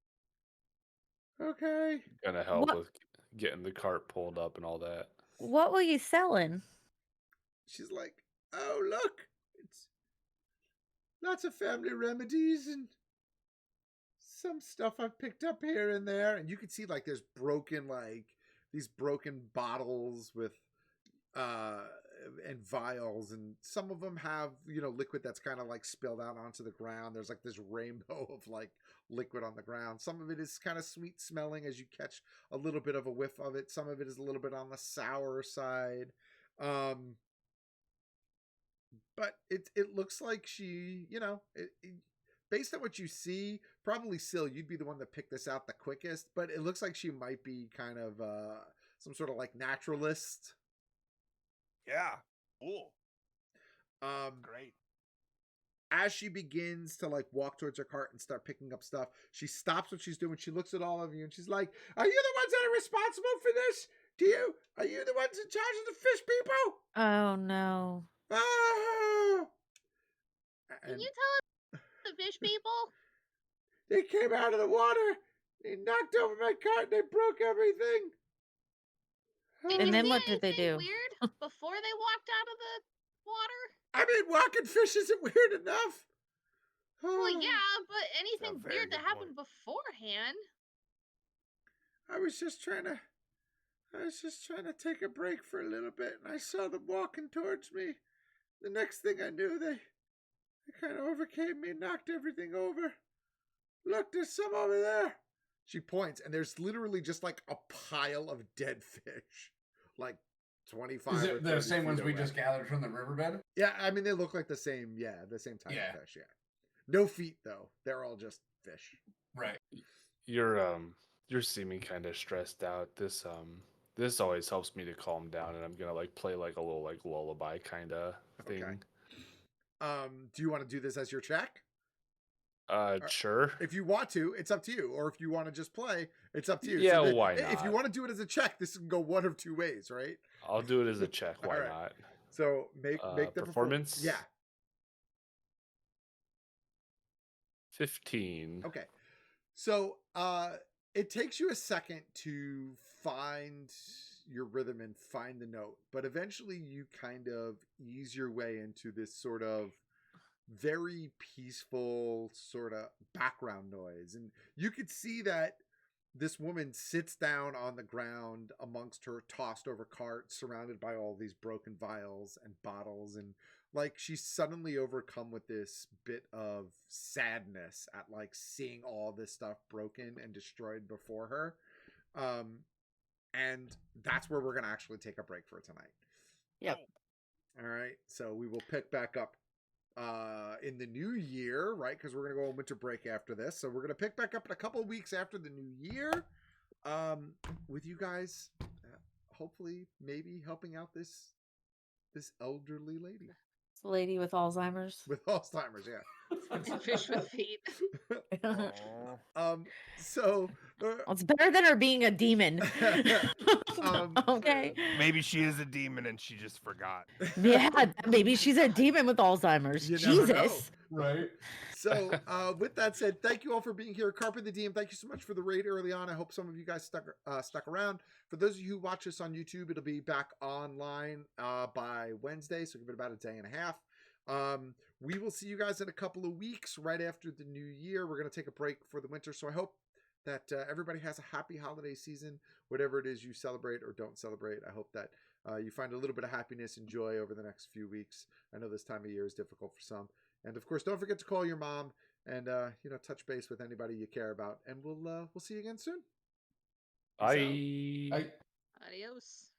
okay. Gonna help What- with getting the cart pulled up and all that. what were you selling? She's like, "Oh, look, it's lots of family remedies and some stuff I've picked up here and there." And you can see like there's these broken bottles with and vials, and some of them have liquid that's kind of like spilled out onto the ground. There's like this rainbow of like liquid on the ground. Some of it is kind of sweet smelling as you catch a little bit of a whiff of it. Some of it is a little bit on the sour side. But it looks like she, based on what you see, probably Syl, you'd be the one that picked this out the quickest, but it looks like she might be kind of some sort of like naturalist. Yeah. Cool. Um, Great. as she begins to like walk towards her cart and start picking up stuff, she stops what she's doing. She looks at all of you and she's like, "Are you the ones that are responsible for this? Are you the ones in charge of the fish people?" Oh no. Ah! Can And you tell us the fish people? they came out of the water. They knocked over my cart and they broke everything. Did And you then see what did they anything do? Weird before they walked out of the water? I mean, walking fish isn't weird enough. Well, yeah, but anything very weird that good happened beforehand. I was just trying to take a break for a little bit, and I saw them walking towards me. The next thing I knew, they kind of overcame me and knocked everything over. Look, there's some over there. She points, and there's literally just like a pile of dead fish, like 25. Is or it the 30 same feet ones we away. just gathered from the riverbed? Yeah, I mean they look like the same. Yeah, the same type of fish. Yeah, no feet though. They're all just fish. Right. You're seeming kind of stressed out. This always helps me to calm down, and I'm gonna like play like a little like lullaby kind of thing. Okay. Do you want to do this as your check? Sure. If you want to, it's up to you. Or if you want to just play, it's up to you. Yeah, So why if you not? want to do it as a check, this can go one of two ways, right? I'll do it as a check. Why All right. not? So make the Performance? Yeah. 15. Okay. So it takes you a second to find your rhythm and find the note, but eventually you kind of ease your way into this sort of very peaceful sort of background noise. And you could see that this woman sits down on the ground amongst her tossed over carts, surrounded by all these broken vials and bottles, and like she's suddenly overcome with this bit of sadness at like seeing all this stuff broken and destroyed before her. And that's where we're gonna actually take a break for tonight. Yep. All right, so we will pick back up in the new year, right? Because we're gonna go on winter break after this, so we're gonna pick back up in a couple of weeks after the new year, with you guys, hopefully, maybe helping out this elderly lady It's a lady with Alzheimer's. with Alzheimer's. Yeah, Fish with feet. So Well, it's better than her being a demon. Okay. Maybe she is a demon and she just forgot. Yeah, maybe she's a demon with Alzheimer's. You never know. Jesus. Right. So, with that said, thank you all for being here. Carpe the Diem, thank you so much for the raid early on. I hope some of you guys stuck around. For those of you who watch us on YouTube, it'll be back online by Wednesday, so give it about a day and a half. We will see you guys in a couple of weeks right after the new year. We're going to take a break for the winter, so I hope that everybody has a happy holiday season, whatever it is you celebrate or don't celebrate. I hope that you find a little bit of happiness and joy over the next few weeks. I know this time of year is difficult for some. And of course, don't forget to call your mom and touch base with anybody you care about. And we'll see you again soon. Bye. I Adios.